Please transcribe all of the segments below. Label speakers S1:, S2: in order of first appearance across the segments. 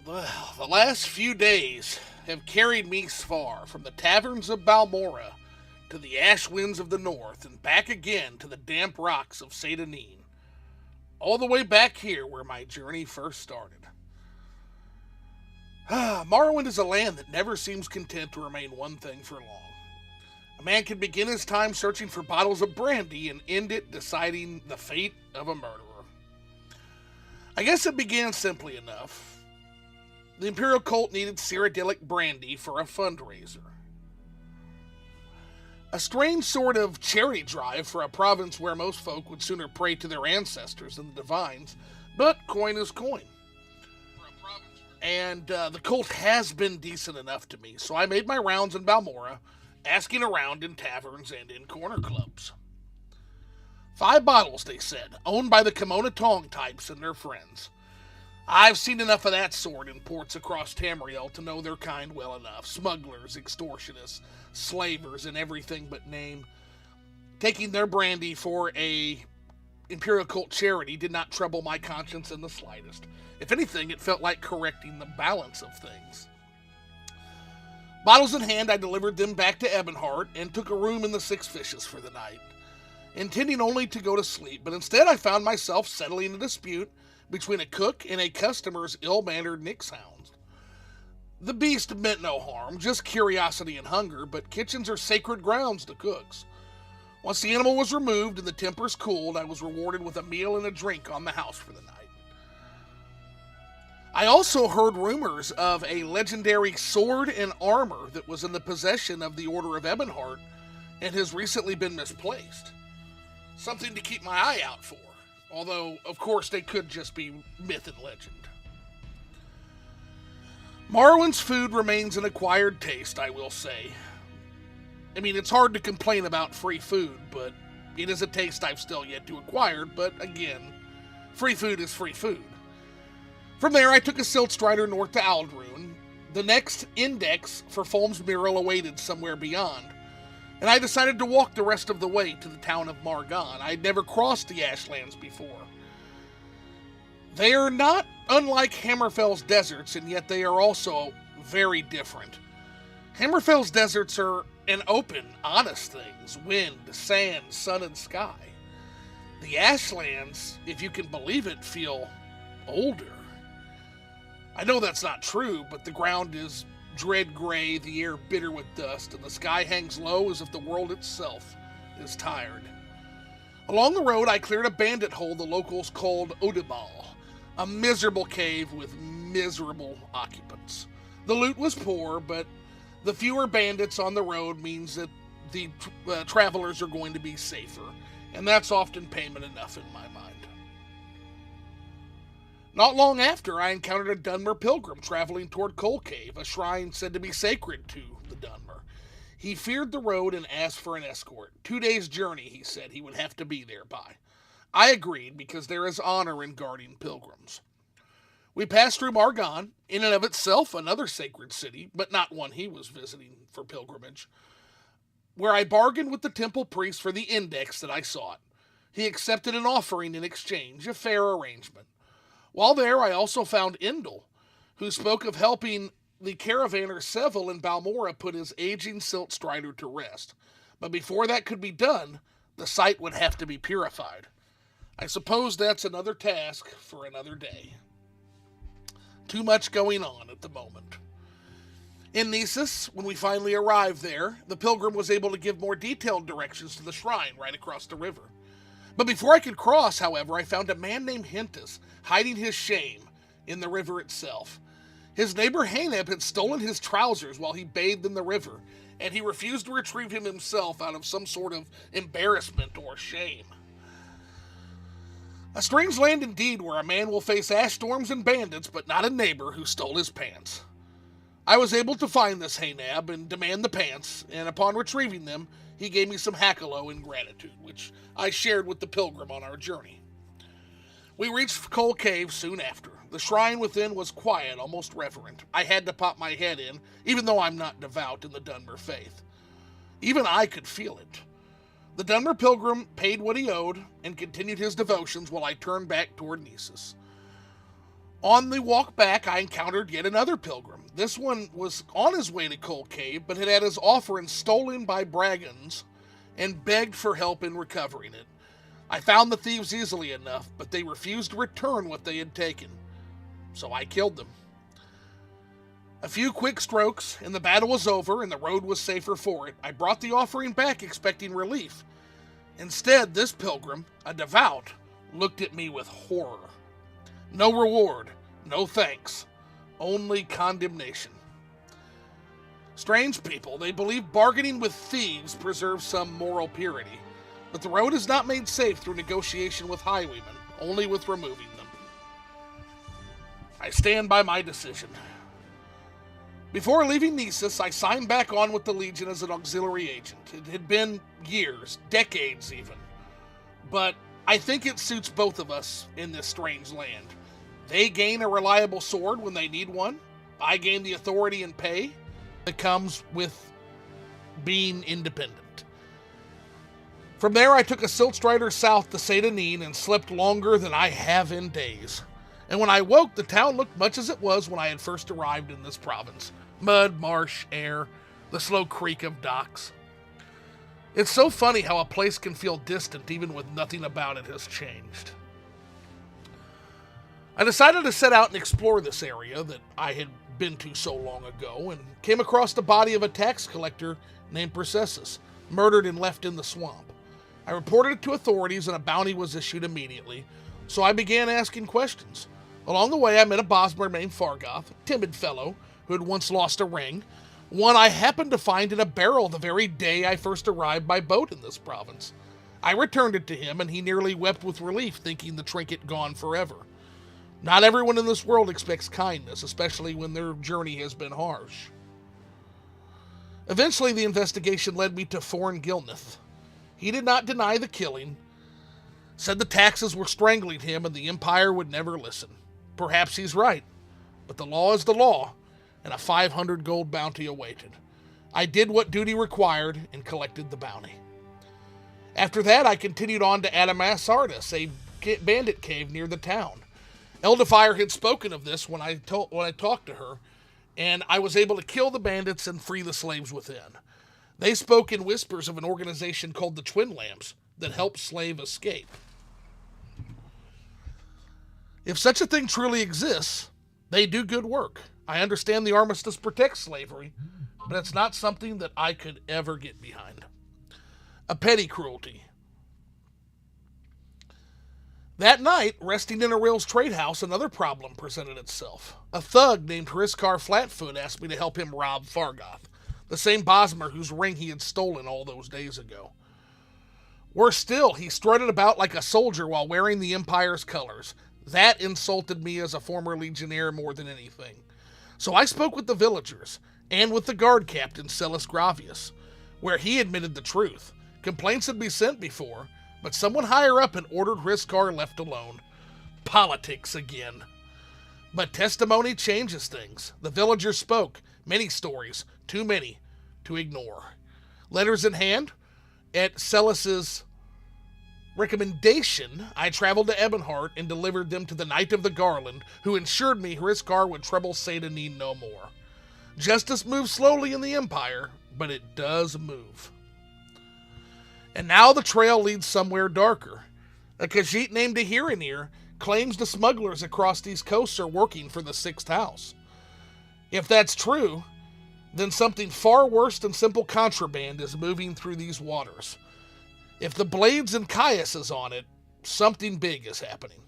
S1: Well, the last few days have carried me far from the taverns of Balmora to the ash winds of the north and back again to the damp rocks of Saint Denis, all the way back here where my journey first started. Morrowind is a land that never seems content to remain one thing for long. A man can begin his time searching for bottles of brandy and end it deciding the fate of a murderer. I guess it began simply enough. The Imperial cult needed Cyrodiilic brandy for a fundraiser. A strange sort of charity drive for a province where most folk would sooner pray to their ancestors than the divines, but coin is coin. And the cult has been decent enough to me, so I made my rounds in Balmora, asking around in taverns and in corner clubs. 5 bottles, they said, owned by the Kimono Tong types and their friends. I've seen enough of that sort in ports across Tamriel to know their kind well enough. Smugglers, extortionists, slavers, and everything but name. Taking their brandy for a Imperial cult charity did not trouble my conscience in the slightest. If anything, it felt like correcting the balance of things. Bottles in hand, I delivered them back to Ebonheart and took a room in the Six Fishes for the night, intending only to go to sleep, but instead I found myself settling a dispute between a cook and a customer's ill-mannered nixhounds. The beast meant no harm, just curiosity and hunger, but kitchens are sacred grounds to cooks. Once the animal was removed and the tempers cooled, I was rewarded with a meal and a drink on the house for the night. I also heard rumors of a legendary sword and armor that was in the possession of the Order of Ebonheart and has recently been misplaced. Something to keep my eye out for, although, of course, they could just be myth and legend. Morrowind's food remains an acquired taste, I will say. I mean, it's hard to complain about free food, but it is a taste I've still yet to acquire, but again, free food is free food. From there, I took a silt strider north to Aldrune. The next index for Fulm's Mural awaited somewhere beyond, and I decided to walk the rest of the way to the town of Margon. I'd never crossed the Ashlands before. They are not unlike Hammerfell's deserts, and yet they are also very different. Hammerfell's deserts are an open, honest things: wind, sand, sun, and sky. The Ashlands, if you can believe it, feel older. I know that's not true, but the ground is dread gray, the air bitter with dust, and the sky hangs low as if the world itself is tired. Along the road, I cleared a bandit hole the locals called Odebal, a miserable cave with miserable occupants. The loot was poor, but the fewer bandits on the road means that the travelers are going to be safer, and that's often payment enough in my mind. Not long after, I encountered a Dunmer pilgrim traveling toward Coal Cave, a shrine said to be sacred to the Dunmer. He feared the road and asked for an escort. 2 days' journey, he said he would have to be there by. I agreed, because there is honor in guarding pilgrims. We passed through Margon, in and of itself another sacred city, but not one he was visiting for pilgrimage, where I bargained with the temple priest for the index that I sought. He accepted an offering in exchange, a fair arrangement. While there, I also found Indel, who spoke of helping the caravaner Seville in Balmora put his aging silt strider to rest. But before that could be done, the site would have to be purified. I suppose that's another task for another day. Too much going on at the moment. In Nessus, when we finally arrived there, the pilgrim was able to give more detailed directions to the shrine right across the river. But before I could cross, however, I found a man named Hentus hiding his shame in the river itself. His neighbor Haneb had stolen his trousers while he bathed in the river, and he refused to retrieve him himself out of some sort of embarrassment or shame. A strange land indeed, where a man will face ash storms and bandits, but not a neighbor who stole his pants. I was able to find this Haneb and demand the pants, and upon retrieving them, he gave me some hackalo in gratitude, which I shared with the pilgrim on our journey. We reached Coal Cave soon after. The shrine within was quiet, almost reverent. I had to pop my head in, even though I'm not devout in the Dunmer faith. Even I could feel it. The Dunmer pilgrim paid what he owed and continued his devotions while I turned back toward Nessus. On the walk back, I encountered yet another pilgrim. This one was on his way to Coal Cave, but had his offering stolen by brigands and begged for help in recovering it. I found the thieves easily enough, but they refused to return what they had taken, so I killed them. A few quick strokes, and the battle was over, and the road was safer for it. I brought the offering back expecting relief. Instead, this pilgrim, a devout, looked at me with horror. No reward, no thanks, only condemnation. Strange people, they believe bargaining with thieves preserves some moral purity, but the road is not made safe through negotiation with highwaymen, only with removing them. I stand by my decision. Before leaving Nessus, I signed back on with the Legion as an auxiliary agent. It had been years, decades even, but I think it suits both of us in this strange land. They gain a reliable sword when they need one. I gain the authority and pay that comes with being independent. From there, I took a Siltstrider south to Saint Denis and slept longer than I have in days. And when I woke, the town looked much as it was when I had first arrived in this province. Mud, marsh, air, the slow creak of docks. It's so funny how a place can feel distant even with nothing about it has changed. I decided to set out and explore this area that I had been to so long ago and came across the body of a tax collector named Processus, murdered and left in the swamp. I reported it to authorities and a bounty was issued immediately, so I began asking questions. Along the way, I met a Bosmer named Fargoth, a timid fellow who had once lost a ring, one I happened to find in a barrel the very day I first arrived by boat in this province. I returned it to him, and he nearly wept with relief, thinking the trinket gone forever. Not everyone in this world expects kindness, especially when their journey has been harsh. Eventually, the investigation led me to Foreign Gilneth. He did not deny the killing, said the taxes were strangling him and the Empire would never listen. Perhaps he's right, but the law is the law, and a 500 gold bounty awaited. I did what duty required and collected the bounty. After that, I continued on to Adamas Sardis, a bandit cave near the town. Eldafire had spoken of this when I talked to her, and I was able to kill the bandits and free the slaves within. They spoke in whispers of an organization called the Twin Lamps that helped slave escape. If such a thing truly exists, they do good work. I understand the armistice protects slavery, but it's not something that I could ever get behind. A petty cruelty. That night, resting in a Rails trade house, another problem presented itself. A thug named Hriskar Flatfoot asked me to help him rob Fargoth, the same Bosmer whose ring he had stolen all those days ago. Worse still, he strutted about like a soldier while wearing the Empire's colors. That insulted me as a former legionnaire more than anything. So I spoke with the villagers, and with the guard captain, Celis Gravius, where he admitted the truth. Complaints had been sent before, but someone higher up had ordered Hriskar left alone. Politics again. But testimony changes things. The villagers spoke. Many stories. Too many to ignore. Letters in hand, at Celis's recommendation, I traveled to Ebonheart and delivered them to the Knight of the Garland, who assured me Hriskar would trouble Saint Denis no more. Justice moves slowly in the Empire, but it does move. And now the trail leads somewhere darker. A Khajiit named Ahiranir claims the smugglers across these coasts are working for the Sixth House. If that's true, then something far worse than simple contraband is moving through these waters. If the Blades and Caius is on it, something big is happening.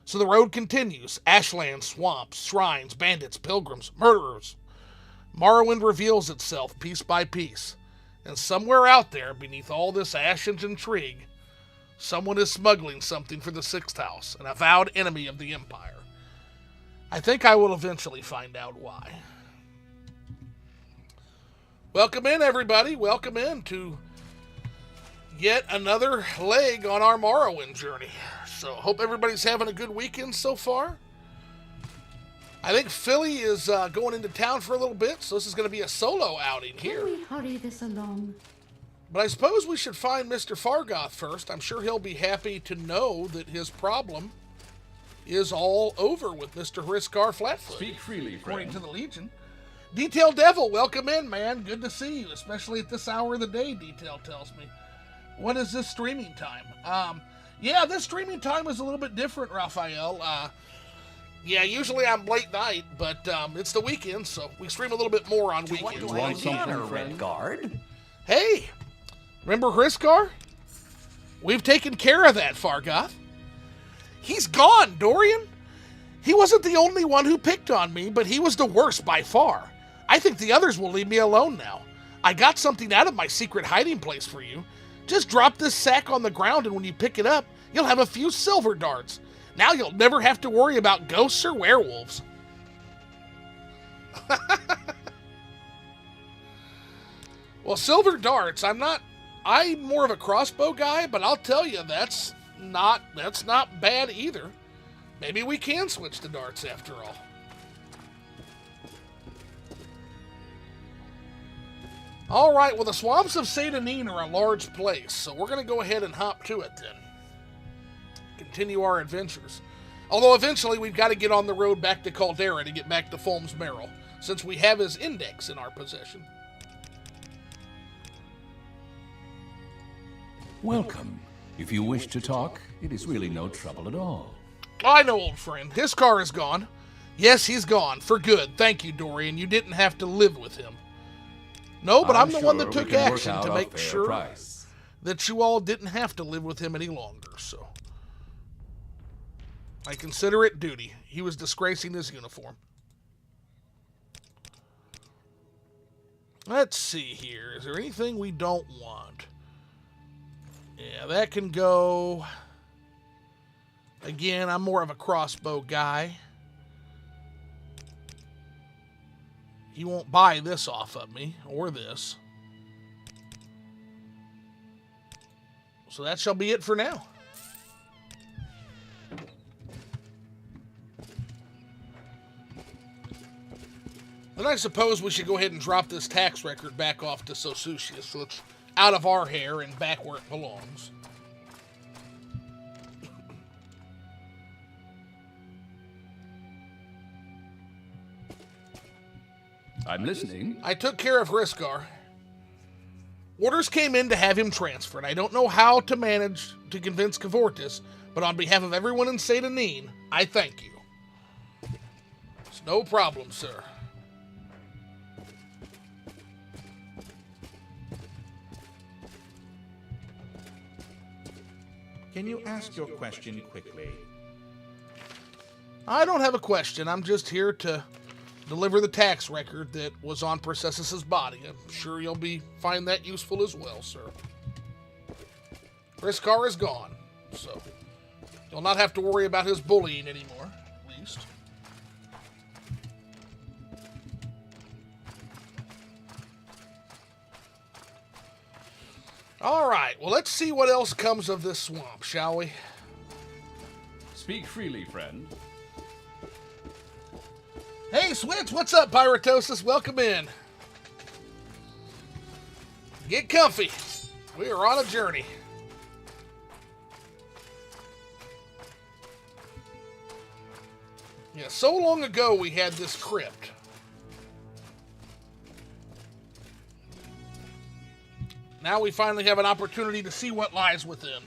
S1: So the road continues. Ashlands, swamps, shrines, bandits, pilgrims, murderers. Morrowind reveals itself piece by piece. And somewhere out there, beneath all this ash and intrigue, someone is smuggling something for the Sixth House, an avowed enemy of the Empire. I think I will eventually find out why. Welcome in, everybody. Welcome in to yet another leg on our Morrowind journey. So, hope everybody's having a good weekend so far. I think Philly is going into town for a little bit, so this is going to be a solo outing here.
S2: Can we hurry this along?
S1: But I suppose we should find Mr. Fargoth first. I'm sure he'll be happy to know that his problem is all over with Mr. Hriskar Flatfoot.
S2: Speak freely,
S1: according
S2: friend.
S1: to the Legion. Detail Devil, welcome in, man. Good to see you, especially at this hour of the day, Detail tells me. What is this streaming time? Yeah, this streaming time is a little bit different, Raphael. Yeah, usually I'm late night, but it's the weekend, so we stream a little bit more on weekends.
S2: You want something, friend?
S3: Guard?
S1: Hey, remember Hriskar? We've taken care of that, Fargoth. He's gone, Dorian. He wasn't the only one who picked on me, but he was the worst by far. I think the others will leave me alone now. I got something out of my secret hiding place for you. Just drop this sack on the ground, and when you pick it up, you'll have a few silver darts. Now you'll never have to worry about ghosts or werewolves. Well, silver darts, I'm more of a crossbow guy, but I'll tell you, that's not bad either. Maybe we can switch to darts after all. All right, well, the swamps of Satanine are a large place, so we're going to go ahead and hop to it then. Continue our adventures. Although eventually we've got to get on the road back to Caldera to get back to Fulm's Merrill, since we have his index in our possession.
S2: Welcome. If you wish to talk, it is really no trouble at all.
S1: I know, old friend. His car is gone. Yes, he's gone. For good. Thank you, Dorian. You didn't have to live with him. No, but I'm the one that took action to make sure that you all didn't have to live with him any longer, so I consider it duty. He was disgracing his uniform. Let's see here. Is there anything we don't want? Yeah, that can go. Again, I'm more of a crossbow guy. He won't buy this off of me, or this. So that shall be it for now. Then I suppose we should go ahead and drop this tax record back off to Sosucius, so it's out of our hair and back where it belongs.
S2: I'm listening.
S1: I took care of Hriskar. Orders came in to have him transferred. I don't know how to manage to convince Cavortis, but on behalf of everyone in Satanine, I thank you. It's no problem, sir.
S4: Can you ask your question quickly?
S1: I don't have a question. I'm just here to deliver the tax record that was on Processus's body. I'm sure you'll find that useful as well, sir. Hriskar is gone, so you'll not have to worry about his bullying anymore, at least. All right, well, let's see what else comes of this swamp, shall we?
S2: Speak freely, friend.
S1: Hey, Switch, what's up, Pyritosis? Welcome in. Get comfy. We are on a journey. Yeah, so long ago we had this crypt. Now we finally have an opportunity to see what lies within.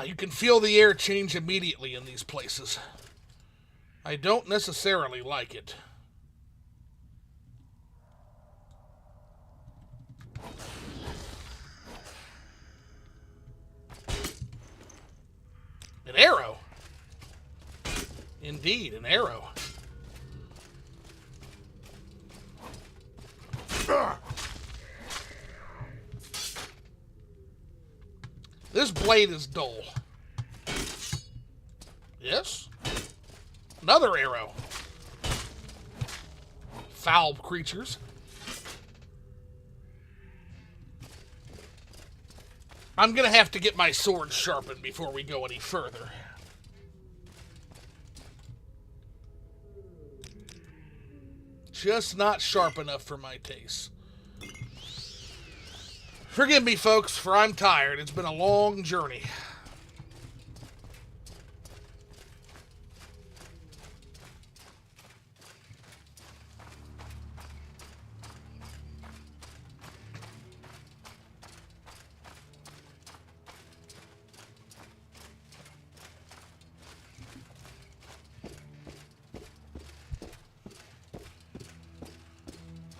S1: You can feel the air change immediately in these places. I don't necessarily like it. An arrow. Indeed, an arrow. This blade is dull. Yes. Another arrow. Foul creatures. I'm gonna have to get my sword sharpened before we go any further. Just not sharp enough for my taste. Forgive me, folks, for I'm tired. It's been a long journey.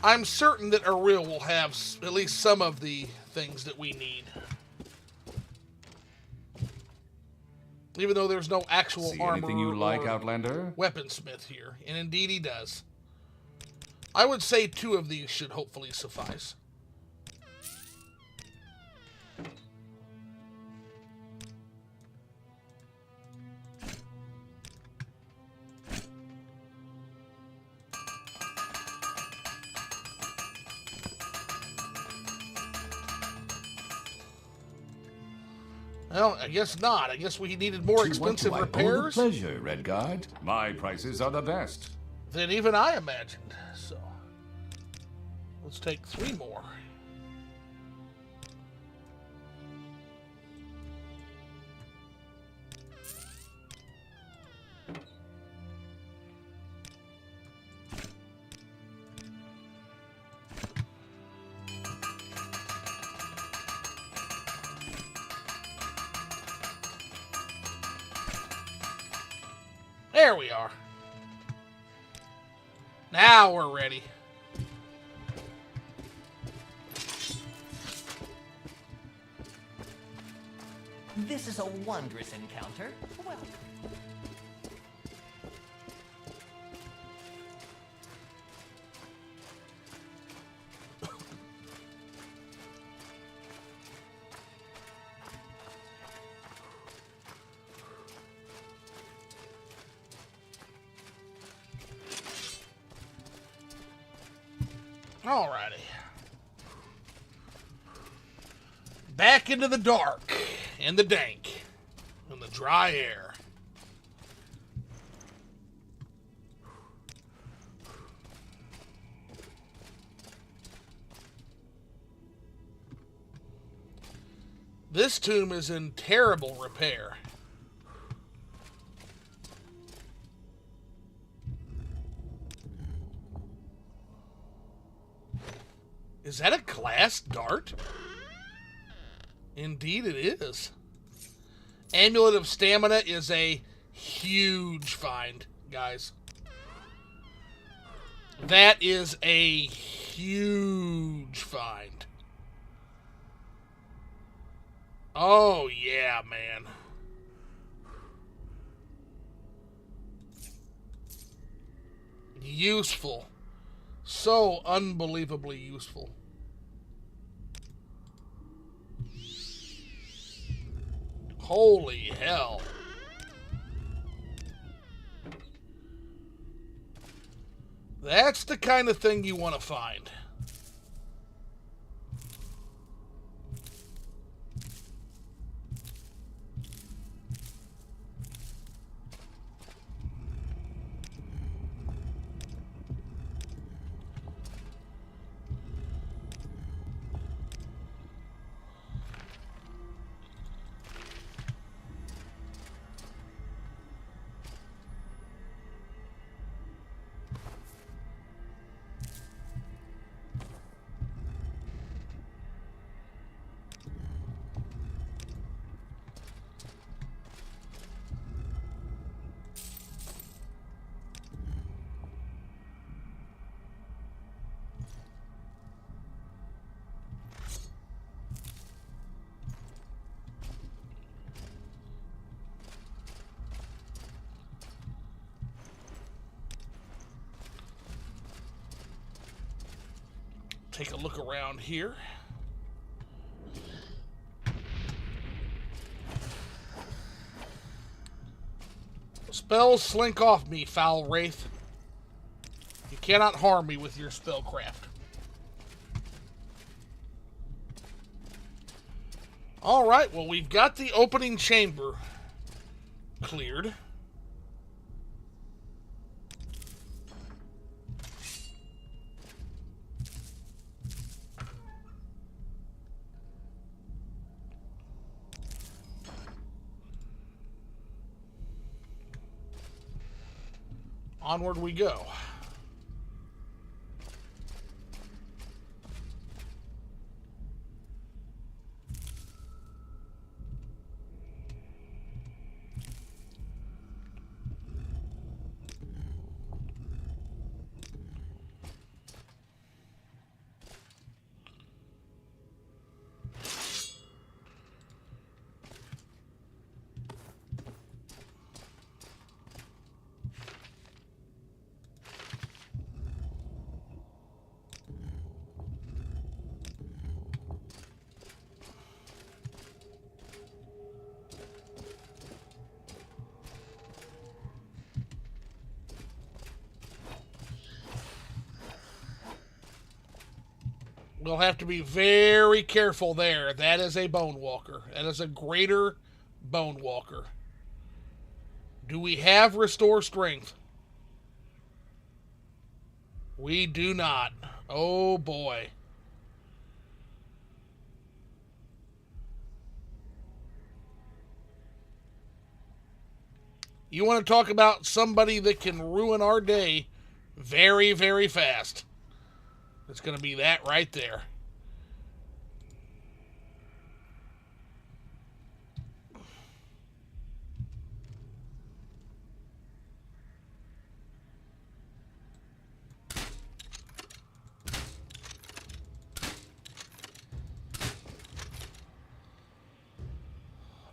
S1: I'm certain that Ariel will have at least some of the things that we need. Even though there's no actual
S2: See
S1: armor
S2: anything you like,
S1: or
S2: Outlander?
S1: weaponsmith here. And indeed he does. I would say 2 of these should hopefully suffice. Well, I guess not. I guess we needed more expensive repairs.
S2: Oh, the pleasure, Redguard. My prices are the best.
S1: Than even I imagined. So, let's take 3 more. There we are. Now we're ready.
S3: This is a wondrous encounter. Welcome.
S1: Alrighty. Back into the dark, and the dank, and the dry air. This tomb is in terrible repair. Is that a glass dart? Indeed it is. Amulet of Stamina is a huge find, guys. That is a huge find. Oh, yeah, man. Useful. So unbelievably useful. Holy hell. That's the kind of thing you want to find. Take a look around here. Spells slink off me, foul wraith. You cannot harm me with your spellcraft. Alright, well, we've got the opening chamber cleared. onward we go. We'll have to be very careful there. That is a Bone Walker. That is a greater Bone Walker. Do we have Restore Strength? We do not. Oh boy. You want to talk about somebody that can ruin our day very, very fast. It's going to be that right there.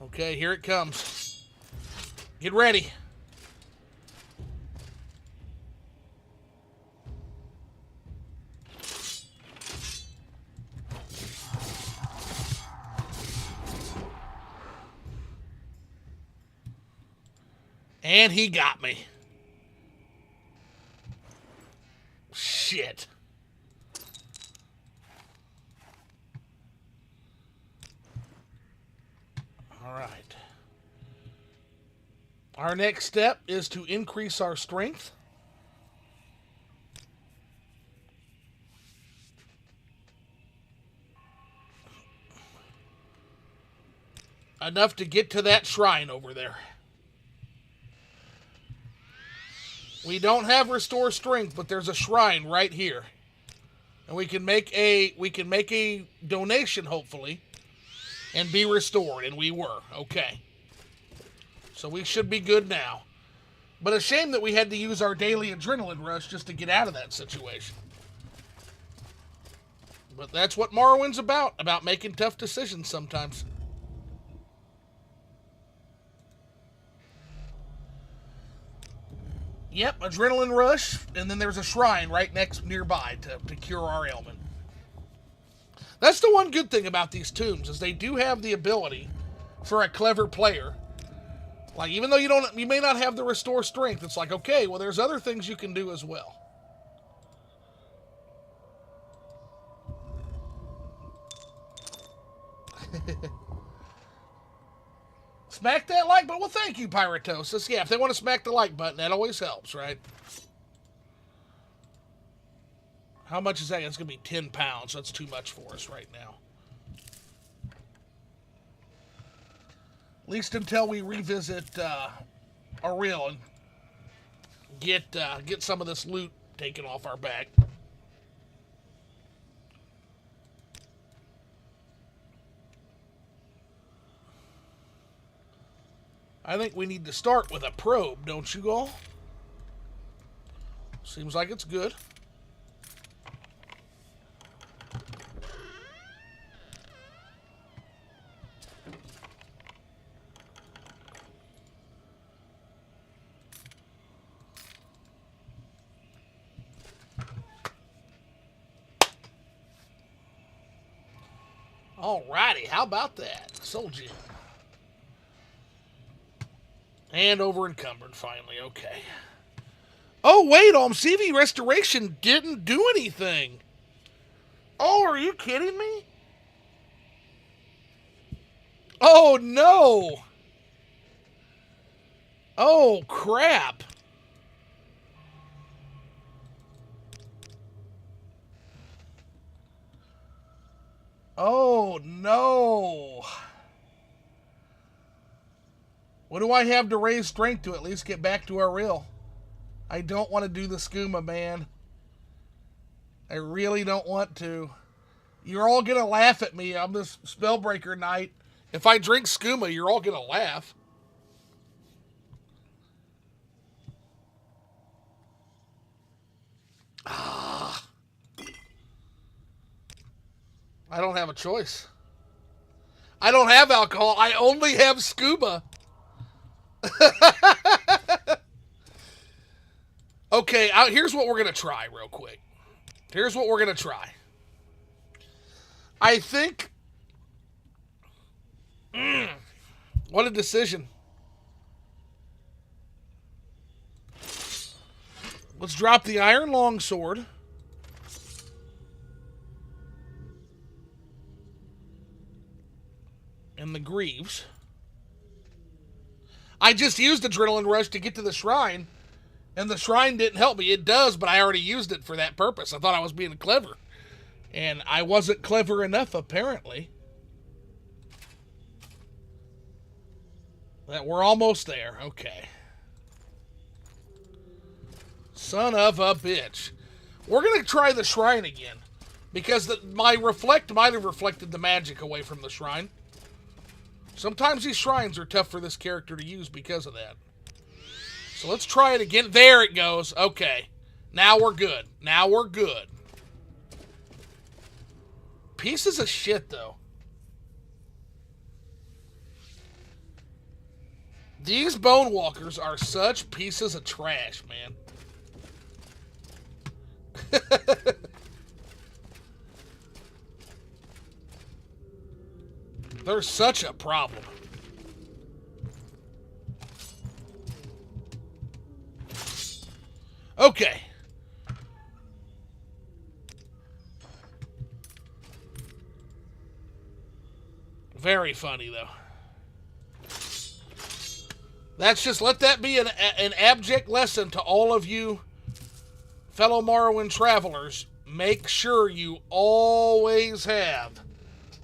S1: Okay, here it comes. Get ready. And he got me. Shit. All right. Our next step is to increase our strength. Enough to get to that shrine over there. We don't have Restore Strength, but there's a shrine right here. And we can make a donation, hopefully, and be restored. And we were. Okay. So we should be good now. But a shame that we had to use our daily adrenaline rush just to get out of that situation. But that's what Morrowind's about making tough decisions sometimes. Yep, adrenaline rush, and then there's a shrine right nearby to cure our ailment. That's the one good thing about these tombs, is they do have the ability for a clever player. Like, even though you may not have the Restore Strength, it's like, okay, well, there's other things you can do as well. Smack that like button. Well, thank you, Pyratosis. Yeah, if they want to smack the like button, that always helps, right? How much is that? It's going to be 10 pounds. That's too much for us right now. At least until we revisit Ariel and get some of this loot taken off our back. I think we need to start with a probe, don't you all? Seems like it's good. Alrighty, how about that? Sold you. And over encumbered, finally. Okay. Oh, wait, CV Restoration didn't do anything. Oh, are you kidding me? Oh, no. Oh, crap. Oh, no. What do I have to raise strength to at least get back to our real? I don't want to do the skooma, man. I really don't want to. You're all going to laugh at me on this Spellbreaker night. If I drink skooma, you're all going to laugh. Ah. I don't have a choice. I don't have alcohol. I only have scuba. Okay, here's what we're going to try real quick. Here's what we're going to try. I think... what a decision. Let's drop the Iron Longsword. And the Greaves. I just used Adrenaline Rush to get to the shrine, and the shrine didn't help me. It does, but I already used it for that purpose. I thought I was being clever. And I wasn't clever enough, apparently. We're almost there. Okay. Son of a bitch. We're going to try the shrine again. Because my Reflect might have reflected the magic away from the shrine. Sometimes these shrines are tough for this character to use because of that. So let's try it again. There it goes. Okay. Now we're good. Now we're good. Pieces of shit, though. These Bone Walkers are such pieces of trash, man. They're such a problem. Okay. Very funny, though. That's just, let that be an abject lesson to all of you fellow Morrowind travelers. Make sure you always have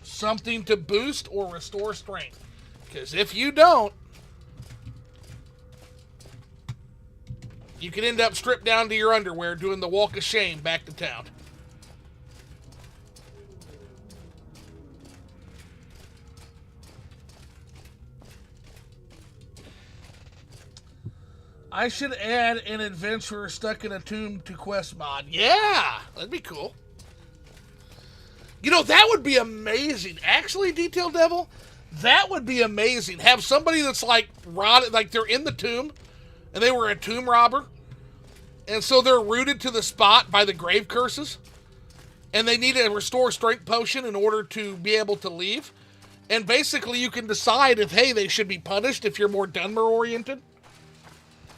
S1: something to boost or restore strength. Because if you don't, you can end up stripped down to your underwear doing the walk of shame back to town. I should add an adventurer stuck in a tomb to quest mod. Yeah, that'd be cool. You know, that would be amazing. Actually, Detail Devil, that would be amazing. Have somebody that's like rotted, like they're in the tomb, and they were a tomb robber, and so they're rooted to the spot by the grave curses, and they need a restore strength potion in order to be able to leave. And basically, you can decide if, hey, they should be punished if you're more Dunmer oriented,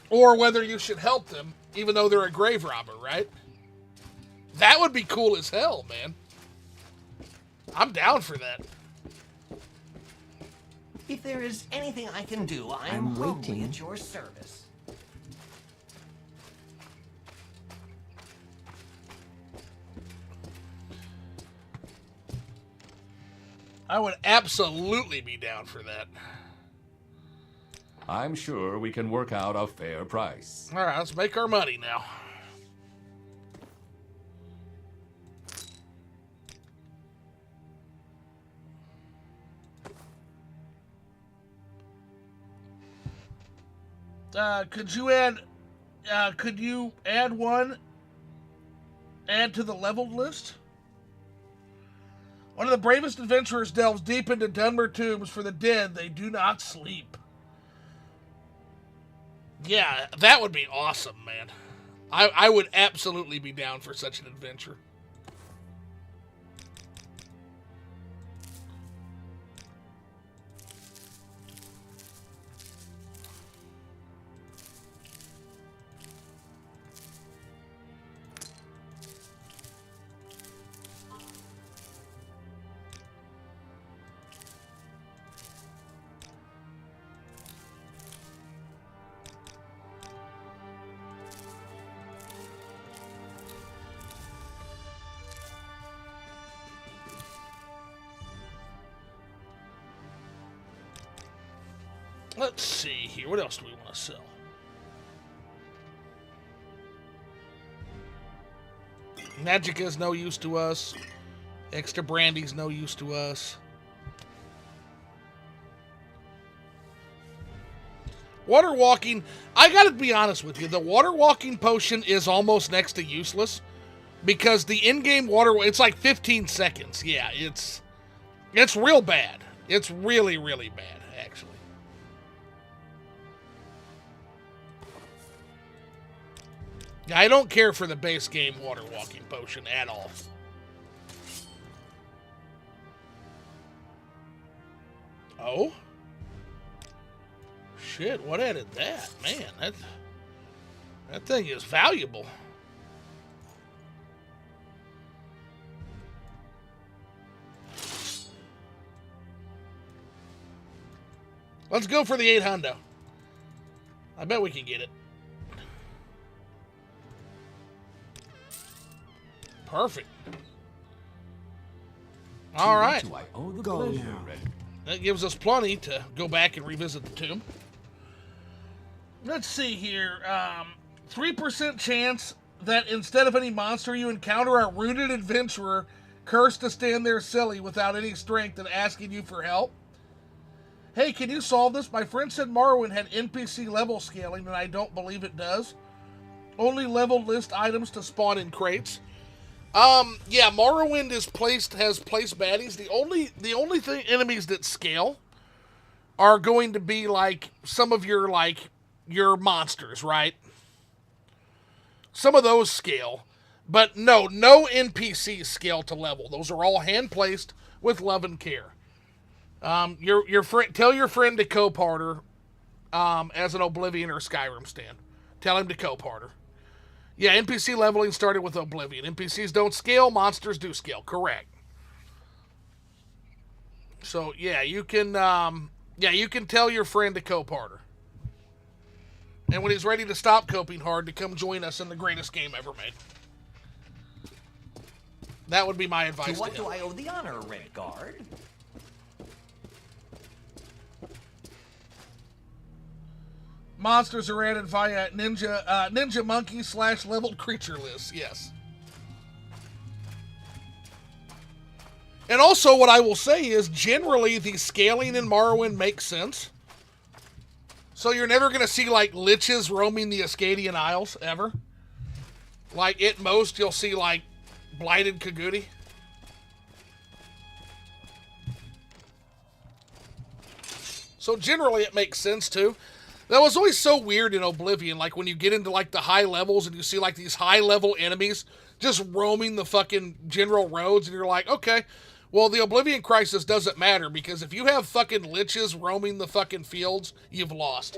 S1: or whether you should help them, even though they're a grave robber, right? That would be cool as hell, man. I'm down for that.
S3: If there is anything I can do, I'm humbly at your service.
S1: I would absolutely be down for that.
S2: I'm sure we can work out a fair price.
S1: All right, let's make our money now. Could you add one? Add to the leveled list? One of the bravest adventurers delves deep into Dunmer tombs for the dead. They do not sleep. Yeah, that would be awesome, man. I would absolutely be down for such an adventure. Let's see here. What else do we want to sell? Magicka's no use to us. Extra brandy's no use to us. Water walking, I gotta be honest with you, the water walking potion is almost next to useless because the in-game water, it's like 15 seconds. Yeah, it's real bad. It's really, really bad, actually. I don't care for the base game water walking potion at all. Oh? Shit, what added that? Man, that thing is valuable. Let's go for the 800. I bet we can get it. Perfect. All right.
S2: I owe the pleasure, Red.
S1: That gives us plenty to go back and revisit the tomb. Let's see here. 3% chance that instead of any monster you encounter a rooted adventurer cursed to stand there silly without any strength and asking you for help. Hey, can you solve this? My friend said Morrowind had NPC level scaling, and I don't believe it does. Only leveled list items to spawn in crates. Yeah, Morrowind has placed baddies. The only thing enemies that scale are going to be like some of your monsters, right? Some of those scale, but no NPCs scale to level. Those are all hand placed with love and care. Your friend, tell your friend to co-parter, as an Oblivion or Skyrim stand. Tell him to co-parter. Yeah, NPC leveling started with Oblivion. NPCs don't scale, monsters do scale. Correct. So yeah, you can tell your friend to co-parter. And when he's ready to stop coping hard, to come join us in the greatest game ever made. That would be my advice to him.
S3: To what do I owe the honor, Red Guard?
S1: Monsters are added via ninja monkey / leveled creature list. Yes. And also, what I will say is, generally, the scaling in Morrowind makes sense. So you're never going to see, like, liches roaming the Ascadian Isles, ever. Like, at most, you'll see, like, blighted Kagudi. So generally, it makes sense, too. That was always so weird in Oblivion, like when you get into like the high levels and you see like these high level enemies just roaming the fucking general roads, and you're like, okay, well, the Oblivion Crisis doesn't matter because if you have fucking liches roaming the fucking fields, you've lost.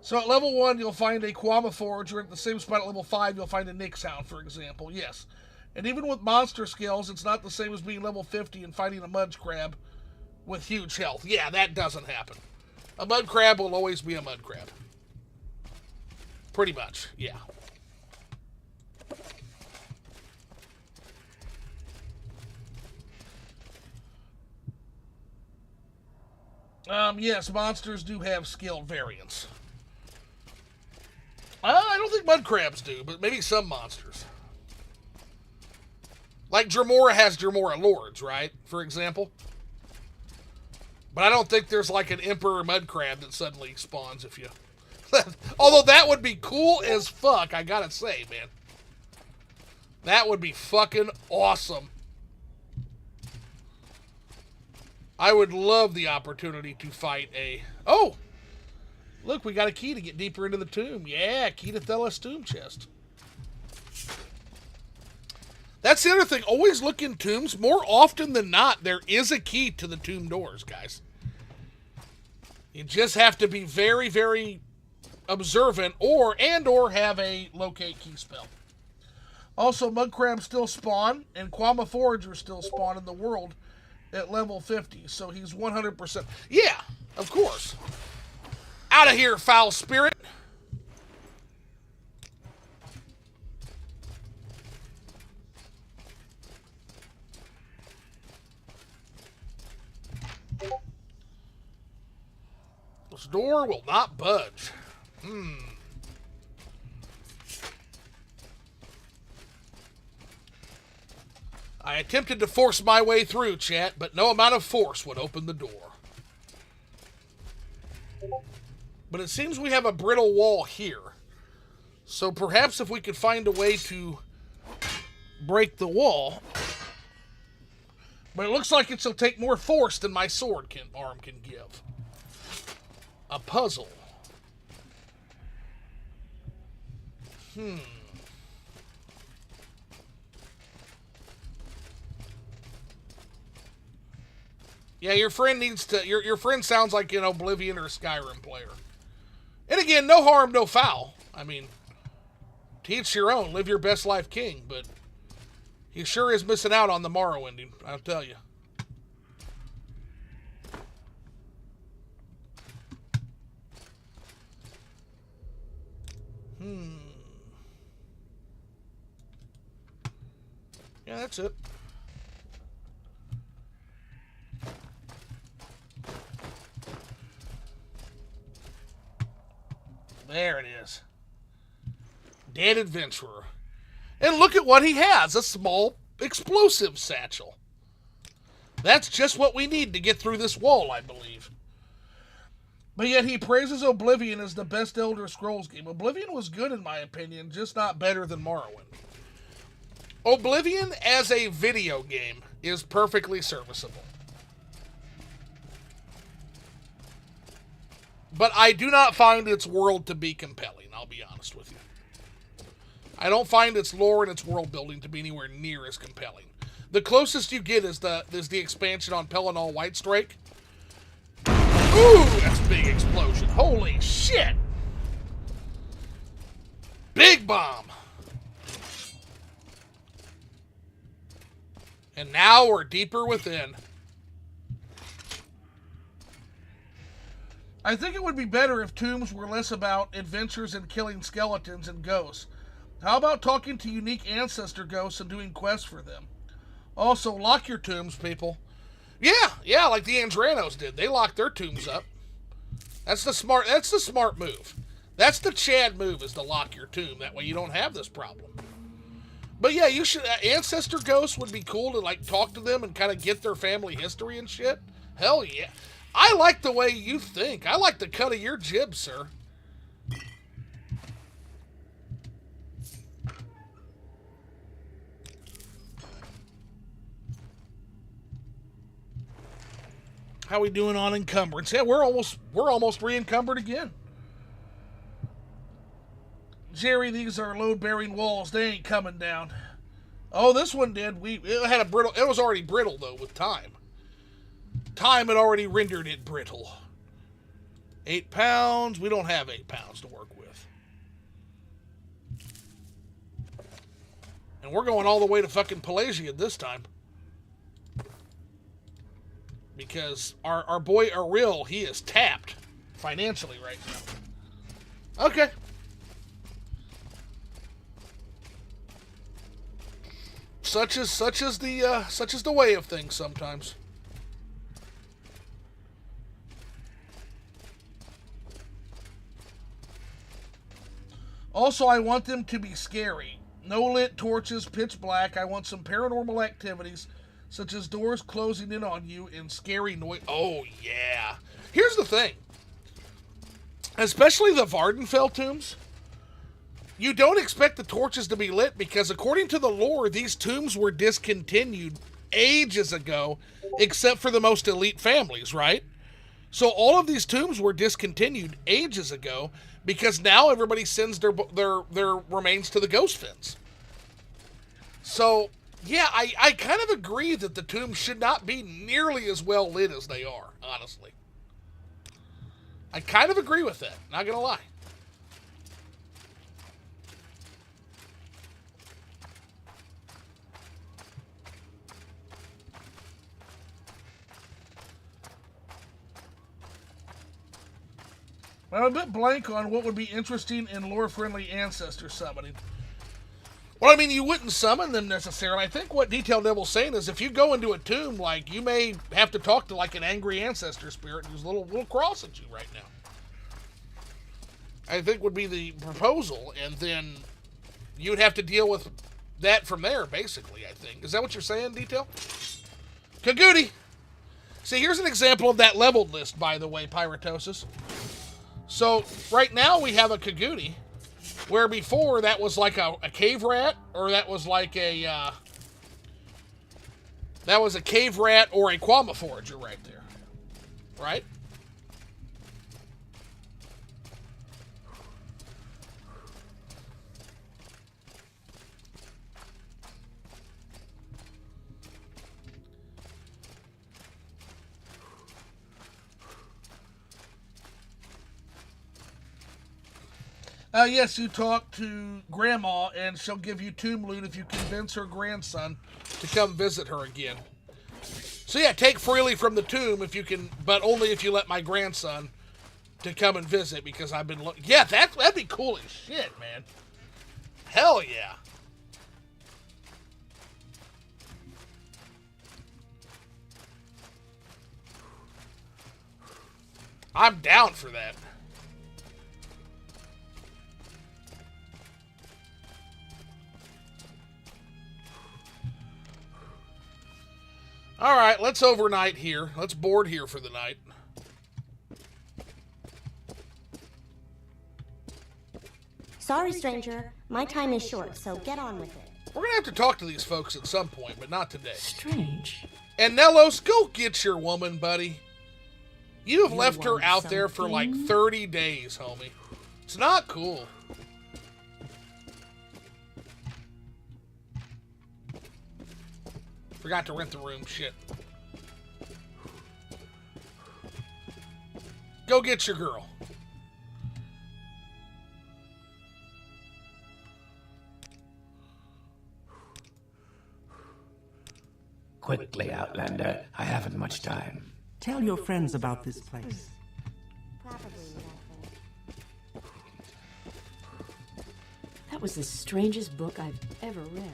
S1: So at level 1, you'll find a Quama Forager. At the same spot at level 5, you'll find a Nyx Hound, for example. Yes. And even with monster skills, it's not the same as being level 50 and fighting a mud crab with huge health. Yeah, that doesn't happen. A mud crab will always be a mud crab. Pretty much, yeah. Yes, monsters do have scaled variants. I don't think mud crabs do, but maybe some monsters. Like Dremora has Dremora Lords, right? For example. But I don't think there's like an Emperor Mud Crab that suddenly spawns if you... Although that would be cool as fuck, I gotta say, man. That would be fucking awesome. I would love the opportunity to fight a... Oh! Look, we got a key to get deeper into the tomb. Yeah, key to Thelas tomb chest. That's the other thing. Always look in tombs. More often than not, there is a key to the tomb doors, guys. You just have to be very, very observant or have a locate key spell. Also, mud crabs still spawn, and Quama Foragers still spawn in the world at level 50. So he's 100%. Yeah, of course. Out of here, foul spirit. This door will not budge. I attempted to force my way through, chat, but no amount of force would open the door. But it seems we have a brittle wall here. So perhaps if we could find a way to break the wall. But it looks like it'll take more force than my arm can give. A puzzle. Yeah, your friend needs to... Your friend sounds like an Oblivion or a Skyrim player. And again, no harm, no foul. I mean, to each your own. Live your best life king. But he sure is missing out on the Morrowind, I'll tell you. Yeah, that's it. There it is. Dead adventurer. And look at what he has. A small explosive satchel. That's just what we need to get through this wall, I believe. But yet he praises Oblivion as the best Elder Scrolls game. Oblivion was good in my opinion, just not better than Morrowind. Oblivion as a video game is perfectly serviceable. But I do not find its world to be compelling, I'll be honest with you. I don't find its lore and its world building to be anywhere near as compelling. The closest you get is the expansion on Pelennor Whitestrike. Ooh, that's a big explosion. Holy shit! Big bomb! And now we're deeper within. I think it would be better if tombs were less about adventures and killing skeletons and ghosts. How about talking to unique ancestor ghosts and doing quests for them? Also, lock your tombs, people. Yeah, like the Andranos did. They locked their tombs up. That's the smart move. That's the Chad move, is to lock your tomb. That way you don't have this problem. But yeah, you should. Ancestor ghosts would be cool to like talk to them and kind of get their family history and shit. Hell yeah. I like the way you think. I like the cut of your jib, sir. How we doing on encumbrance? Yeah, we're almost re-encumbered again. Jerry, these are load-bearing walls. They ain't coming down. Oh, this one did. It had a brittle. It was already brittle though with time. Time had already rendered it brittle. 8 pounds. We don't have 8 pounds to work with. And we're going all the way to fucking Pelagia this time. Because our boy Ariel, he is tapped financially right now. Okay. Such is the way of things sometimes. Also, I want them to be scary. No lit torches, pitch black. I want some paranormal activities, such as doors closing in on you and scary noise. Oh, yeah. Here's the thing. Especially the Vardenfell tombs. You don't expect the torches to be lit because according to the lore, these tombs were discontinued ages ago, except for the most elite families, right? So all of these tombs were discontinued ages ago because now everybody sends their remains to the ghost fins. So, yeah, I kind of agree that the tombs should not be nearly as well lit as they are, honestly. I kind of agree with that, not gonna lie. I'm a bit blank on what would be interesting in lore-friendly ancestor summoning. Well, I mean, you wouldn't summon them necessarily. I think what Detail Devil's saying is if you go into a tomb, like, you may have to talk to, like, an angry ancestor spirit who's a little cross at you right now. I think would be the proposal, and then you'd have to deal with that from there, basically, I think. Is that what you're saying, Detail? Kagooty! See, here's an example of that leveled list, by the way, Pyritosis. So, right now we have a Kagooty, where before that was like a cave rat, or that was like a, that was a cave rat or a Quama Forager right there. Right? Yes, you talk to Grandma, and she'll give you tomb loot if you convince her grandson to come visit her again. So yeah, take freely from the tomb if you can, but only if you let my grandson to come and visit, because I've been looking. Yeah, that'd be cool as shit, man. Hell yeah. I'm down for that. All right, let's overnight here. Let's board here for the night.
S5: Sorry, stranger. My time is short, so get on with it.
S1: We're going to have to talk to these folks at some point, but not today.
S6: Strange.
S1: And Nellos, go get your woman, buddy. You have left her out there for like 30 days, homie. It's not cool. Forgot to rent the room. Shit. Go get your girl.
S7: Quickly, Outlander. I haven't much time.
S6: Tell your friends about this place.
S5: Probably nothing.
S8: That was the strangest book I've ever read.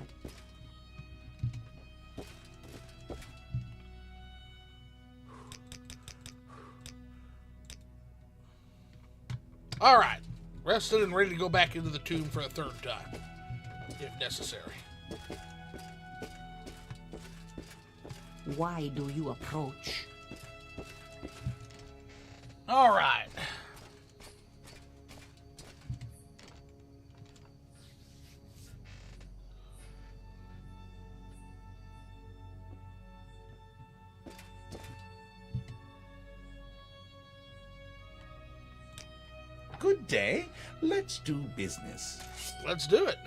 S1: All right. Rested and ready to go back into the tomb for a third time, if necessary.
S6: Why do you approach?
S1: All right.
S4: Good day. Let's do business.
S1: Let's do it.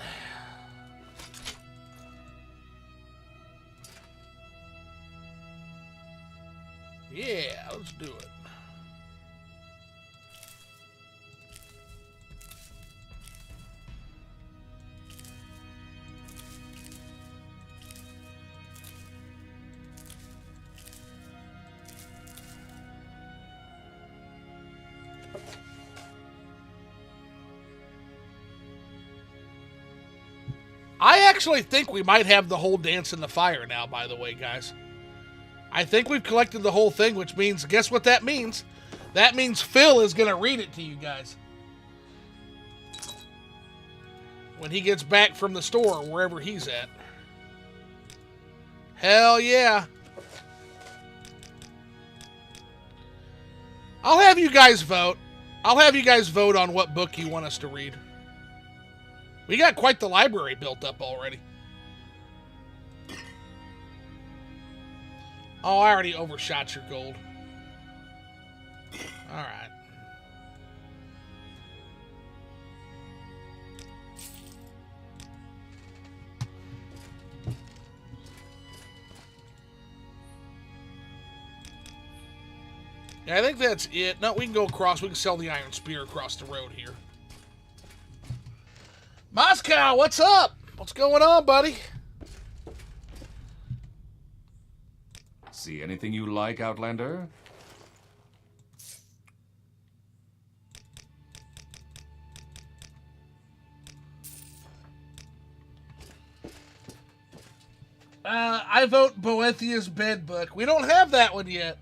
S1: Yeah, let's do it. I actually think we might have the whole dance in the fire now, by the way, guys. I think we've collected the whole thing, which means, guess what that means? That means Phil is going to read it to you guys. When he gets back from the store, wherever he's at. Hell yeah. I'll have you guys vote. I'll have you guys vote on what book you want us to read. We got quite the library built up already. Oh, I already overshot your gold. All right. Yeah, I think that's it. No, we can go across. We can sell the Iron Spear across the road here. Moscow, what's up? What's going on, buddy?
S2: See anything you like, Outlander?
S1: I vote Boethia's Bed Book. We don't have that one yet.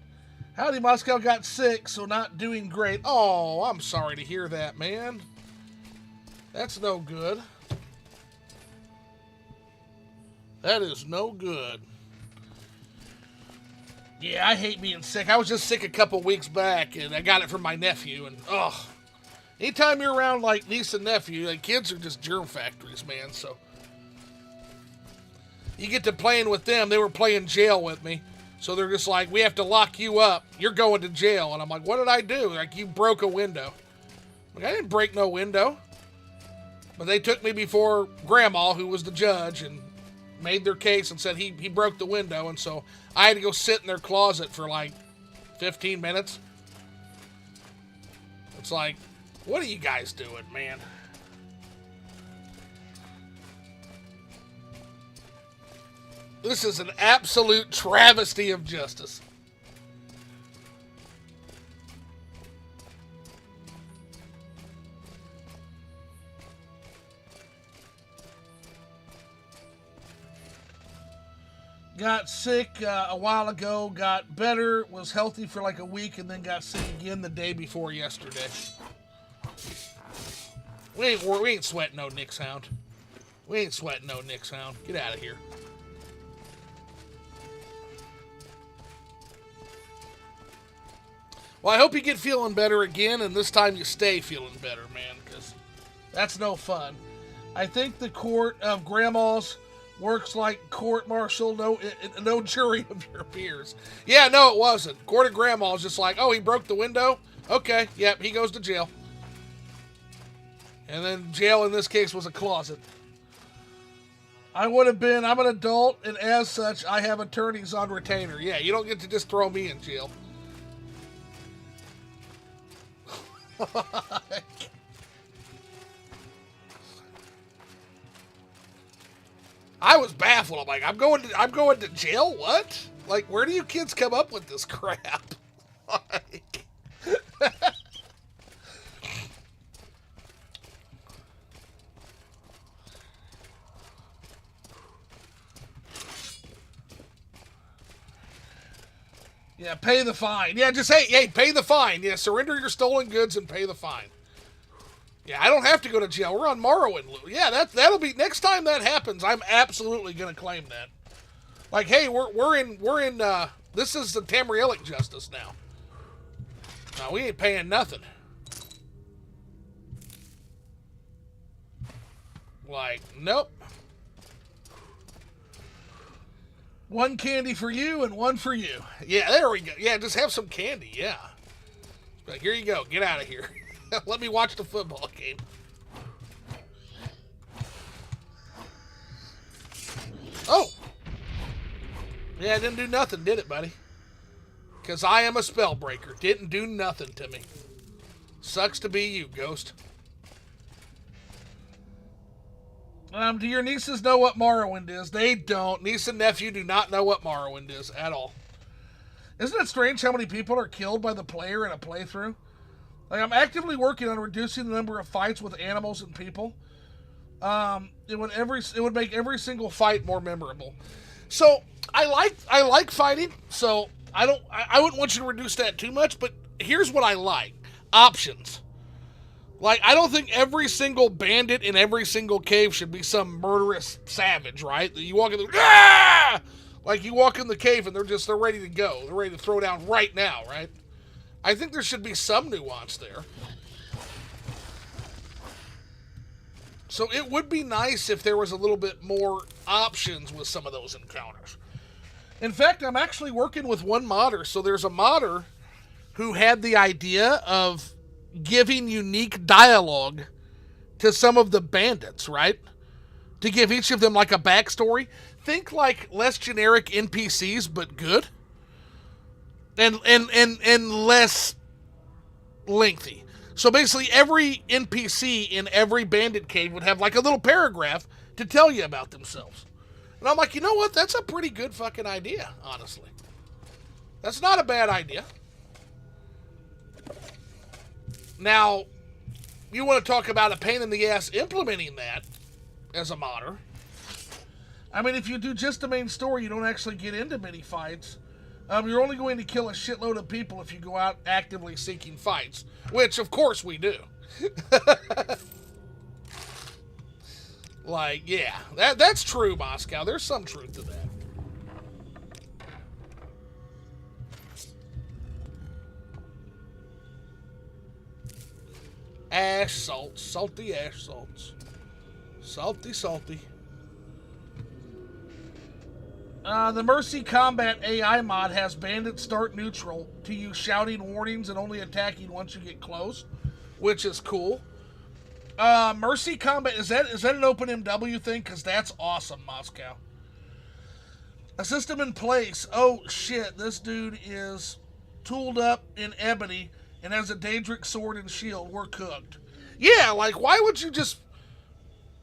S1: Howdy, Moscow got sick, so not doing great. Oh, I'm sorry to hear that, man. That's no good. That is no good. Yeah, I hate being sick. I was just sick a couple weeks back, and I got it from my nephew, and anytime you're around, like, niece and nephew, like, kids are just germ factories, man, so. You get to playing with them. They were playing jail with me, so they're just like, we have to lock you up. You're going to jail. And I'm like, what did I do? Like, you broke a window. Like, I didn't break no window. But they took me before Grandma, who was the judge, and made their case and said he broke the window, and so I had to go sit in their closet for like 15 minutes. It's like, what are you guys doing, man? This is an absolute travesty of justice. Got sick a while ago, got better, was healthy for like a week, and then got sick again the day before yesterday. We ain't sweating no Nick's Hound. We ain't sweating no Nick's Hound. Get out of here. Well, I hope you get feeling better again, and this time you stay feeling better, man, because that's no fun. I think the court of grandmas works like court-martial, no jury of your peers. Yeah, no, it wasn't. Court of grandma's just like, oh, he broke the window? Okay, yep, he goes to jail. And then jail in this case was a closet. I'm an adult, and as such, I have attorneys on retainer. Yeah, you don't get to just throw me in jail. I was baffled. I'm like, I'm going to jail? What? Like, where do you kids come up with this crap? Like, yeah, pay the fine. Yeah, just hey, pay the fine. Yeah, surrender your stolen goods and pay the fine. Yeah, I don't have to go to jail. We're on Morrowind. Yeah, that'll be next time that happens. I'm absolutely gonna claim that. Like, hey, we're in. This is the Tamrielic justice now. No, we ain't paying nothing. Like, nope. One candy for you and one for you. Yeah, there we go. Yeah, just have some candy. Yeah. Like, here you go. Get out of here. Let me watch the football game. Oh. Yeah, it didn't do nothing, did it, buddy? Because I am a spell breaker. Didn't do nothing to me. Sucks to be you, Ghost. Do your nieces know what Morrowind is? They don't. Niece and nephew do not know what Morrowind is at all. Isn't it strange how many people are killed by the player in a playthrough? Like, I'm actively working on reducing the number of fights with animals and people. It would make every single fight more memorable. So I like fighting. So I wouldn't want you to reduce that too much. But here's what I like: options. Like, I don't think every single bandit in every single cave should be some murderous savage, right? You walk in like you walk in the cave and they're ready to go. They're ready to throw down right now, right? I think there should be some nuance there. So it would be nice if there was a little bit more options with some of those encounters. In fact, I'm actually working with one modder. So there's a modder who had the idea of giving unique dialogue to some of the bandits, right? To give each of them like a backstory. Think like less generic NPCs, but good. And less lengthy. So basically every NPC in every bandit cave would have like a little paragraph to tell you about themselves. And I'm like, you know what? That's a pretty good fucking idea, honestly. That's not a bad idea. Now, you want to talk about a pain in the ass implementing that as a modder. I mean, if you do just the main story, you don't actually get into many fights. You're only going to kill a shitload of people if you go out actively seeking fights, which, of course, we do. Like, yeah, that's true, Moscow. There's some truth to that. Ash salts. Salty ash salts. Salty, salty. The Mercy Combat AI mod has bandits start neutral to use shouting warnings and only attacking once you get close, which is cool. Mercy Combat, is that an open MW thing? Because that's awesome, Moscow. A system in place. Oh, shit. This dude is tooled up in ebony and has a Daedric sword and shield. We're cooked. Yeah, like, why would you just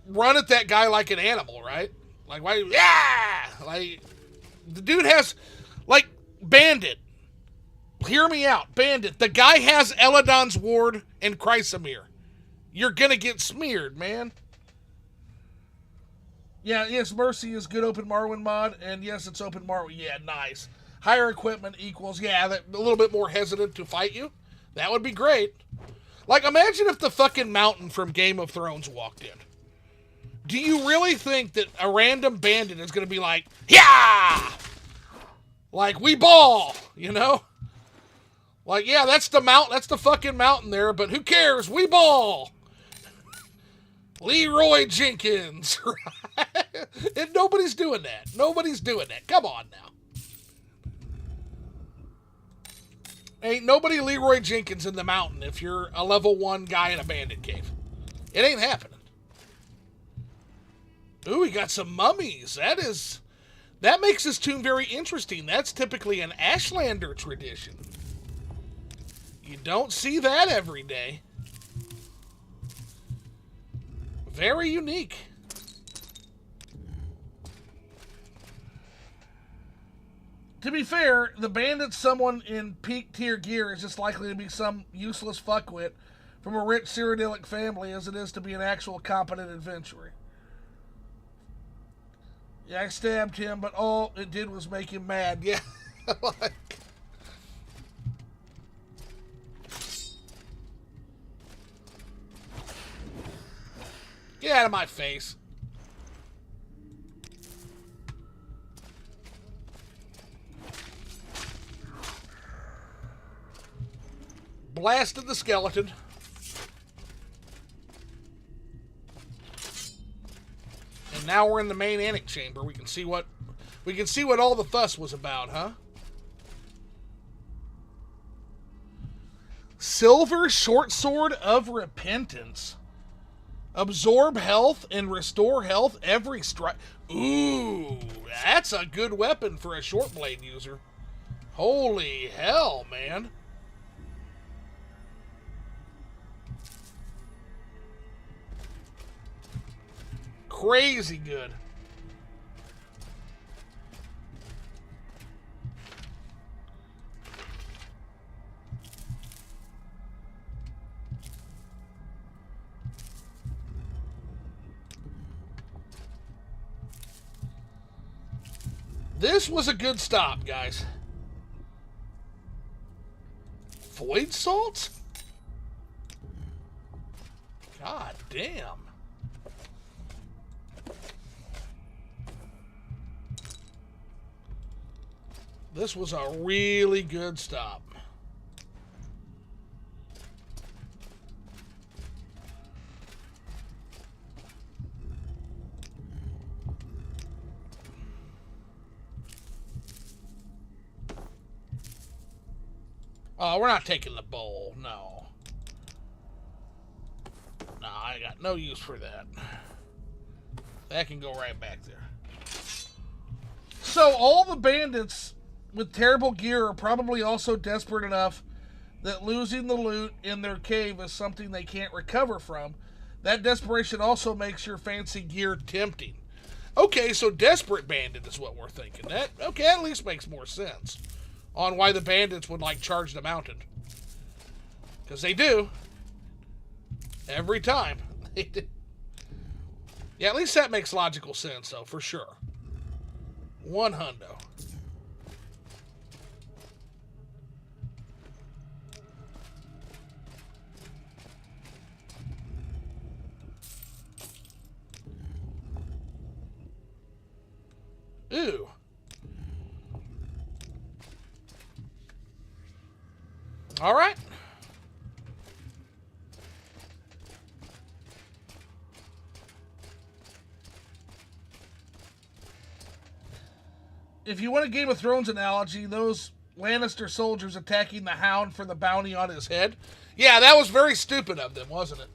S1: run at that guy like an animal, right? Like, why? Yeah! Like, the dude has, like, Bandit. Hear me out. Bandit. The guy has Eladon's ward and Chrysamere. You're gonna get smeared, man. Yeah, yes, Mercy is good open Morrowind mod, and yes, it's open Morrowind. Yeah, nice. Higher equipment equals, yeah, a little bit more hesitant to fight you. That would be great. Like, imagine if the fucking mountain from Game of Thrones walked in. Do you really think that a random bandit is going to be like, yeah! Like, we ball, you know? Like, yeah, that's the fucking mountain there, but who cares? We ball! Leroy Jenkins, right? And nobody's doing that. Nobody's doing that. Come on now. Ain't nobody Leroy Jenkins in the mountain if you're a level 1 guy in a bandit cave. It ain't happening. Ooh, we got some mummies. That makes this tomb very interesting. That's typically an Ashlander tradition. You don't see that every day. Very unique. To be fair, the bandit's someone in peak tier gear is just likely to be some useless fuckwit from a rich Cyrodiilic family as it is to be an actual competent adventurer. Yeah, I stabbed him, but all it did was make him mad. Yeah, like... Get out of my face. Blasted the skeleton. And now we're in the main Anik chamber. We can see what all the fuss was about, huh? Silver short sword of repentance. Absorb health and restore health every strike. Ooh, that's a good weapon for a short blade user. Holy hell, man. Crazy good. This was a good stop, guys. Void salt? God damn. This was a really good stop. Oh, we're not taking the bowl. No. No, I got no use for that. That can go right back there. So, all the bandits with terrible gear are probably also desperate enough that losing the loot in their cave is something they can't recover from. That desperation also makes your fancy gear tempting. Okay, so desperate bandit is what we're thinking. That at least makes more sense on why the bandits would, like, charge the mountain. Because they do. Every time. They do. Yeah, at least that makes logical sense, though, for sure. 100. Ew. All right. If you want a Game of Thrones analogy, those Lannister soldiers attacking the Hound for the bounty on his head. Yeah, that was very stupid of them, wasn't it?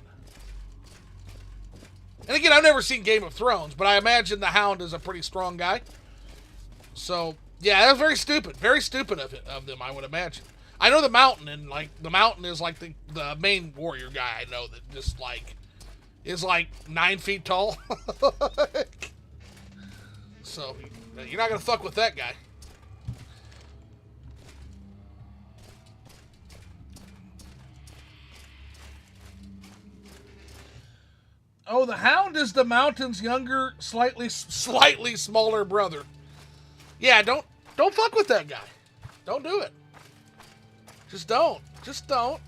S1: And again, I've never seen Game of Thrones, but I imagine the Hound is a pretty strong guy. So, yeah, that was very stupid. Very stupid of them, I would imagine. I know the Mountain, and, like, the Mountain is, like, the main warrior guy I know that just, like, is, like, 9 feet tall. So, you're not going to fuck with that guy. Oh, the Hound is the Mountain's younger, slightly smaller brother. Yeah, don't fuck with that guy. Don't do it. Just don't. Just don't.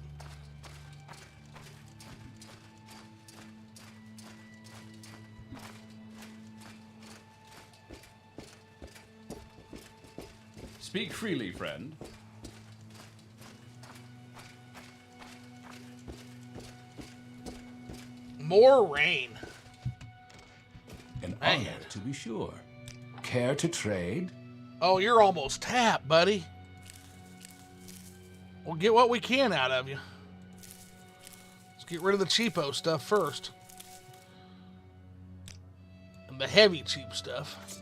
S2: Speak freely, friend.
S1: More rain.
S2: An
S1: Man.
S2: honor, to be sure. Care to trade?
S1: Oh, you're almost tapped, buddy. We'll get what we can out of you. Let's get rid of the cheapo stuff first. And the heavy cheap stuff.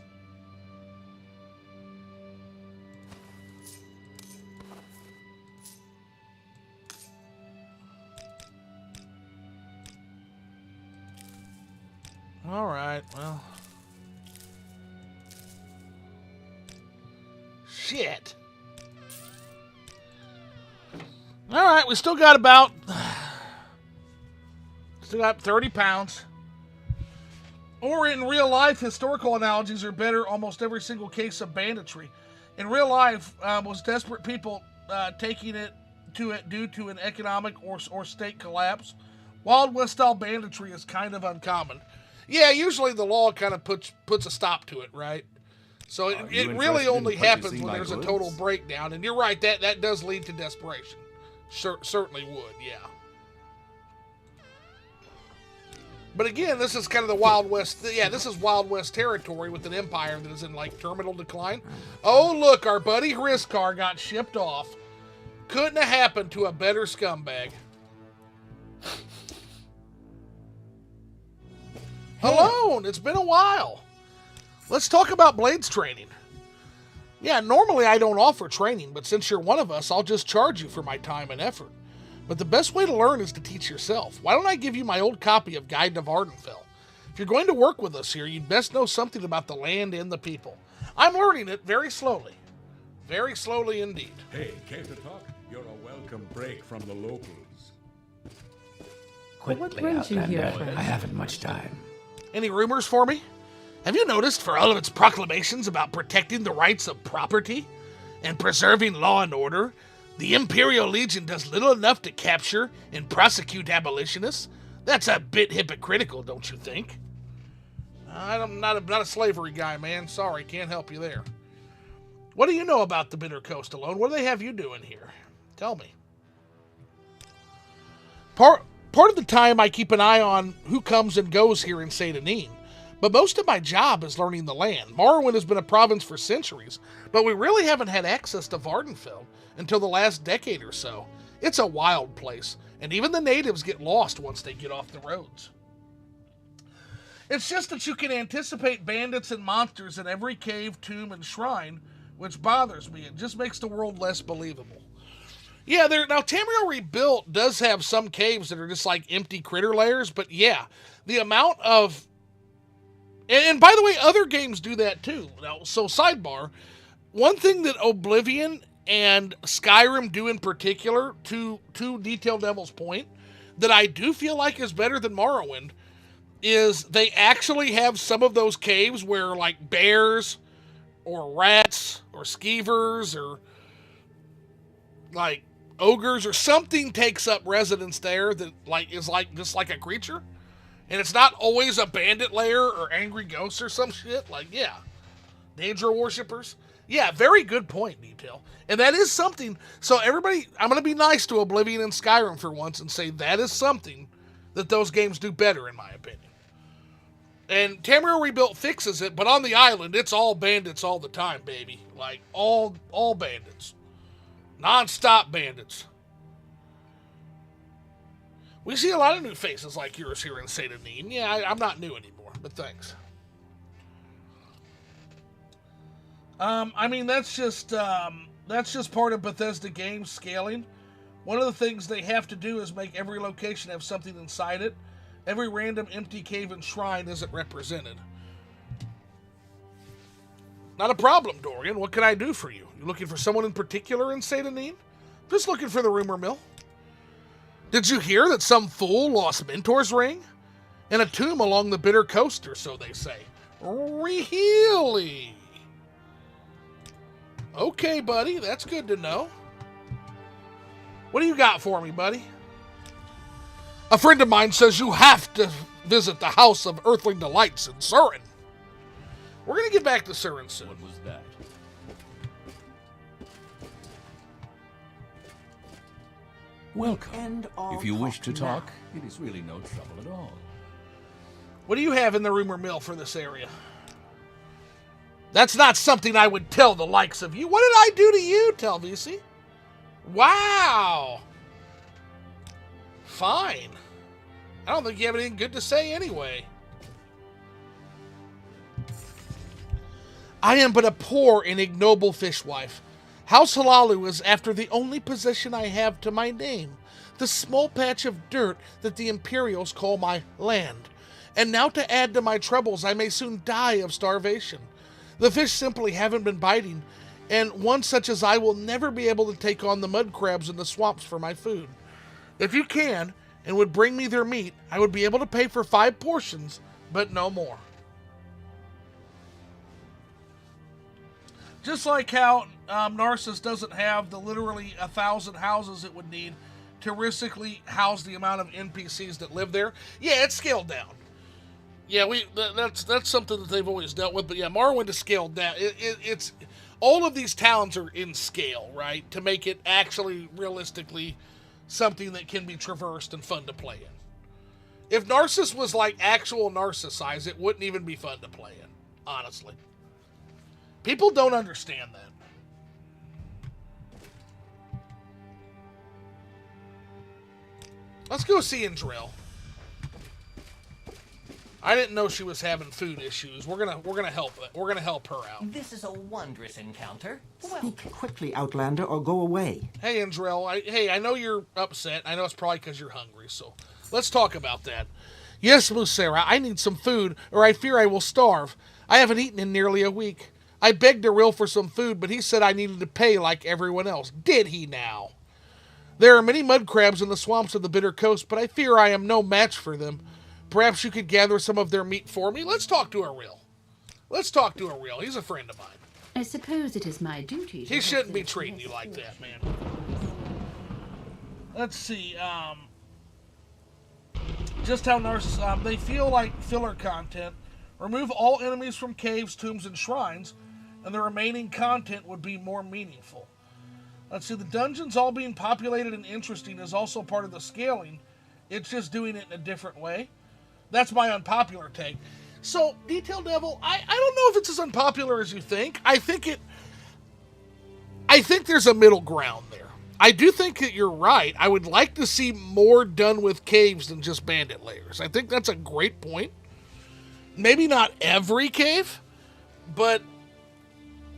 S1: All right, well. Shit. All right, we still got 30 pounds. Or in real life, historical analogies are better almost every single case of banditry. In real life, was desperate people taking it due to an economic or state collapse. Wild West style banditry is kind of uncommon. Yeah, usually the law kind of puts a stop to it, right? So it really only happens when there's a total breakdown. And you're right, that does lead to desperation. Certainly would, yeah. But again, this is kind of the Wild West. Yeah, this is Wild West territory with an empire that is in, like, terminal decline. Oh, look, our buddy Hriskar got shipped off. Couldn't have happened to a better scumbag. Hello, it's been a while. Let's talk about Blades training. Yeah, normally I don't offer training, but since you're one of us, I'll just charge you for my time and effort. But the best way to learn is to teach yourself. Why don't I give you my old copy of Guide to Vardenfell? If you're going to work with us here, you'd best know something about the land and the people. I'm learning it very slowly. Very slowly indeed.
S9: Hey, care to talk? You're a welcome break from the locals.
S8: What
S7: Quickly,
S8: brings you here,
S7: Outlander.
S8: friend?
S7: I haven't much time.
S1: Any rumors for me? Have you noticed for all of its proclamations about protecting the rights of property and preserving law and order, the Imperial Legion does little enough to capture and prosecute abolitionists? That's a bit hypocritical, don't you think? I'm not a slavery guy, man. Sorry, can't help you there. What do you know about the Bitter Coast alone? What do they have you doing here? Tell me. Part of the time I keep an eye on who comes and goes here in Saint Denis, but most of my job is learning the land. Morrowind has been a province for centuries, but we really haven't had access to Vardenfell until the last decade or so. It's a wild place, and even the natives get lost once they get off the roads. It's just that you can anticipate bandits and monsters in every cave, tomb, and shrine, which bothers me. It just makes the world less believable. Yeah, now Tamriel Rebuilt does have some caves that are just like empty critter layers, but yeah, the amount of... And by the way, other games do that too. Now, so sidebar, one thing that Oblivion and Skyrim do in particular, to Detailed Devil's point, that I do feel like is better than Morrowind, is they actually have some of those caves where like bears or rats or skeevers or like ogres or something takes up residence there that like is like just like a creature, and it's not always a bandit lair or angry ghosts or some shit. Like, yeah, Daedra worshippers. Yeah, very good point, Detail. And that is something. So everybody, I'm going to be nice to Oblivion and Skyrim for once and say that is something that those games do better, in my opinion. And Tamriel Rebuilt fixes it, but on the island, it's all bandits all the time, baby. Like, all bandits. Non-stop bandits. We see a lot of new faces like yours here in Saint Denis. Yeah, I'm not new anymore, but thanks. I mean, that's just part of Bethesda Games scaling. One of the things they have to do is make every location have something inside it. Every random empty cave and shrine isn't represented. Not a problem, Dorian. What can I do for you? You looking for someone in particular in Saint Denis? Just looking for the rumor mill. Did you hear that some fool lost Mentor's ring? In a tomb along the Bitter Coast, or so they say. Really? Okay, buddy. That's good to know. What do you got for me, buddy? A friend of mine says you have to visit the House of Earthling Delights in Surin. We're going to get back to Surin soon.
S2: What was that? Welcome.
S6: End all
S2: If you wish to
S6: now.
S2: talk, it is really no trouble at all.
S1: What do you have in the rumor mill for this area? That's not something I would tell the likes of you. What did I do to you, Telvisi? Wow. Fine. I don't think you have anything good to say anyway. I am but a poor and ignoble fishwife. House Halalu is after the only possession I have to my name, the small patch of dirt that the Imperials call my land. And now to add to my troubles, I may soon die of starvation. The fish simply haven't been biting, and one such as I will never be able to take on the mud crabs in the swamps for my food. If you can, and would bring me their meat, I would be able to pay for 5 portions, but no more. Just like how Narcissus doesn't have the literally 1,000 houses it would need to realistically house the amount of NPCs that live there. Yeah, it's scaled down. Yeah, that's something that they've always dealt with. But yeah, Morrowind is scaled down. It's all of these towns are in scale, right, to make it actually realistically something that can be traversed and fun to play in. If Narcissus was like actual Narcissus size, it wouldn't even be fun to play in, honestly. People don't understand that. Let's go see Indril. I didn't know she was having food issues. We're gonna help it. We're gonna help her out.
S3: This is a wondrous encounter.
S6: Speak quickly, Outlander, or go away.
S1: Hey, Indril. I know you're upset. I know it's probably because you're hungry. So let's talk about that. Yes, Musera, I need some food, or I fear I will starve. I haven't eaten in nearly a week. I begged Aril for some food, but he said I needed to pay like everyone else. Did he now? There are many mud crabs in the swamps of the Bitter Coast, but I fear I am no match for them. Perhaps you could gather some of their meat for me? Let's talk to Aril. He's a friend of mine.
S10: I suppose it is my duty to...
S1: He shouldn't be treating you like that, man. Let's see, just how Narcissus, they feel like filler content. Remove all enemies from caves, tombs, and shrines, and the remaining content would be more meaningful. Let's see, the dungeons all being populated and interesting is also part of the scaling. It's just doing it in a different way. That's my unpopular take. So, Detail Devil, I don't know if it's as unpopular as you think. I think there's a middle ground there. I do think that you're right. I would like to see more done with caves than just bandit layers. I think that's a great point. Maybe not every cave, but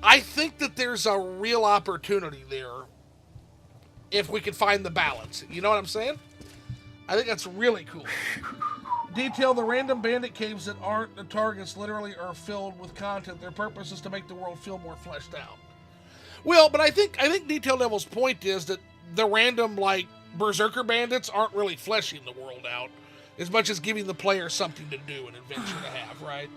S1: I think that there's a real opportunity there if we can find the balance. You know what I'm saying? I think that's really cool. Detail, the random bandit caves that aren't the targets literally are filled with content. Their purpose is to make the world feel more fleshed out. Well, but I think Detail Devil's point is that the random, like, Berserker bandits aren't really fleshing the world out as much as giving the player something to do, an adventure to have, right?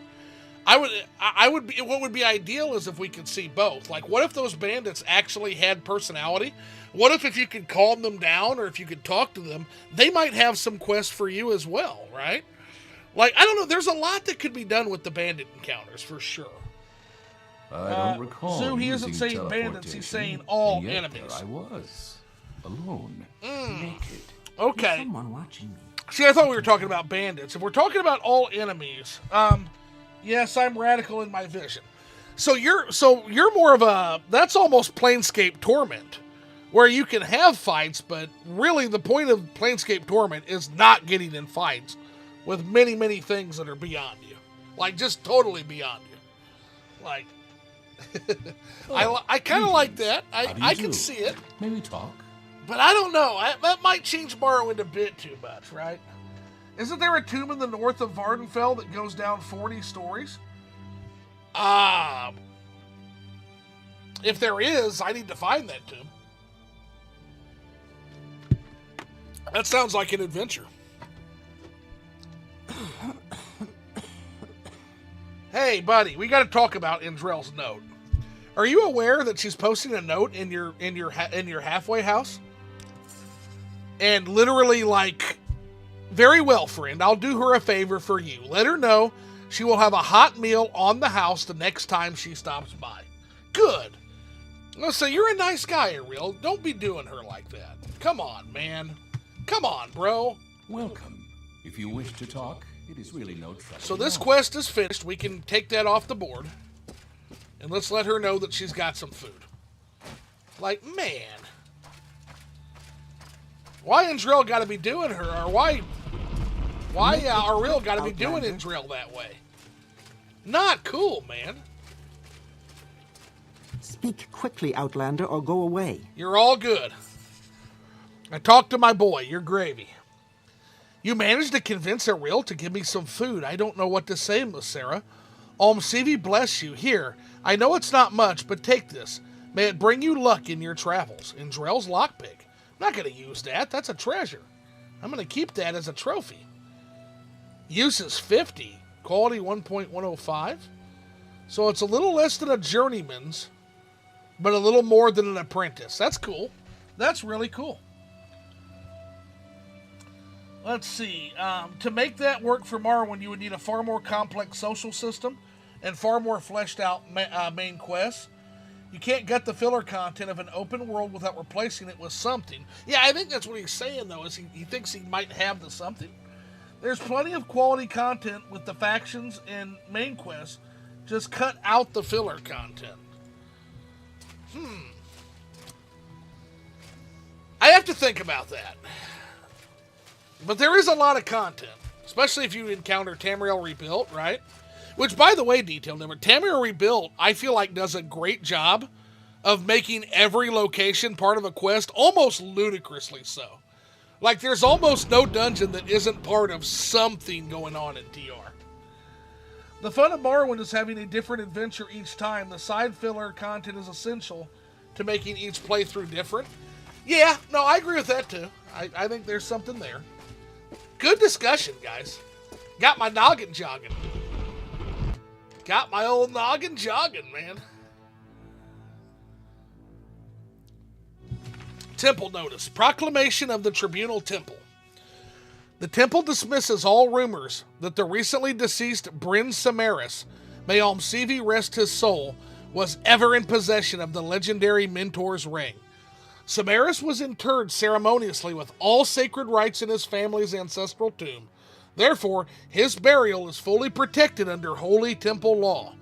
S1: What would be ideal is if we could see both. Like, what if those bandits actually had personality? What if you could calm them down, or if you could talk to them, they might have some quests for you as well, right? Like, I don't know, there's a lot that could be done with the bandit encounters, for sure.
S2: I don't recall.
S1: Zoo, he isn't
S2: using
S1: saying bandits, he's saying
S2: teleportation,
S1: all
S2: and yet
S1: enemies.
S2: There I was, alone, naked.
S1: Okay.
S6: There's someone watching me.
S1: See, I thought we were talking about bandits. If we're talking about all enemies, yes, I'm radical in my vision. So you're more of a, that's almost Planescape Torment, where you can have fights, but really the point of Planescape Torment is not getting in fights with many, many things that are beyond you. Like, just totally beyond you. Like, I kind of like that. I can see it.
S2: May we talk?
S1: But I don't know. That might change Morrowind a bit too much, right? Isn't there a tomb in the north of Vardenfell that goes down 40 stories? If there is, I need to find that tomb. That sounds like an adventure. Hey, buddy, we got to talk about Indrel's note. Are you aware that she's posting a note in your halfway house? And literally, like, very well, friend, I'll do her a favor for you. Let her know she will have a hot meal on the house the next time she stops by. Good. Let's say you're a nice guy, Ariel. Don't be doing her like that. Come on, man. Come on, bro.
S2: Welcome. If you wish to talk, it is really no trouble.
S1: So this quest is finished. We can take that off the board. And let's let her know that she's got some food. Like, man. Why Indrel got to be doing her, or why Ariel got to be doing Indrel that way? Not cool, man.
S6: Speak quickly, Outlander, or go away.
S1: You're all good. I talked to my boy. You're gravy. You managed to convince Ariel to give me some food. I don't know what to say, Miss Sarah. Almsivi bless you. Here, I know it's not much, but take this. May it bring you luck in your travels. Indrel's lockpick. I'm not going to use that. That's a treasure. I'm going to keep that as a trophy. Use is 50. Quality 1.105. So it's a little less than a journeyman's, but a little more than an apprentice. That's cool. That's really cool. Let's see. To make that work for Morrowind, you would need a far more complex social system and far more fleshed out main quests. You can't get the filler content of an open world without replacing it with something. Yeah, I think that's what he's saying, though, is he thinks he might have the something. There's plenty of quality content with the factions and main quests. Just cut out the filler content. I have to think about that. But there is a lot of content, especially if you encounter Tamriel Rebuilt, right? Which, by the way, detail number, Tamriel Rebuilt, I feel like does a great job of making every location part of a quest, almost ludicrously so. Like, there's almost no dungeon that isn't part of something going on in TR. The fun of Morrowind is having a different adventure each time. The side filler content is essential to making each playthrough different. Yeah, no, I agree with that too. I think there's something there. Good discussion, guys. Got my noggin jogging. Got my old noggin jogging, man. Temple notice. Proclamation of the Tribunal Temple. The temple dismisses all rumors that the recently deceased Bryn Samaris, may Almsivi rest his soul, was ever in possession of the legendary Mentor's Ring. Samaris was interred ceremoniously with all sacred rites in his family's ancestral tomb. Therefore, his burial is fully protected under holy temple law.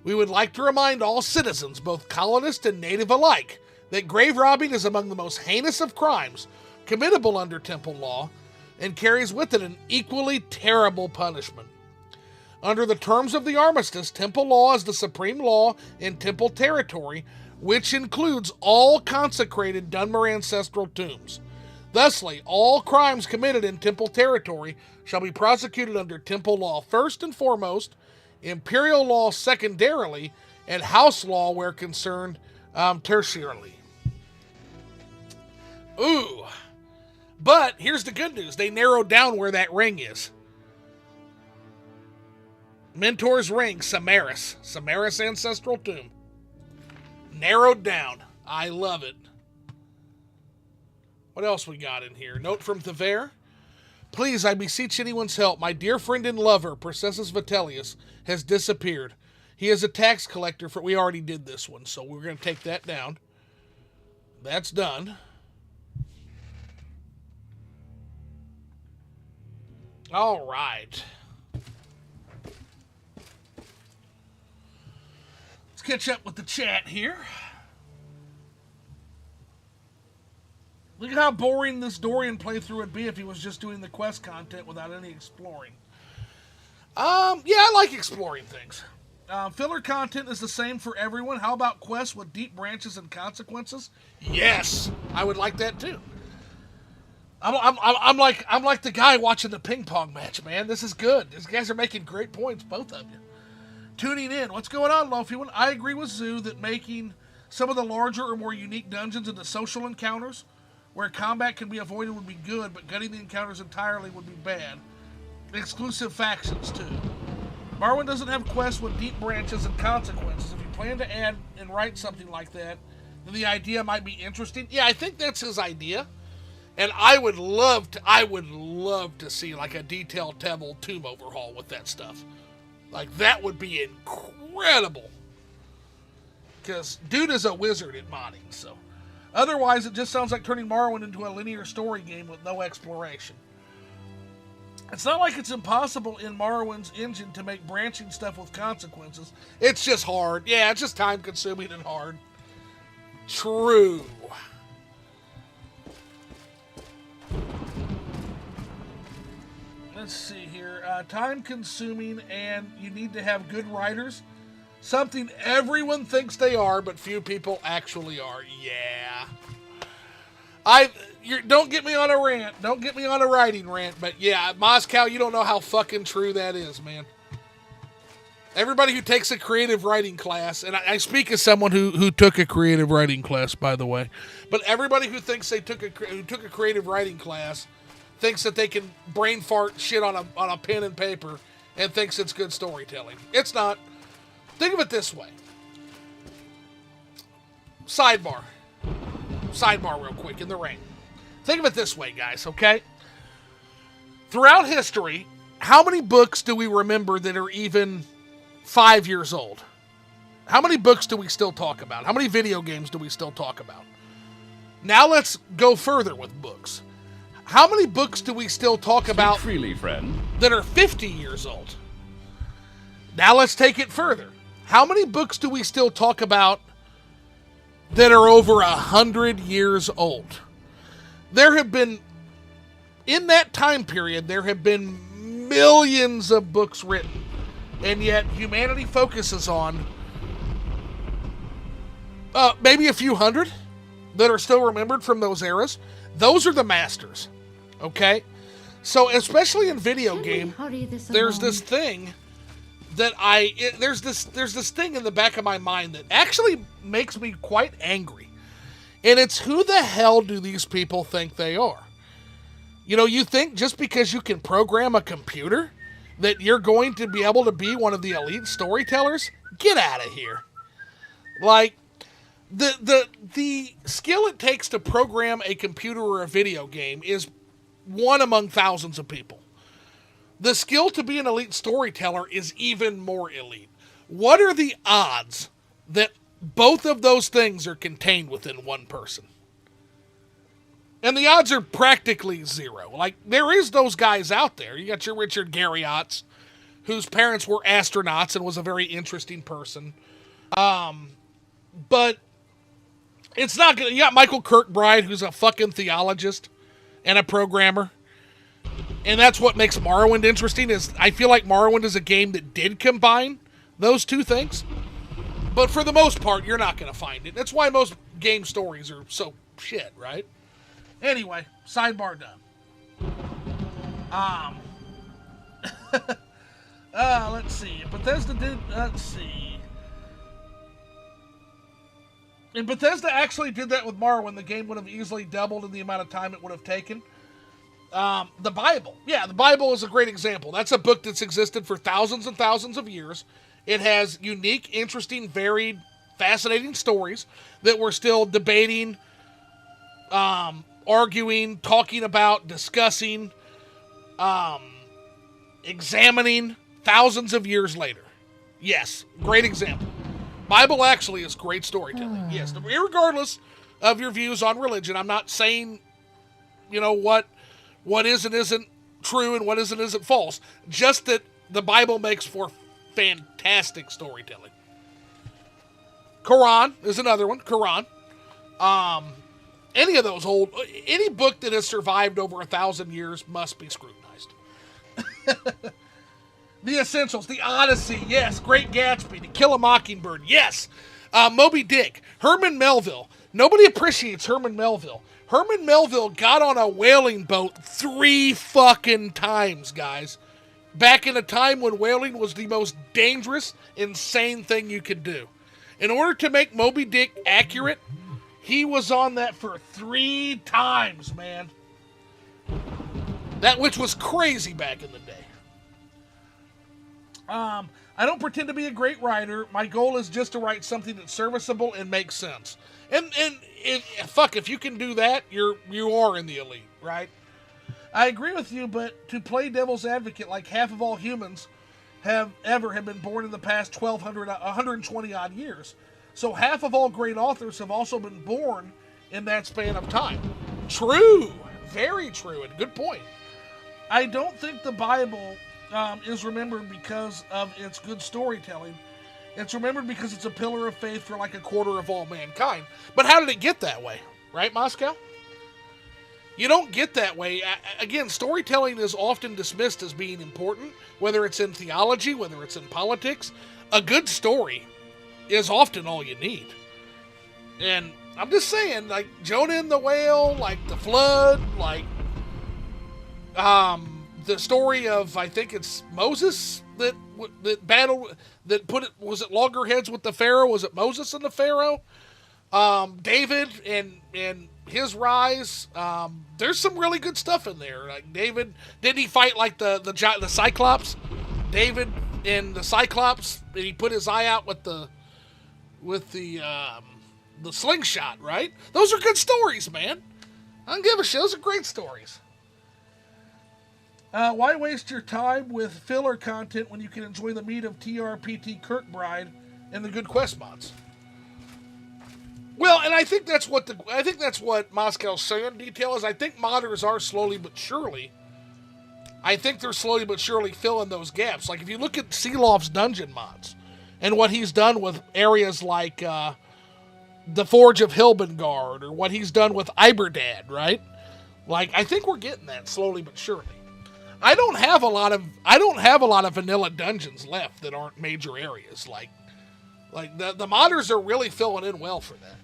S1: We would like to remind all citizens, both colonist and native alike, that grave robbing is among the most heinous of crimes committable under temple law and carries with it an equally terrible punishment. Under the terms of the armistice, temple law is the supreme law in temple territory, which includes all consecrated Dunmer ancestral tombs. Thusly, all crimes committed in temple territory shall be prosecuted under temple law first and foremost, imperial law secondarily, and house law where concerned tertiarily. Ooh. But here's the good news. They narrowed down where that ring is. Mentor's Ring, Samaris. Samaris ancestral tomb. Narrowed down. I love it. What else we got in here? Note from Thever. Please, I beseech anyone's help. My dear friend and lover, Processus Vitellius, has disappeared. He is a tax collector for... We already did this one, so we're going to take that down. That's done. All right. Let's catch up with the chat here. Look at how boring this Dorian playthrough would be if he was just doing the quest content without any exploring. Yeah, I like exploring things. Filler content is the same for everyone. How about quests with deep branches and consequences? Yes, I would like that too. I'm like the guy watching the ping pong match, man. This is good. These guys are making great points, both of you. Tuning in. What's going on, Lofi? I agree with Zoo that making some of the larger or more unique dungeons into social encounters where combat can be avoided would be good, but gutting the encounters entirely would be bad. Exclusive factions, too. Morrowind doesn't have quests with deep branches and consequences. If you plan to add and write something like that, then the idea might be interesting. Yeah, I think that's his idea. And I would love to see like a detailed Temple tomb overhaul with that stuff. Like, that would be incredible. Because dude is a wizard at modding, so. Otherwise, it just sounds like turning Morrowind into a linear story game with no exploration. It's not like it's impossible in Morrowind's engine to make branching stuff with consequences. It's just hard. Yeah, it's just time-consuming and hard. True. Let's see here. Time-consuming, and you need to have good writers. Something everyone thinks they are, but few people actually are. Yeah. Don't get me on a rant. Don't get me on a writing rant. But yeah, Moscow, you don't know how fucking true that is, man. Everybody who takes a creative writing class, and I speak as someone who took a creative writing class, by the way. But everybody who thinks who took a creative writing class thinks that they can brain fart shit on a pen and paper and thinks it's good storytelling. It's not. Think of it this way. Sidebar real quick in the rain. Think of it this way, guys, okay? Throughout history, how many books do we remember that are even 5 years old? How many books do we still talk about? How many video games do we still talk about? Now let's go further with books. How many books do we still talk about
S2: freely, friend,
S1: that are 50 years old? Now let's take it further. How many books do we still talk about that are over 100 years old? There have been, in that time period, there have been millions of books written. And yet humanity focuses on maybe a few hundred that are still remembered from those eras. Those are the masters. Okay? So especially in video game, there's this thing that there's this thing in the back of my mind that actually makes me quite angry. And it's, who the hell do these people think they are? You know, you think just because you can program a computer that you're going to be able to be one of the elite storytellers? Get out of here. Like, the skill it takes to program a computer or a video game is one among thousands of people. The skill to be an elite storyteller is even more elite. What are the odds that both of those things are contained within one person? And the odds are practically zero. Like, there is those guys out there. You got your Richard Garriots, whose parents were astronauts and was a very interesting person. But it's not gonna. You got Michael Kirkbride, who's a fucking theologist and a programmer. And that's what makes Morrowind interesting, is I feel like Morrowind is a game that did combine those two things. But for the most part, you're not going to find it. That's why most game stories are so shit, right? Anyway, sidebar done. Let's see. Bethesda did, let's see. And Bethesda actually did that with Morrowind. The game would have easily doubled in the amount of time it would have taken. The Bible. Yeah, the Bible is a great example. That's a book that's existed for thousands and thousands of years. It has unique, interesting, varied, fascinating stories that we're still debating, arguing, talking about, discussing, examining thousands of years later. Yes, great example. Bible actually is great storytelling. Yes, regardless of your views on religion, I'm not saying, what is and isn't true and what is and isn't false. Just that the Bible makes for fantastic storytelling. Quran is another one. Quran. Any of those any book that has survived over 1,000 years must be scrutinized. The Essentials, The Odyssey, yes. Great Gatsby, To Kill a Mockingbird, yes. Moby Dick, Herman Melville. Nobody appreciates Herman Melville. Herman Melville got on a whaling boat 3 fucking times, guys. Back in a time when whaling was the most dangerous, insane thing you could do. In order to make Moby Dick accurate, he was on that for 3 times, man. That which was crazy back in the day. I don't pretend to be a great writer. My goal is just to write something that's serviceable and makes sense. And if you can do that, you are in the elite, right? I agree with you, but to play devil's advocate, like half of all humans have been born in the past 120 odd years. So half of all great authors have also been born in that span of time. True. Very true, and good point. I don't think the Bible is remembered because of its good storytelling. It's remembered because it's a pillar of faith for like a quarter of all mankind. But how did it get that way? Right, Moscow? You don't get that way. Again, storytelling is often dismissed as being important, whether it's in theology, whether it's in politics. A good story is often all you need. And I'm just saying, like Jonah and the whale, like the flood, like the story of, I think it's Moses that battled, was it loggerheads with the Pharaoh? Was it Moses and the Pharaoh? David and his rise. There's some really good stuff in there. Like David, didn't he fight like the Cyclops? David and the Cyclops, and he put his eye out with the slingshot, right? Those are good stories, man. I don't give a shit. Those are great stories. Why waste your time with filler content when you can enjoy the meat of TRPT Kirkbride and the good quest mods? Well, and I think that's what Moscow's saying. Detail is, I think modders are slowly but surely. I think they're slowly but surely filling those gaps. Like if you look at Sealoft's dungeon mods and what he's done with areas like the Forge of Hilbengard, or what he's done with Iberdad, right? Like I think we're getting that slowly but surely. I don't have a lot of vanilla dungeons left that aren't major areas. Like the modders are really filling in well for that.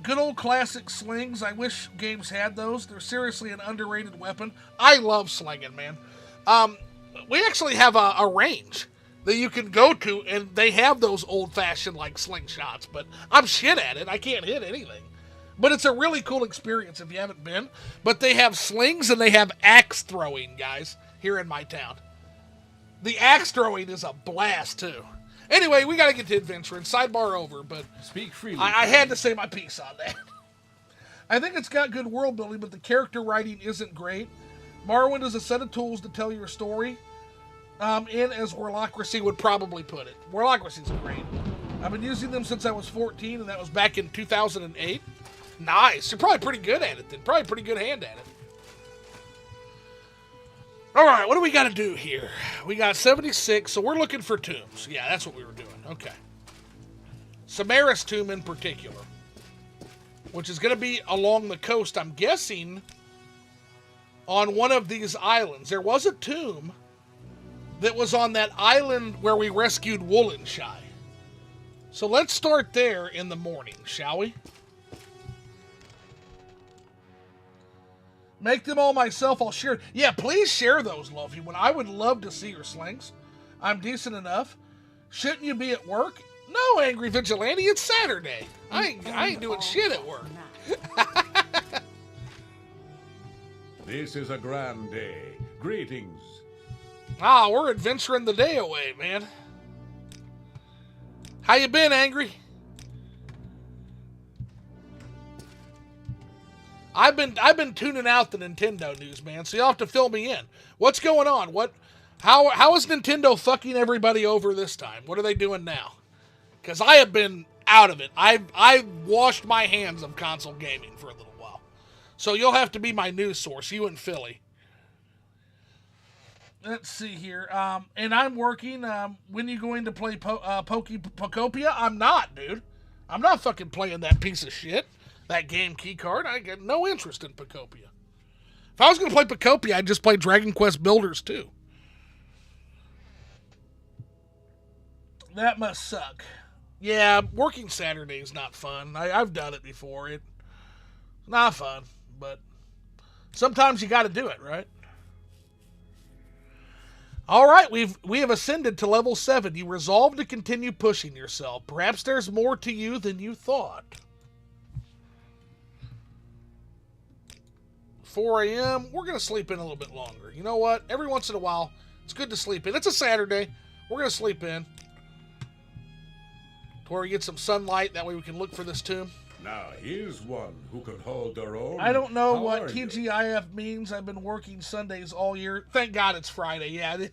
S1: Good old classic slings. I wish games had those. They're seriously an underrated weapon. I love slinging, man. We actually have a range that you can go to, and they have those old-fashioned like slingshots, but I'm shit at it. I can't hit anything. But it's a really cool experience if you haven't been. But they have slings and they have axe throwing, guys, here in my town. The axe throwing is a blast, too. Anyway, we got to get to adventuring. Sidebar over, but
S2: speak freely.
S1: I had to say my piece on that. I think it's got good world building, but the character writing isn't great. Morrowind is a set of tools to tell your story, in as Warlocracy would probably put it. Warlocracy's great. I've been using them since I was 14, and that was back in 2008. Nice. You're probably pretty good at it then. Probably pretty good hand at it. All right, what do we got to do here? We got 76, so we're looking for tombs. Yeah, that's what we were doing. Okay. Samaris tomb in particular, which is going to be along the coast, I'm guessing, on one of these islands. There was a tomb that was on that island where we rescued Woolenshy. So let's start there in the morning, shall we? Make them all myself, I'll share. Yeah, please share those, Luffy. When I would love to see your slings. I'm decent enough. Shouldn't you be at work? No, Angry Vigilante, it's Saturday. I ain't doing shit at work.
S9: This is a grand day. Greetings.
S1: Ah, we're adventuring the day away, man. How you been, Angry? I've been tuning out the Nintendo news, man, so you'll have to fill me in. What's going on? How is Nintendo fucking everybody over this time? What are they doing now? Because I have been out of it. I've washed my hands of console gaming for a little while. So you'll have to be my news source, you and Philly. Let's see here. And I'm working. When you going to play Pokopia? I'm not, dude. I'm not fucking playing that piece of shit. That game key card. I got no interest in Pokopia. If I was going to play Pokopia, I'd just play Dragon Quest Builders 2. That must suck. Yeah, working Saturday is not fun. I've done it before. It's not fun, but sometimes you got to do it, right? All right, we have ascended to level 7. You resolve to continue pushing yourself. Perhaps there's more to you than you thought. 4 a.m. We're going to sleep in a little bit longer. You know what? Every once in a while, it's good to sleep in. It's a Saturday. We're going to sleep in. To where we get some sunlight. That way we can look for this tomb.
S9: Now, here's one who could hold their own.
S1: I don't know
S9: How
S1: what
S9: are you?
S1: TGIF means. I've been working Sundays all year. Thank God it's Friday. Yeah.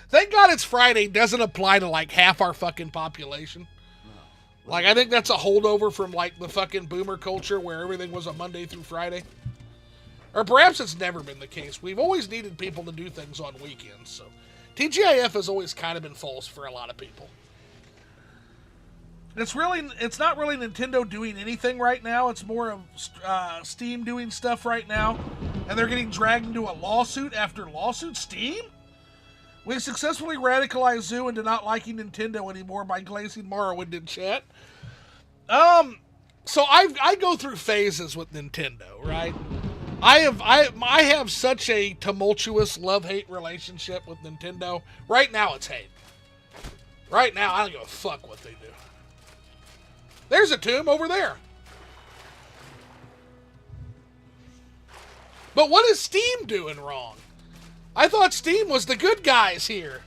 S1: Thank God it's Friday doesn't apply to like half our fucking population. Like, I think that's a holdover from like the fucking boomer culture where everything was a Monday through Friday. Or perhaps it's never been the case. We've always needed people to do things on weekends. So TGIF has always kind of been false for a lot of people. It's not really Nintendo doing anything right now. It's more of Steam doing stuff right now. And they're getting dragged into a lawsuit after lawsuit. Steam? We successfully radicalized Zoo into not liking Nintendo anymore by glazing Morrowind in chat. So I go through phases with Nintendo, right? I have such a tumultuous love-hate relationship with Nintendo. Right now it's hate. Right now I don't give a fuck what they do. There's a tomb over there. But what is Steam doing wrong? I thought Steam was the good guys here.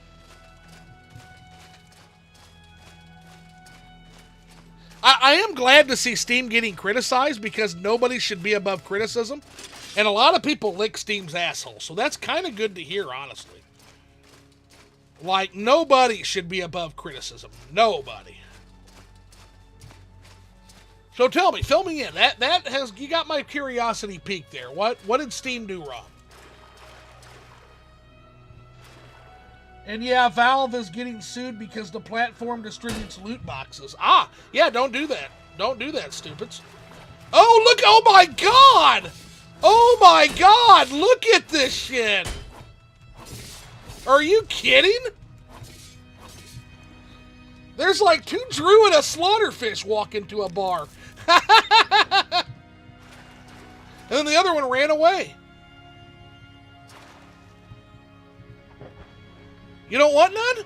S1: I am glad to see Steam getting criticized because nobody should be above criticism. And a lot of people lick Steam's asshole. So that's kind of good to hear, honestly. Like, nobody should be above criticism. Nobody. So tell me, fill me in. That has, you got my curiosity piqued there. What did Steam do wrong? And yeah, Valve is getting sued because the platform distributes loot boxes. Ah, yeah, don't do that. Don't do that, stupids. Oh, look, oh my God! Oh my God, look at this shit! Are you kidding? There's like 2 Drew and a Slaughterfish walk into a bar. And then the other one ran away. You don't want none?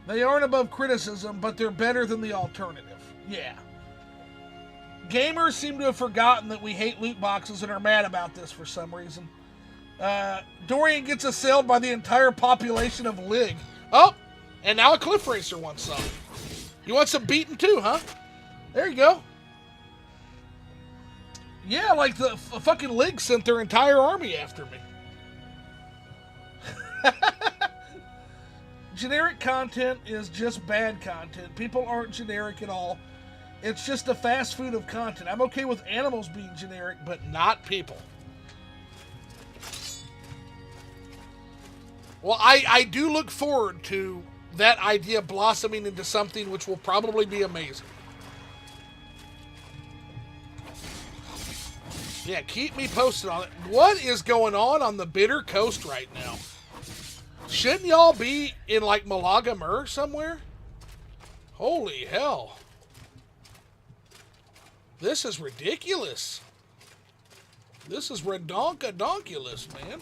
S1: They aren't above criticism, but they're better than the alternative. Yeah. Gamers seem to have forgotten that we hate loot boxes and are mad about this for some reason. Dorian gets assailed by the entire population of Lig. Oh, and now a Cliff Racer wants some. You want some beaten too, huh? There you go. Yeah, like the fucking Lig sent their entire army after me. Generic content is just bad content. People aren't generic at all. It's just a fast food of content. I'm okay with animals being generic, but not people. Well, I do look forward to that idea blossoming into something which will probably be amazing. Yeah, keep me posted on it. What is going on the Bitter Coast right now? Shouldn't y'all be in like Malaga Mer somewhere? Holy hell. This is ridiculous. This is redonkulous, man.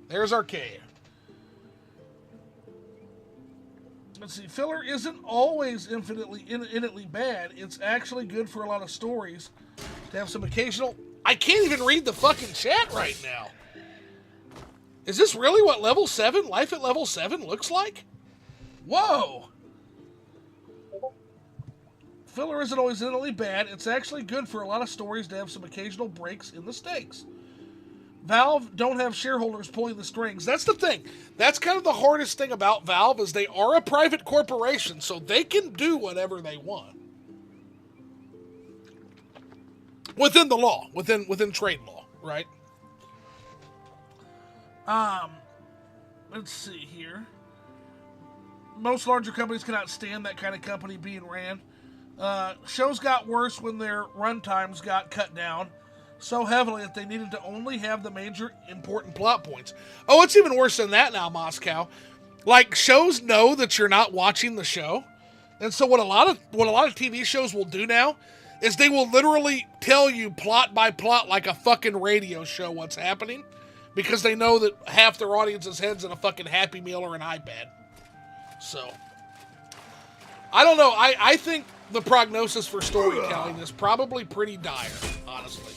S1: There's Archaea. Let's see. Filler isn't always innately bad. It's actually good for a lot of stories to have some occasional... I can't even read the fucking chat right now. Is this really what level 7, life at level 7 looks like? Whoa! Filler isn't always innately bad. It's actually good for a lot of stories to have some occasional breaks in the stakes. Valve don't have shareholders pulling the strings. That's the thing. That's kind of the hardest thing about Valve is they are a private corporation, so they can do whatever they want. Within the law, within trade law, right? Let's see here. Most larger companies cannot stand that kind of company being ran. Shows got worse when their run times got cut down so heavily that they needed to only have the major important plot points. Oh, it's even worse than that now, Moscow. Like, shows know that you're not watching the show. And so what a lot of TV shows will do now is they will literally tell you plot by plot like a fucking radio show what's happening because they know that half their audience's head's in a fucking Happy Meal or an iPad. So, I don't know. I think the prognosis for storytelling is probably pretty dire, honestly.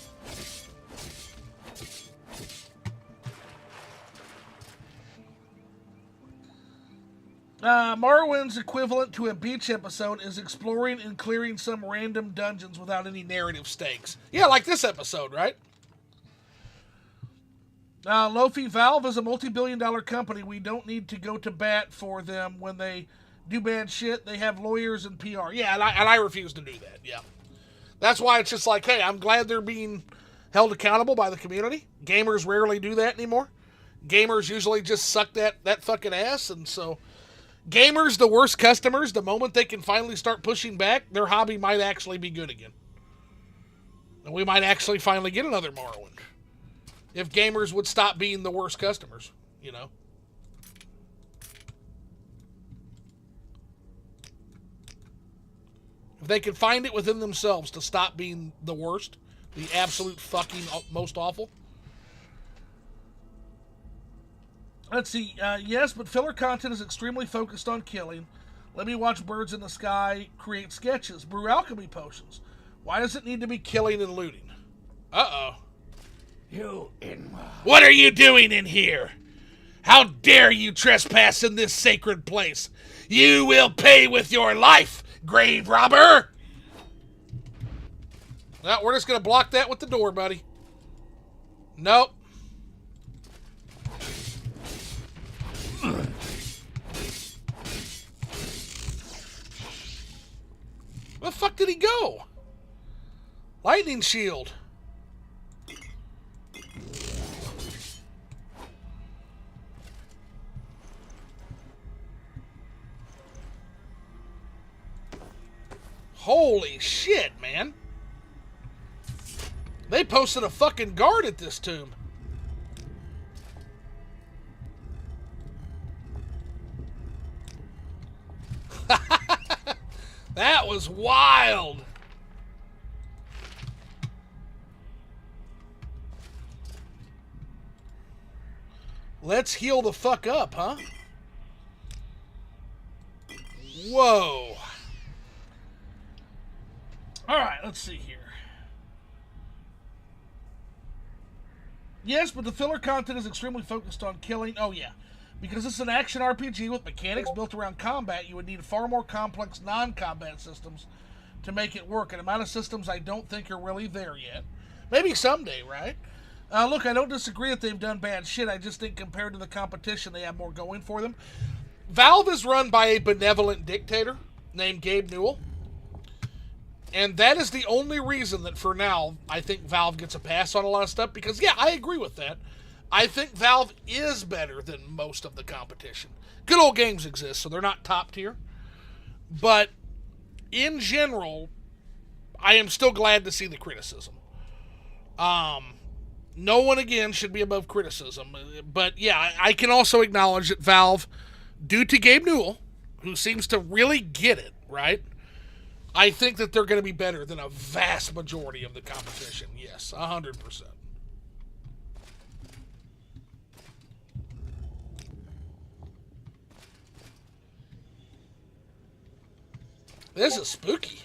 S1: Morrowind's equivalent to a beach episode is exploring and clearing some random dungeons without any narrative stakes. Yeah, like this episode, right? Lofi, Valve is a multi-billion-dollar company. We don't need to go to bat for them when they do bad shit. They have lawyers and PR. Yeah, and I refuse to do that, yeah. That's why it's just like, hey, I'm glad they're being held accountable by the community. Gamers rarely do that anymore. Gamers usually just suck that fucking ass, and so... Gamers, the worst customers, the moment they can finally start pushing back, their hobby might actually be good again. And we might actually finally get another Morrowind. If gamers would stop being the worst customers, you know. If they could find it within themselves to stop being the worst, the absolute fucking most awful. Let's see. Yes, but filler content is extremely focused on killing. Let me watch birds in the sky, create sketches, brew alchemy potions. Why does it need to be killing and looting? Uh-oh. What are you doing in here? How dare you trespass in this sacred place? You will pay with your life, grave robber! Well, we're just going to block that with the door, buddy. Nope. Where the fuck did he go? Lightning shield. Holy shit, man. They posted a fucking guard at this tomb. That was wild. Let's heal the fuck up, huh? Whoa. Alright, let's see here. Yes, but the filler content is extremely focused on killing. Oh, yeah. Because it's an action RPG with mechanics built around combat, you would need far more complex non-combat systems to make it work. An amount of systems I don't think are really there yet. Maybe someday, right? Look, I don't disagree that they've done bad shit. I just think compared to the competition, they have more going for them. Valve is run by a benevolent dictator named Gabe Newell. And that is the only reason that for now, I think Valve gets a pass on a lot of stuff. Because, yeah, I agree with that. I think Valve is better than most of the competition. Good old games exist, so they're not top tier. But in general, I am still glad to see the criticism. No one, again, should be above criticism. But, yeah, I can also acknowledge that Valve, due to Gabe Newell, who seems to really get it, right? I think that they're going to be better than a vast majority of the competition. Yes, 100%. This is spooky.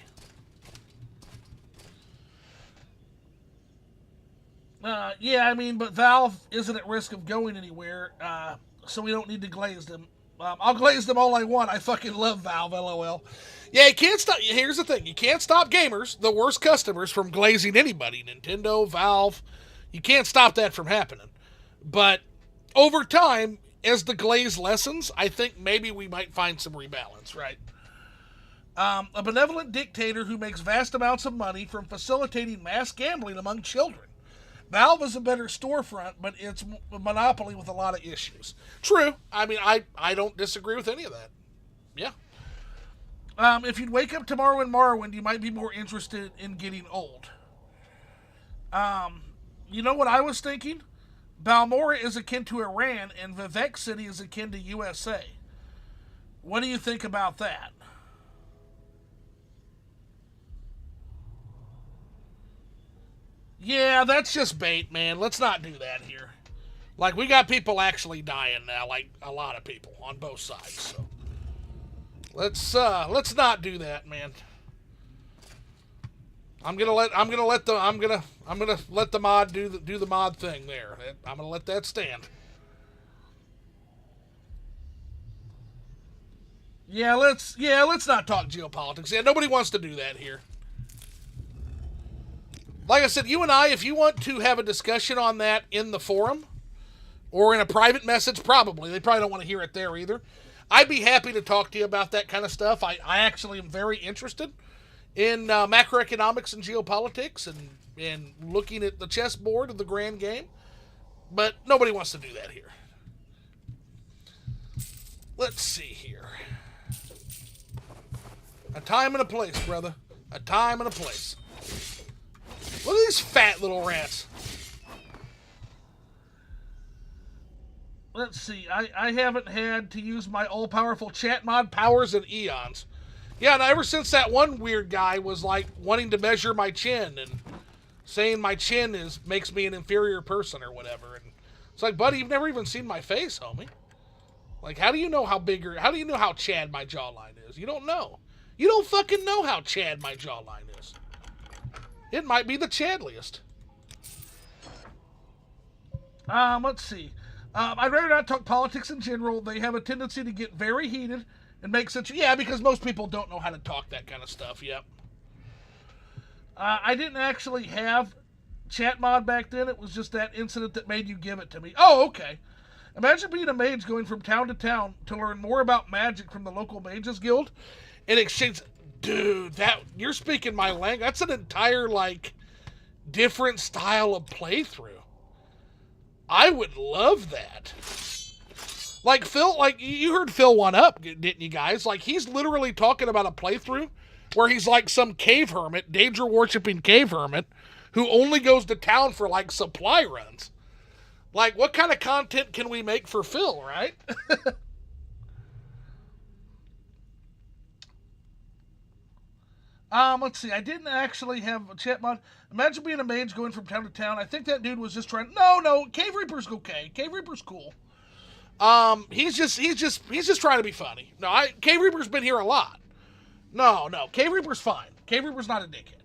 S1: Yeah, I mean, but Valve isn't at risk of going anywhere, so we don't need to glaze them. I'll glaze them all I want. I fucking love Valve, LOL. Yeah, you can't stop. Here's the thing. You can't stop gamers, the worst customers, from glazing anybody. Nintendo, Valve. You can't stop that from happening. But over time, as the glaze lessens, I think maybe we might find some rebalance, right? A benevolent dictator who makes vast amounts of money from facilitating mass gambling among children. Valve is a better storefront, but it's a monopoly with a lot of issues. True. I mean, I don't disagree with any of that. Yeah. If you'd wake up tomorrow in Morrowind, you might be more interested in getting old. You know what I was thinking? Balmora is akin to Iran, and Vivek City is akin to USA. What do you think about that? Yeah, that's just bait, man. Let's not do that here. Like, we got people actually dying now, like a lot of people on both sides. So let's not do that, man. I'm gonna let the mod do the mod thing there. I'm gonna let that stand. Yeah, let's not talk geopolitics. Yeah, nobody wants to do that here. Like I said, you and I, if you want to have a discussion on that in the forum or in a private message, probably. They probably don't want to hear it there either. I'd be happy to talk to you about that kind of stuff. I actually am very interested in macroeconomics and geopolitics and looking at the chessboard of the grand game. But nobody wants to do that here. Let's see here. A time and a place, brother. A time and a place. Look at these fat little rats. Let's see. I haven't had to use my all-powerful chat mod powers in eons. Yeah, and ever since that one weird guy was like wanting to measure my chin and saying my chin makes me an inferior person or whatever. And it's like, buddy, you've never even seen my face, homie. Like, how do you know how Chad my jawline is? You don't know. You don't fucking know how Chad my jawline is. It might be the Chadliest. Let's see. I'd rather not talk politics in general. They have a tendency to get very heated and make such... Yeah, because most people don't know how to talk that kind of stuff, yep. I didn't actually have chat mod back then. It was just that incident that made you give it to me. Oh, okay. Imagine being a mage going from town to town to learn more about magic from the local mages guild in exchange... Dude, you're speaking my language. That's an entire, different style of playthrough. I would love that. Phil, you heard Phil one up, didn't you guys? He's literally talking about a playthrough where he's like some cave hermit, danger-worshipping cave hermit, who only goes to town for, supply runs. What kind of content can we make for Phil, right? Let's see. I didn't actually have a chat mod. Imagine being a mage going from town to town. I think that dude was just trying... No, Cave Reaper's okay. Cave Reaper's cool. He's just trying to be funny. No, Cave Reaper's been here a lot. No, Cave Reaper's fine. Cave Reaper's not a dickhead.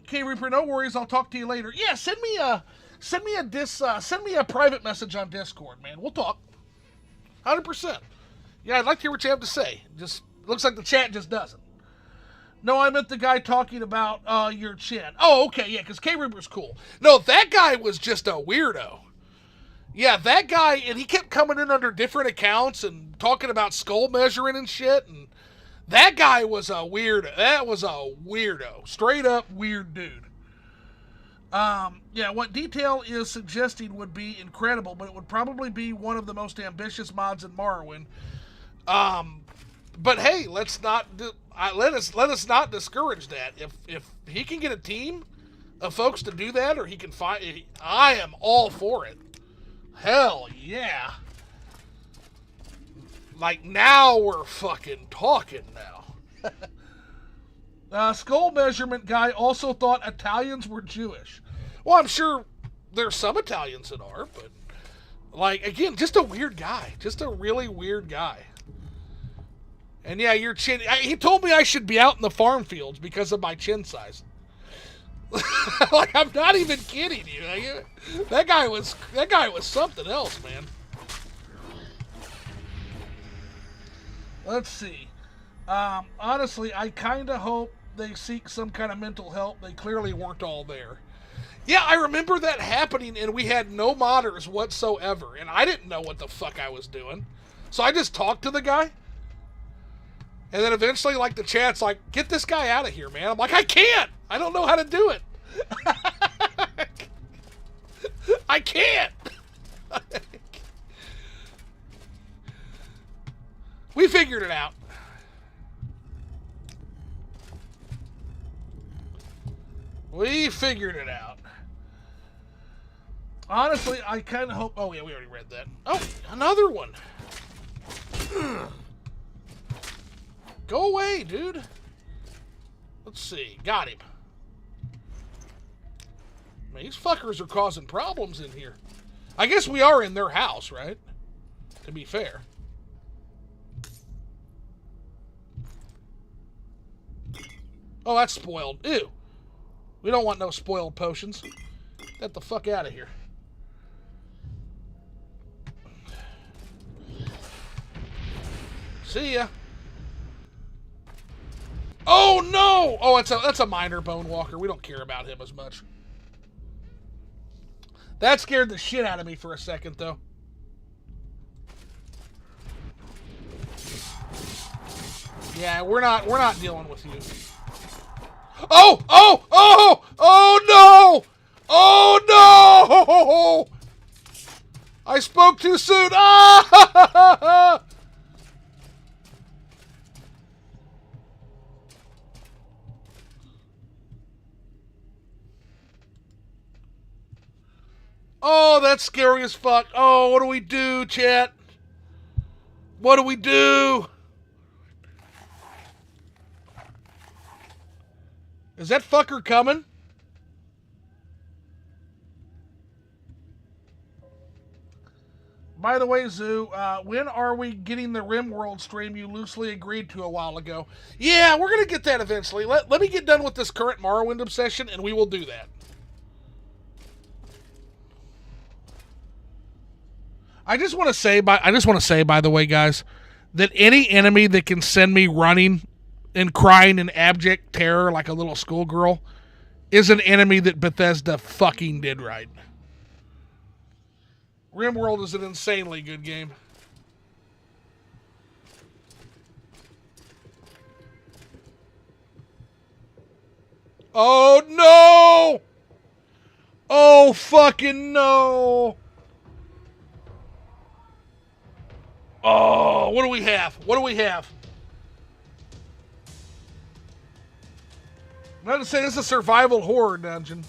S1: Cave Reaper, no worries. I'll talk to you later. Yeah, send me a private message on Discord, man. We'll talk. 100%. Yeah, I'd like to hear what you have to say. Just looks like the chat just doesn't. No, I meant the guy talking about your chin. Oh, okay, yeah, because K-Reaper's cool. No, that guy was just a weirdo. Yeah, that guy, and he kept coming in under different accounts and talking about skull measuring and shit, and that guy was a weirdo. That was a weirdo. Straight up weird dude. Yeah, what Detail is suggesting would be incredible, but it would probably be one of the most ambitious mods in Morrowind. But hey, let us not discourage that. If he can get a team of folks to do that, or he can find, I am all for it. Hell yeah! Now we're fucking talking now. Skull measurement guy also thought Italians were Jewish. Well, I'm sure there's some Italians that are, but again, just a weird guy, just a really weird guy. And yeah, your chin. He told me I should be out in the farm fields because of my chin size. I'm not even kidding you. That guy was something else, man. Let's see. Honestly, I kind of hope they seek some kind of mental help. They clearly weren't all there. Yeah, I remember that happening, and we had no modders whatsoever, and I didn't know what the fuck I was doing. So I just talked to the guy, and then eventually, like, the chat's like, get this guy out of here, man. I'm like, I can't! I don't know how to do it. I can't! We figured it out. We figured it out. Honestly, I kind of hope... Oh, yeah, we already read that. Oh, another one. Go away, dude. Let's see. Got him. Man, these fuckers are causing problems in here. I guess we are in their house, right? To be fair. Oh, that's spoiled. Ew. We don't want no spoiled potions. Get the fuck out of here. See ya. Oh no! Oh, that's a minor bone walker. We don't care about him as much. That scared the shit out of me for a second, though. Yeah, we're not dealing with you. Oh! Oh! Oh! Oh no! Oh no! I spoke too soon. Ah! Oh, that's scary as fuck. Oh, what do we do, chat? What do we do? Is that fucker coming? By the way, Zoo, when are we getting the RimWorld stream you loosely agreed to a while ago? Yeah, we're going to get that eventually. Let me get done with this current Morrowind obsession, and we will do that. I just want to say, by the way, guys, that any enemy that can send me running and crying in abject terror like a little schoolgirl is an enemy that Bethesda fucking did right. RimWorld is an insanely good game. Oh no! Oh fucking no! Oh, what do we have? What do we have? I'm not to say this is a survival horror dungeon.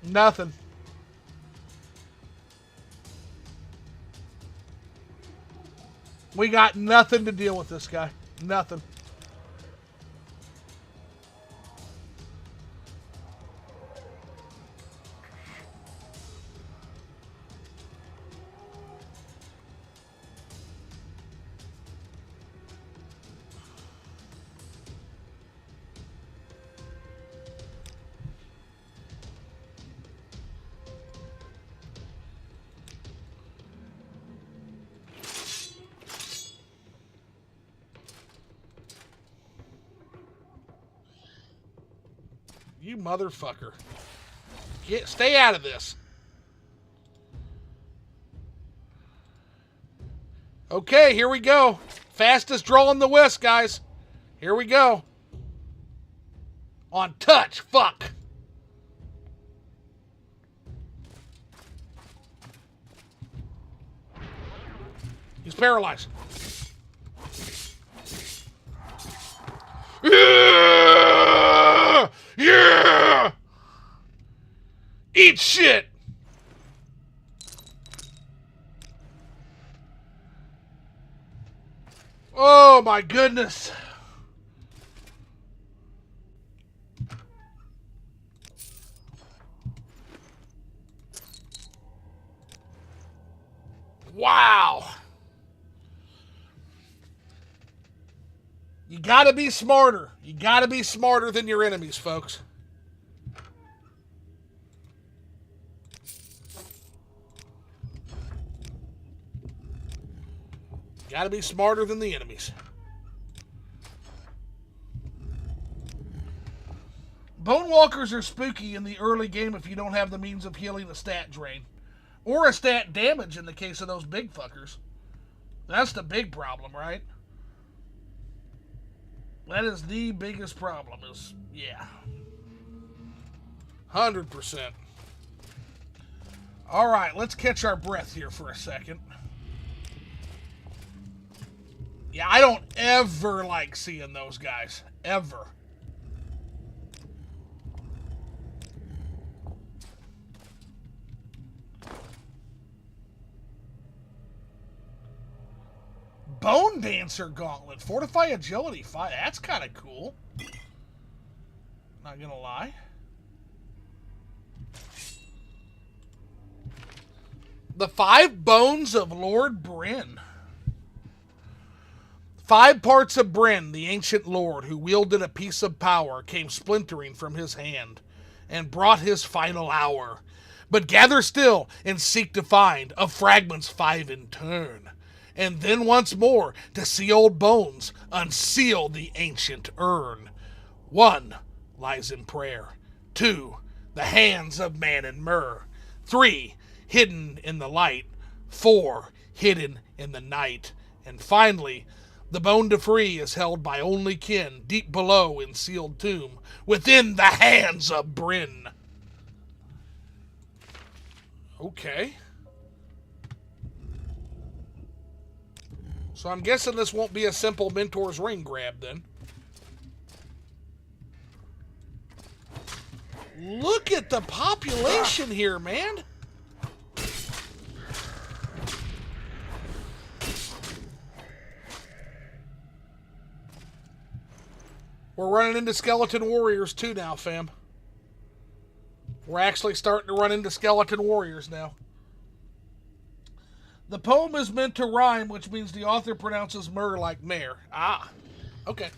S1: Nothing. We got nothing to deal with this guy. Nothing. You motherfucker. Stay out of this. Okay, here we go. Fastest draw in the West, guys. Here we go. On touch. Fuck. He's paralyzed. Yeah! Yeah! Eat shit! Oh my goodness. Wow. You gotta be smarter. You gotta be smarter than your enemies, folks. Gotta be smarter than the enemies. Bone Walkers are spooky in the early game if you don't have the means of healing a stat drain. Or a stat damage in the case of those big fuckers. That's the big problem, right? That is the biggest problem is, yeah. 100%. Alright, let's catch our breath here for a second. Yeah, I don't ever like seeing those guys. Ever. Bone Dancer Gauntlet. Fortify Agility 5. That's kind of cool. Not gonna lie. The 5 Bones of Lord Bryn. 5 parts of Bryn, the ancient lord who wielded a piece of power, came splintering from his hand and brought his final hour. But gather still and seek to find of fragments 5 in turn. And then once more to see old bones unseal the ancient urn. 1 lies in prayer. 2, the hands of man and myrrh. 3, hidden in the light. 4, hidden in the night. And finally, the bone to free is held by only kin deep below in sealed tomb within the hands of Bryn. Okay. So I'm guessing this won't be a simple Mentor's Ring grab then. Look at the population here, man. We're running into Skeleton Warriors too now, fam. We're actually starting to run into Skeleton Warriors now. The poem is meant to rhyme, which means the author pronounces myrrh like mare. Ah, okay.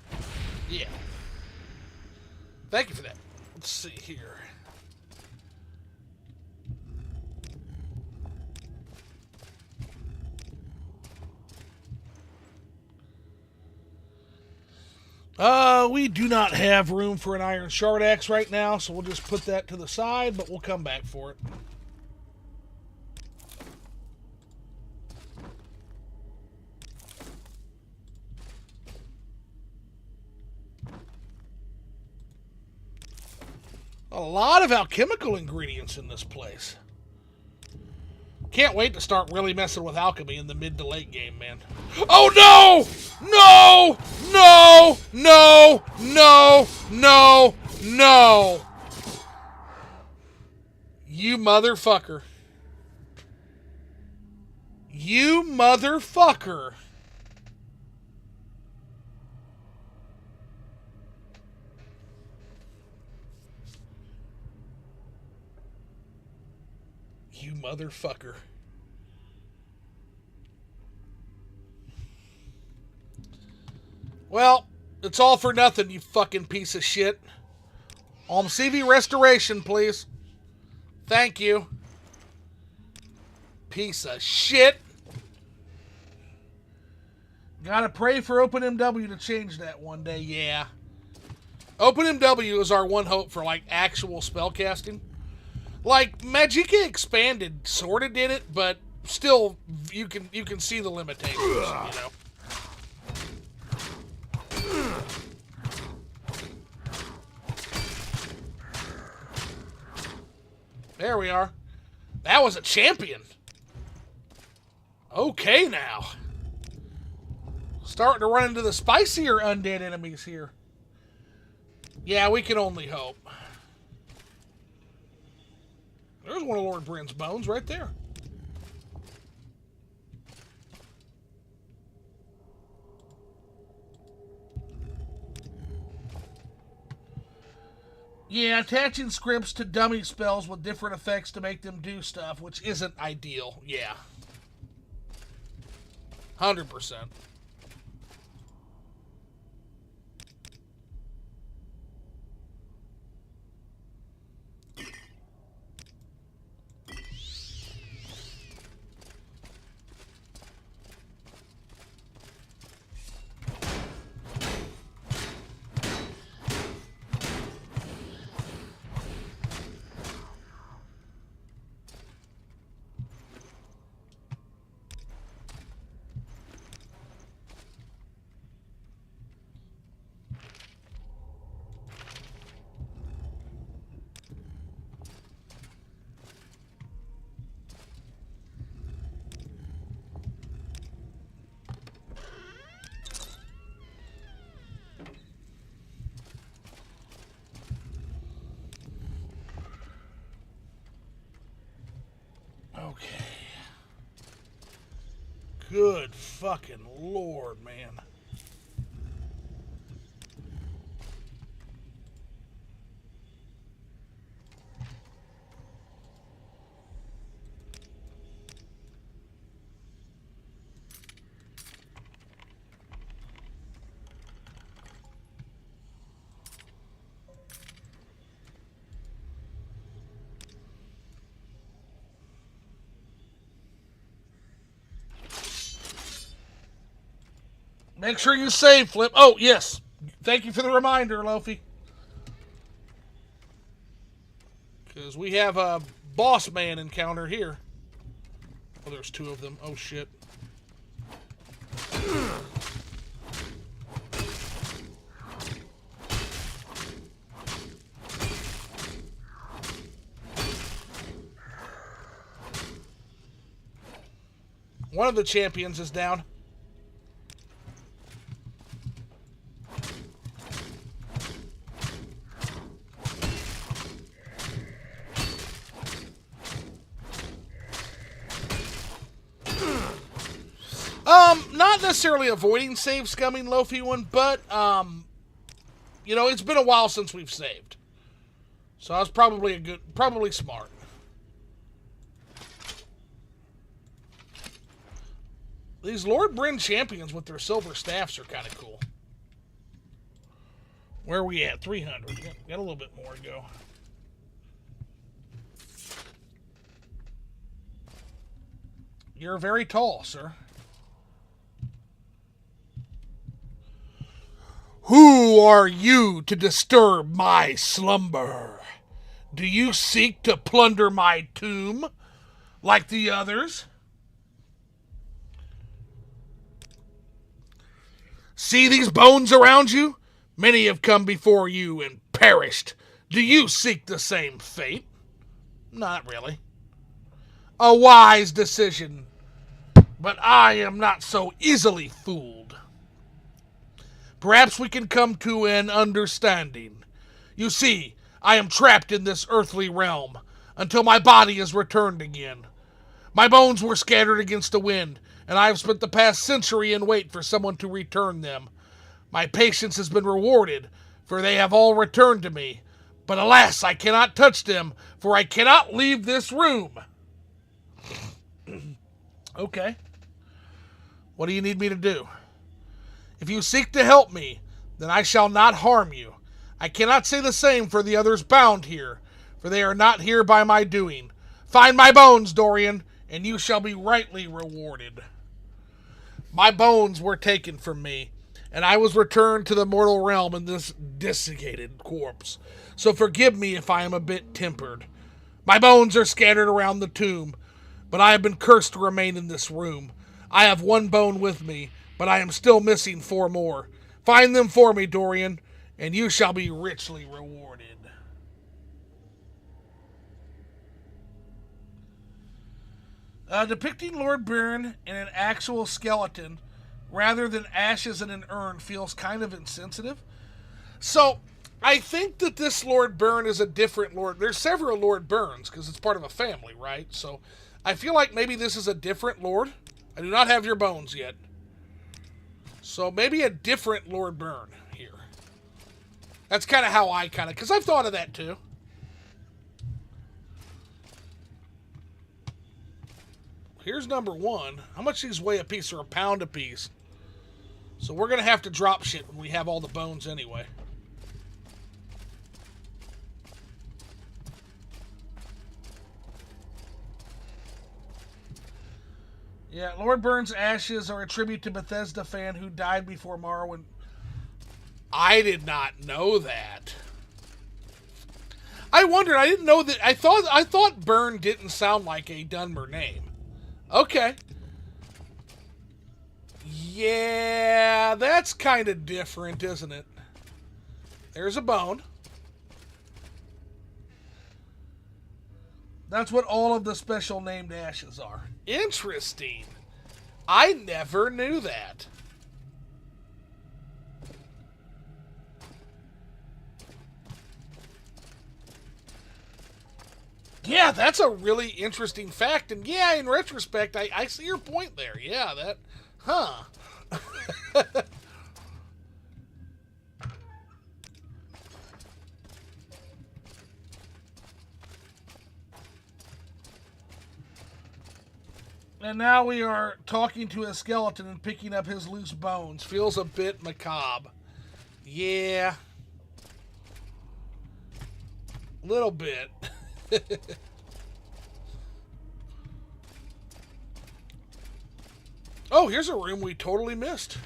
S1: Yeah. Thank you for that. Let's see here. We do not have room for an iron shard axe right now, so we'll just put that to the side, but we'll come back for it. A lot of alchemical ingredients in this place. Can't wait to start really messing with alchemy in the mid to late game, man. Oh no! No! No! No! No! No! No! You motherfucker. You motherfucker. You motherfucker. Well, it's all for nothing, you fucking piece of shit. CV restoration, please. Thank you. Piece of shit. Gotta pray for OpenMW to change that one day, yeah. OpenMW is our one hope for, like, actual spellcasting. Like, Magicka Expanded sort of did it, but still, you can see the limitations, you know. There we are. That was a champion. Okay, now. Starting to run into the spicier undead enemies here. Yeah, we can only hope. There's one of Lord Bryn's bones right there. Yeah, attaching scripts to dummy spells with different effects to make them do stuff, which isn't ideal. Yeah. 100%. Okay. Good fucking Lord, man. Make sure you save, Flip. Oh, yes. Thank you for the reminder, Lofi. Because we have a boss man encounter here. Oh, there's two of them. Oh, shit. One of the champions is down. Not necessarily avoiding save scumming, Lofi one, but, you know, it's been a while since we've saved. So I was probably smart. These Lord Bryn champions with their silver staffs are kind of cool. Where are we at? 300. Got a little bit more to go. You're very tall, sir. Who are you to disturb my slumber? Do you seek to plunder my tomb like the others? See these bones around you? Many have come before you and perished. Do you seek the same fate? Not really. A wise decision, but I am not so easily fooled. Perhaps we can come to an understanding. You see, I am trapped in this earthly realm until my body is returned again. My bones were scattered against the wind, and I have spent the past century in wait for someone to return them. My patience has been rewarded, for they have all returned to me. But alas, I cannot touch them, for I cannot leave this room. Okay. What do you need me to do? If you seek to help me, then I shall not harm you. I cannot say the same for the others bound here, for they are not here by my doing. Find my bones, Dorian, and you shall be rightly rewarded. My bones were taken from me, and I was returned to the mortal realm in this desiccated corpse. So forgive me if I am a bit tempered. My bones are scattered around the tomb, but I have been cursed to remain in this room. I have one bone with me, but I am still missing 4 more. Find them for me, Dorian, and you shall be richly rewarded. Depicting Lord Bryn in an actual skeleton rather than ashes in an urn feels kind of insensitive. So, I think that this Lord Bryn is a different Lord. There's several Lord Bryns because it's part of a family, right? So, I feel like maybe this is a different Lord. I do not have your bones yet. So, maybe a different Lord Bryn here. That's kind of how I because I've thought of that too. Here's number 1. How much these weigh a piece, or a pound a piece? So we're going to have to drop shit when we have all the bones anyway. Yeah, Lord Bryn's ashes are a tribute to Bethesda fan who died before Morrowind. I did not know that. I wondered. I didn't know that. I thought Byrne didn't sound like a Dunmer name. Okay. Yeah, that's kind of different, isn't it? There's a bone. That's what all of the special named ashes are. Interesting. I never knew that. Yeah, that's a really interesting fact. And yeah, in retrospect, I see your point there. Yeah, that... Huh. And now we are talking to a skeleton and picking up his loose bones. Feels a bit macabre. Yeah. Little bit. Oh, here's a room we totally missed.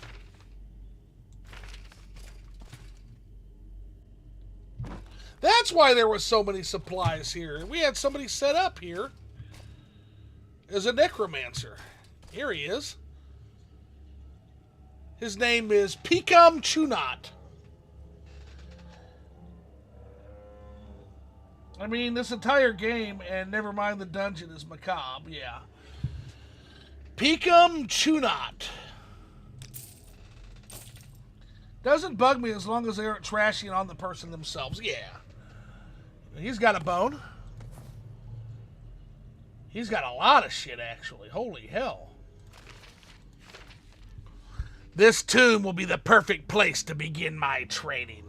S1: That's why there was so many supplies here. We had somebody set up here as a necromancer. Here he is. His name is Pecum Chunat. I mean, this entire game, and never mind the dungeon, is macabre, yeah. Pecum Chunat. Doesn't bug me as long as they aren't trashing on the person themselves. Yeah. He's got a bone. He's got a lot of shit, actually. Holy hell. This tomb will be the perfect place to begin my training.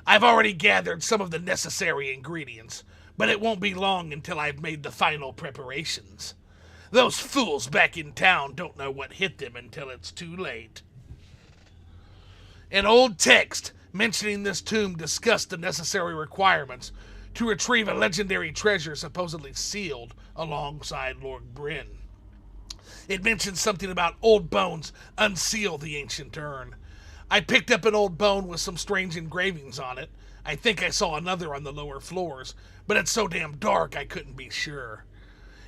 S1: I've already gathered some of the necessary ingredients, but it won't be long until I've made the final preparations. Those fools back in town don't know what hit them until it's too late. An old text mentioning this tomb discussed the necessary requirements to retrieve a legendary treasure supposedly sealed alongside Lord Bryn. It mentions something about old bones unseal the ancient urn. I picked up an old bone with some strange engravings on it. I think I saw another on the lower floors, but it's so damn dark I couldn't be sure.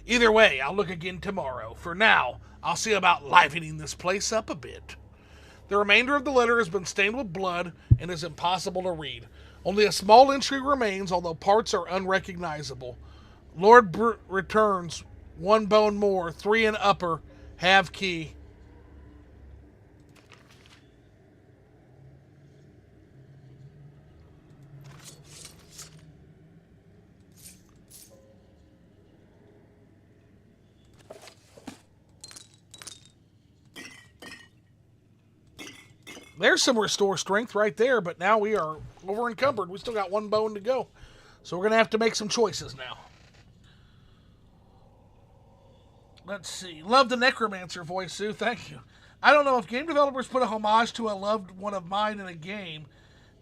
S1: Either way, I'll look again tomorrow. For now, I'll see about livening this place up a bit. The remainder of the letter has been stained with blood and is impossible to read. Only a small entry remains, although parts are unrecognizable. Lord returns, 1 bone more, 3 in upper, have key. There's some restore strength right there, but now we are over encumbered. We still got 1 bone to go. So we're going to have to make some choices now. Let's see. Love the necromancer voice, Sue. Thank you. I don't know if game developers put a homage to a loved one of mine in a game,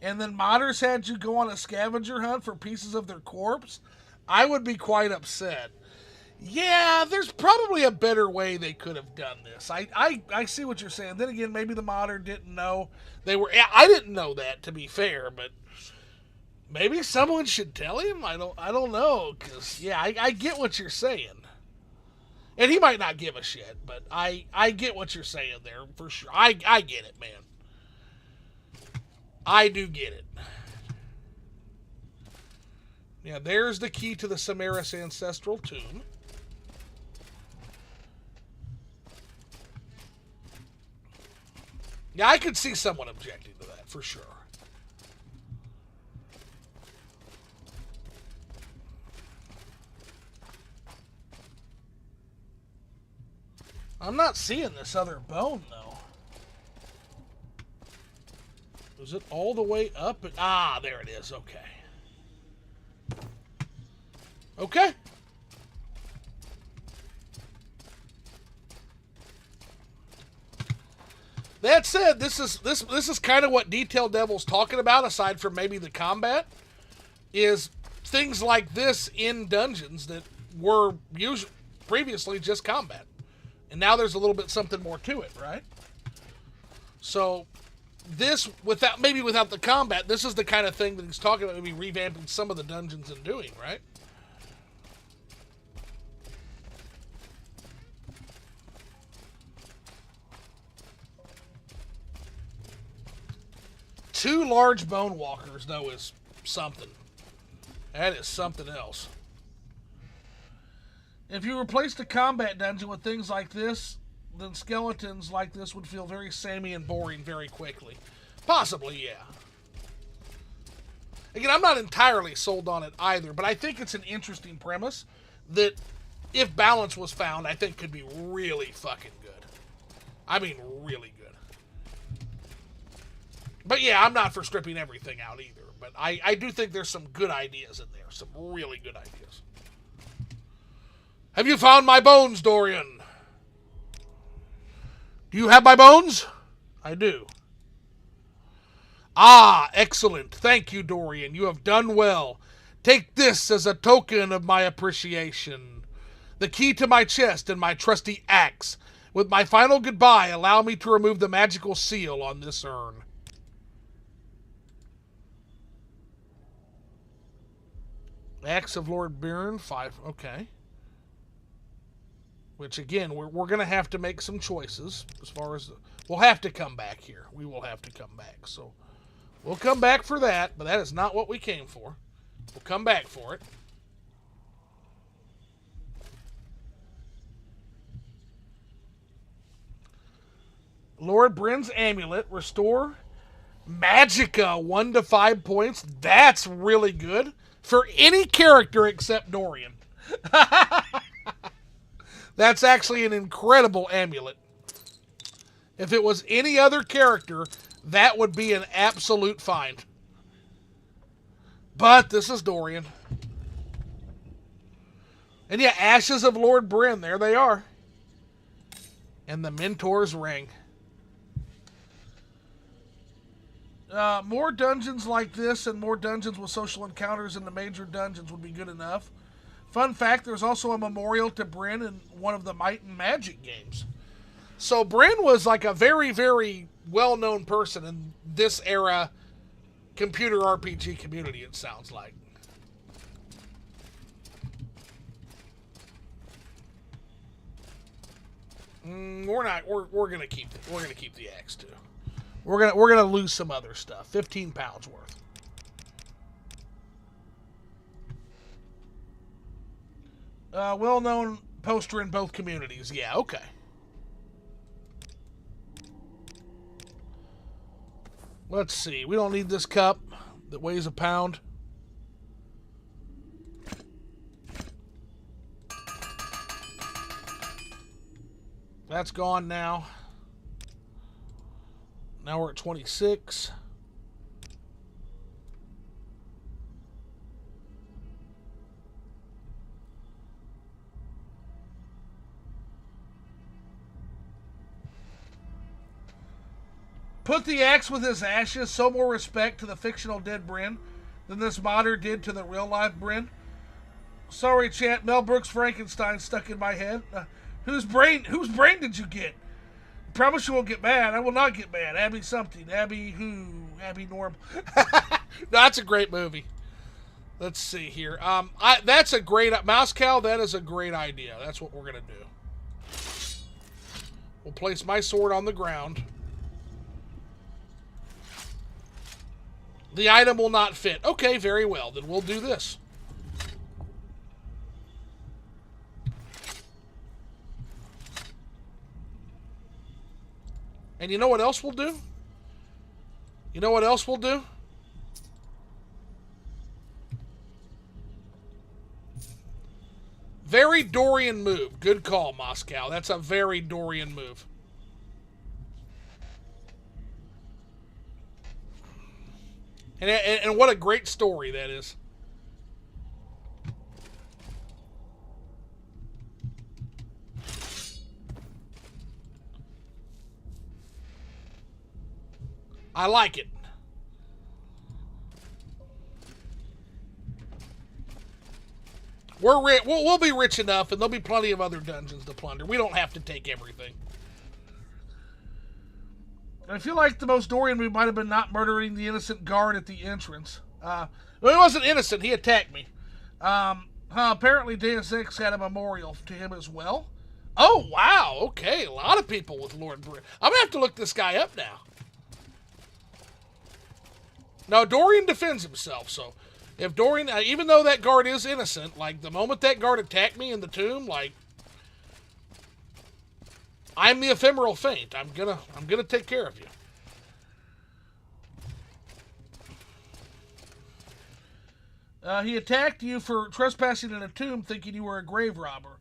S1: and then modders had you go on a scavenger hunt for pieces of their corpse, I would be quite upset. Yeah, there's probably a better way they could have done this. I see what you're saying. Then again, maybe the modder didn't know they were. I didn't know that, to be fair, but maybe someone should tell him. I don't know, because yeah, I get what you're saying, and he might not give a shit, but I get what you're saying there for sure. I get it, man. I do get it. Yeah, there's the key to the Samaris ancestral tomb. Yeah, I could see someone objecting to that, for sure. I'm not seeing this other bone, though. Is it all the way up? Ah, there it is. Okay. Okay. That said, this is kind of what Detail Devil's talking about, aside from maybe the combat, is things like this in dungeons that were previously just combat. And now there's a little bit something more to it, right? So this, without the combat, this is the kind of thing that he's talking about, maybe revamping some of the dungeons and doing, right? Two large bone walkers, though, is something. That is something else. If you replace the combat dungeon with things like this, then skeletons like this would feel very samey and boring very quickly. Possibly, yeah. Again, I'm not entirely sold on it either, but I think it's an interesting premise that, if balance was found, I think could be really fucking good. I mean, really good. But yeah, I'm not for stripping everything out either. But I do think there's some good ideas in there. Some really good ideas. Have you found my bones, Dorian? Do you have my bones? I do. Ah, excellent. Thank you, Dorian. You have done well. Take this as a token of my appreciation. The key to my chest and my trusty axe. With my final goodbye, allow me to remove the magical seal on this urn. Axe of Lord Byrne, 5. Okay. Which, again, we're going to have to make some choices as far as... We'll have to come back here. We will have to come back. So, we'll come back for that, but that is not what we came for. We'll come back for it. Lord Bryn's Amulet. Restore Magicka 1 to 5 points. That's really good. For any character except Dorian. That's actually an incredible amulet. If it was any other character, that would be an absolute find. But this is Dorian. And yeah, Ashes of Lord Bryn. There they are. And the Mentor's Ring. More dungeons like this and more dungeons with social encounters in the major dungeons would be good enough. Fun fact, there's also a memorial to Bryn in one of the Might and Magic games. So Bryn was like a very, very well-known person in this era computer RPG community, it sounds like. We're gonna keep the axe too. We're gonna lose some other stuff. 15 pounds worth. Well-known poster in both communities. Yeah, okay. Let's see. We don't need this cup that weighs a pound. That's gone now. Now we're at 26. Put the axe with his ashes. So more respect to the fictional dead Bryn than this modder did to the real life Bryn. Sorry, chat. Mel Brooks' Frankenstein stuck in my head. Whose brain did you get? Promise you won't get mad. I will not get mad. Abby something. Abby who? Abby Norm. No, that's a great movie. Let's see here. That's a great... Mouse Cow, that is a great idea. That's what we're going to do. We'll place my sword on the ground. The item will not fit. Okay, very well. Then we'll do this. And you know what else we'll do? You know what else we'll do? Very Dorian move. Good call, Moscow. That's a very Dorian move. And what a great story that is. I like it. We'll be rich enough, and there'll be plenty of other dungeons to plunder. We don't have to take everything. I feel like the most Dorian move might have been not murdering the innocent guard at the entrance. Well, he wasn't innocent. He attacked me. Apparently Deus Ex had a memorial to him as well. Oh, wow. Okay, a lot of people with Lord Bryn. I'm going to have to look this guy up now. Now, Dorian defends himself, so if Dorian, even though that guard is innocent, like, the moment that guard attacked me in the tomb, like, I'm the ephemeral feint. I'm gonna take care of you. He attacked you for trespassing in a tomb thinking you were a grave robber.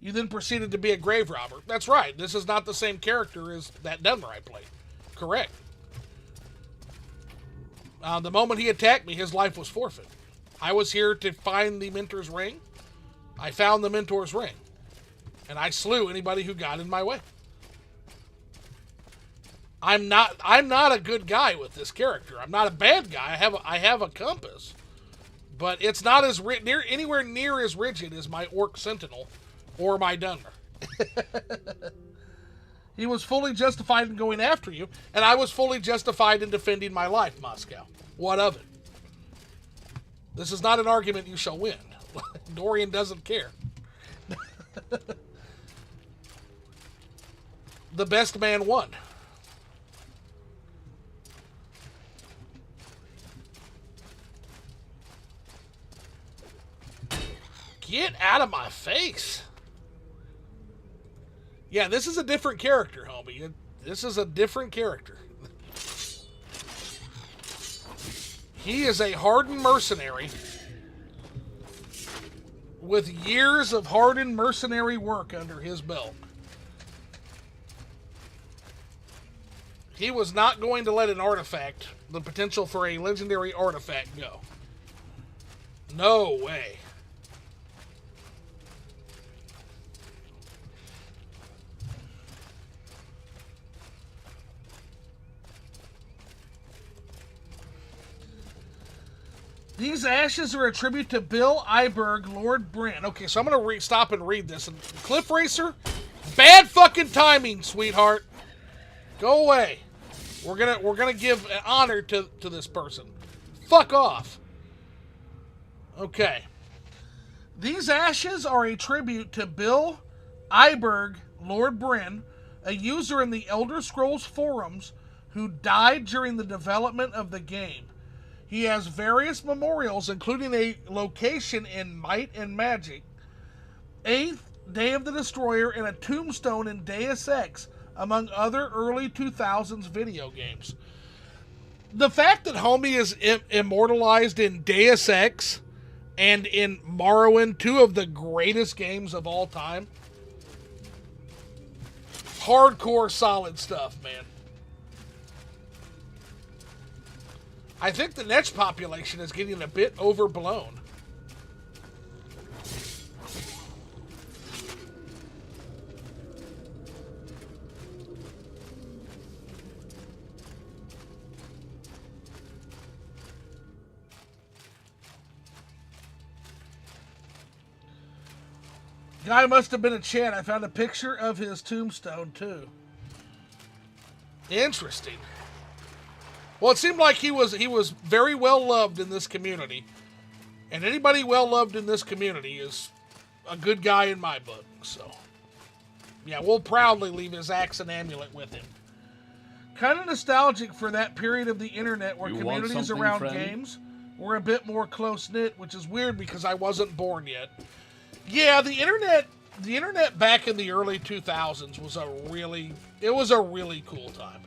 S1: You then proceeded to be a grave robber. That's right. This is not the same character as that Dunmer I played. Correct. The moment he attacked me, his life was forfeit. I was here to find the Mentor's Ring. I found the Mentor's Ring. And I slew anybody who got in my way. I'm not a good guy with this character. I'm not a bad guy. I have a compass. But it's not as anywhere near as rigid as my Orc Sentinel or my Dunmer. He was fully justified in going after you, and I was fully justified in defending my life, Moscow. What of it? This is not an argument you shall win. Dorian doesn't care. The best man won. Get out of my face. Yeah, this is a different character, homie. This is a different character. He is a hardened mercenary with years of hardened mercenary work under his belt. He was not going to let an artifact, the potential for a legendary artifact, go. No way. These ashes are a tribute to Bill Iberg, Lord Bryn. Okay, so I'm going to stop and read this. And Cliff Racer, bad fucking timing, sweetheart. Go away. We're gonna give an honor to this person. Fuck off. Okay. These ashes are a tribute to Bill Iberg, Lord Bryn, a user in the Elder Scrolls forums who died during the development of the game. He has various memorials, including a location in Might and Magic, 8th Day of the Destroyer, and a tombstone in Deus Ex, among other early 2000s video games. The fact that homie is immortalized in Deus Ex and in Morrowind, two of the greatest games of all time, hardcore solid stuff, man. I think the next population is getting a bit overblown. Guy must have been a Chad. I found a picture of his tombstone, too. Interesting. Well, it seemed like he was very well loved in this community. And anybody well loved in this community is a good guy in my book. So, yeah, we'll proudly leave his axe and amulet with him. Kind of nostalgic for that period of the internet where communities around games were a bit more close-knit, which is weird because I wasn't born yet. Yeah, the internet back in the early 2000s was a really cool time.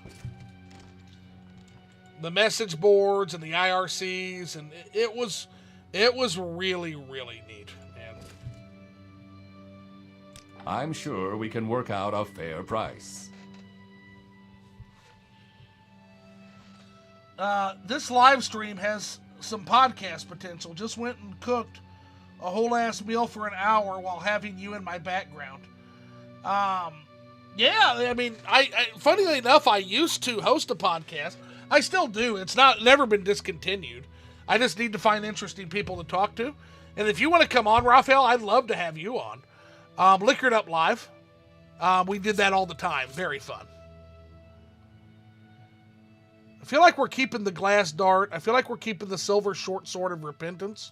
S1: The message boards and the IRCs, and it was really, really neat, man.
S2: I'm sure we can work out a fair price.
S1: This live stream has some podcast potential. Just went and cooked a whole ass meal for an hour while having you in my background. Yeah, I mean, I funnily enough, I used to host a podcast. I still do. It's never been discontinued. I just need to find interesting people to talk to. And if you want to come on, Raphael, I'd love to have you on. Liquored Up Live. We did that all the time. Very fun. I feel like we're keeping the glass dart. I feel like we're keeping the silver short sword of repentance.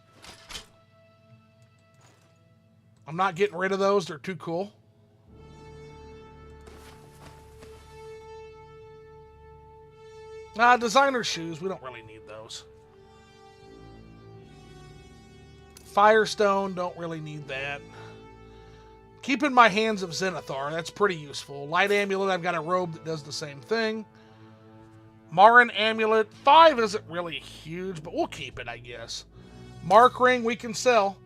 S1: I'm not getting rid of those. They're too cool. Designer shoes. We don't really need those. Firestone. Don't really need that. Keeping my Hands of Zenithar. That's pretty useful. Light Amulet. I've got a robe that does the same thing. Marin Amulet. 5 isn't really huge, but we'll keep it, I guess. Mark Ring we can sell.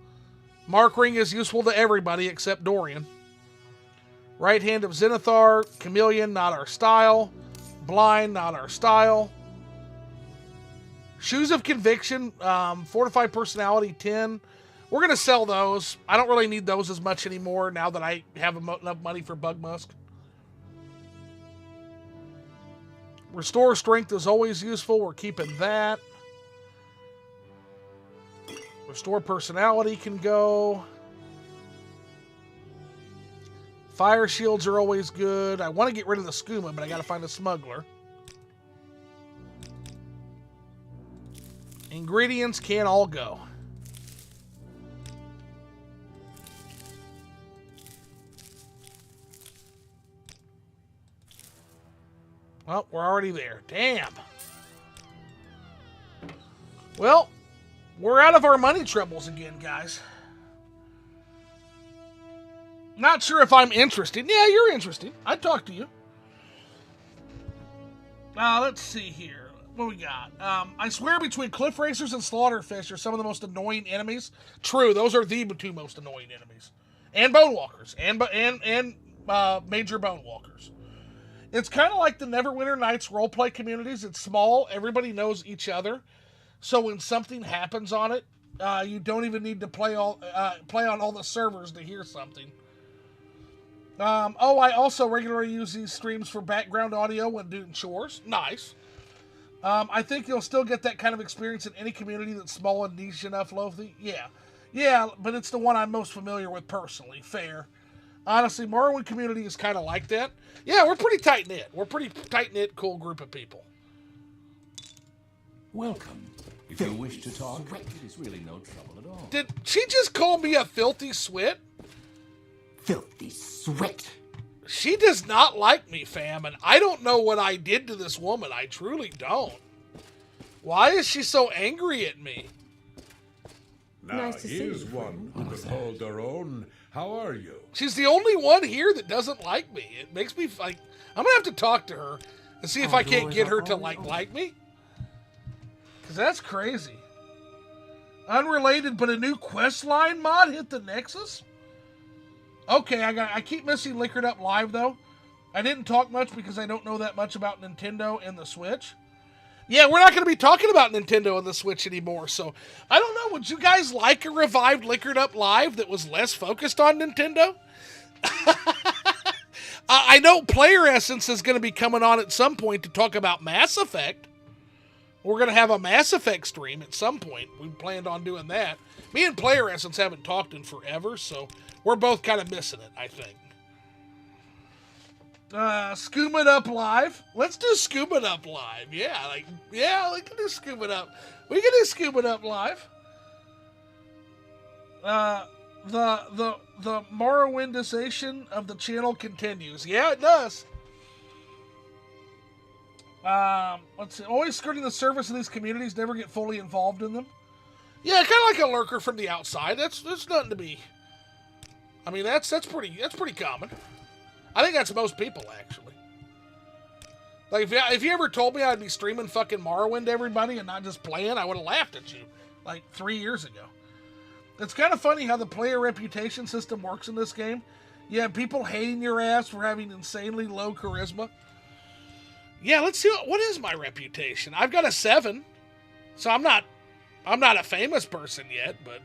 S1: Mark Ring is useful to everybody except Dorian. Right Hand of Zenithar, Chameleon, not our style. Blind, not our style. Shoes of Conviction, Fortified Personality 10. We're going to sell those. I don't really need those as much anymore now that I have enough money for Bug Musk. Restore Strength is always useful. We're keeping that. Restore Personality can go. Fire Shields are always good. I want to get rid of the Skooma, but I got to find a Smuggler. Ingredients can all go. Well, we're already there. Damn. Well, we're out of our money troubles again, guys. Not sure if I'm interested. Yeah, you're interested. I'd talk to you. Let's see here. What we got? I swear between Cliff Racers and Slaughterfish are some of the most annoying enemies. True, those are the two most annoying enemies. And Bone Walkers. And Major Bone Walkers. It's kind of like the Neverwinter Nights roleplay communities. It's small. Everybody knows each other. So when something happens on it, you don't even need to play on all the servers to hear something. I also regularly use these streams for background audio when doing chores. Nice. I think you'll still get that kind of experience in any community that's small and niche enough, Lofi. Yeah, but it's the one I'm most familiar with personally. Fair. Honestly, Morrowind community is kind of like that. Yeah, we're pretty tight-knit. We're pretty tight-knit, cool group of people.
S2: Welcome. If you wish to talk, it is really no trouble at all.
S1: Did she just call me a filthy swit?
S6: Filthy Swit.
S1: She does not like me, fam, and I don't know what I did to this woman. I truly don't. Why is she so angry at me?
S9: Now,
S6: Nice to see
S9: here's
S6: you,
S9: one who can hold their own. How are you?
S1: She's the only one here that doesn't like me. It makes me like I'm gonna have to talk to her and see if I can't get her to like me. Cause that's crazy. Unrelated, but a new quest line mod hit the Nexus. Okay, I keep missing Liquored Up Live though. I didn't talk much because I don't know that much about Nintendo and the Switch. Yeah, we're not going to be talking about Nintendo and the Switch anymore, so I don't know. Would you guys like a revived Liquored Up Live that was less focused on Nintendo? I know Player Essence is going to be coming on at some point to talk about Mass Effect. We're going to have a Mass Effect stream at some point. We planned on doing that. Me and Player Essence haven't talked in forever, so we're both kind of missing it, I think. Scuba Up Live. Let's do Scuba Up Live. Yeah, we can do Scuba Up. We can do Scuba Up Live. The Morrowindization of the channel continues. Yeah, it does. Let's see. Always skirting the surface of these communities, never get fully involved in them. Yeah, kind of like a lurker from the outside. That's nothing to be. I mean, that's pretty common. I think that's most people, actually. Like, if you ever told me I'd be streaming fucking Morrowind to everybody and not just playing, I would have laughed at you, like, 3 years ago. It's kind of funny how the player reputation system works in this game. You have people hating your ass for having insanely low charisma. Yeah, let's see, what is my reputation? I've got a 7, so I'm not a famous person yet, but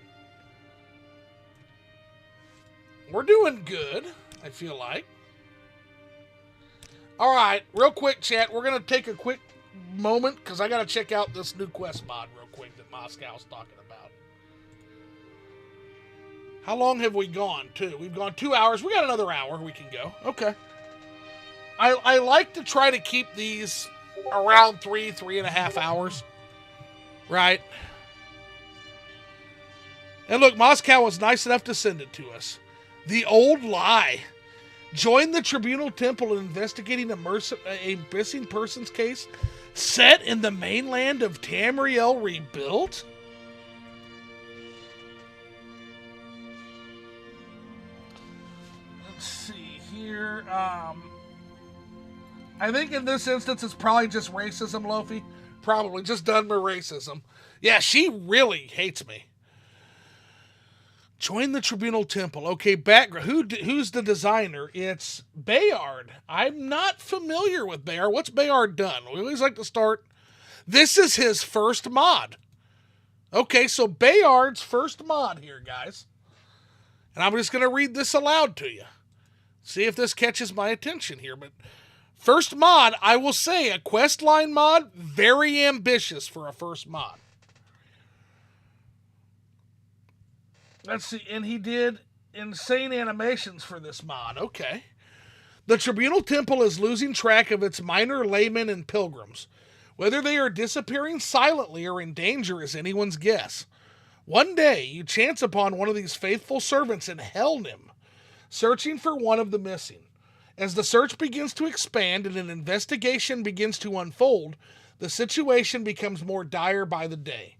S1: we're doing good, I feel like. All right, real quick, chat. We're going to take a quick moment because I got to check out this new quest mod real quick that Moscow's talking about. How long have we gone, too? We've gone 2 hours. We got another hour we can go. Okay. I like to try to keep these around 3.5 hours. Right? And look, Moscow was nice enough to send it to us. The Old Lie. Join the Tribunal Temple in investigating a missing persons case set in the mainland of Tamriel Rebuilt? Let's see here. I think in this instance it's probably just racism, Lofi. Probably just Dunmer racism. Yeah, she really hates me. Join the Tribunal Temple. Okay, background. Who's the designer? It's Bayard. I'm not familiar with Bayard. What's Bayard done? We always like to start. This is his first mod. Okay, so Bayard's first mod here, guys. And I'm just going to read this aloud to you. See if this catches my attention here. But first mod, I will say, a questline mod, very ambitious for a first mod. Let's see, and he did insane animations for this mod. Okay. The Tribunal Temple is losing track of its minor laymen and pilgrims. Whether they are disappearing silently or in danger is anyone's guess. One day, you chance upon one of these faithful servants in Helnim, searching for one of the missing. As the search begins to expand and an investigation begins to unfold, the situation becomes more dire by the day.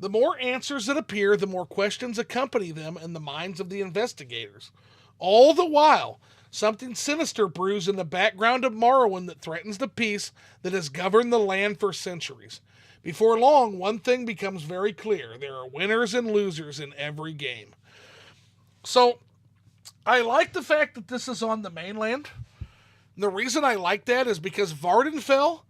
S1: The more answers that appear, the more questions accompany them in the minds of the investigators. All the while, something sinister brews in the background of Morrowind that threatens the peace that has governed the land for centuries. Before long, one thing becomes very clear. There are winners and losers in every game. So, I like the fact that this is on the mainland. And the reason I like that is because Vardenfell,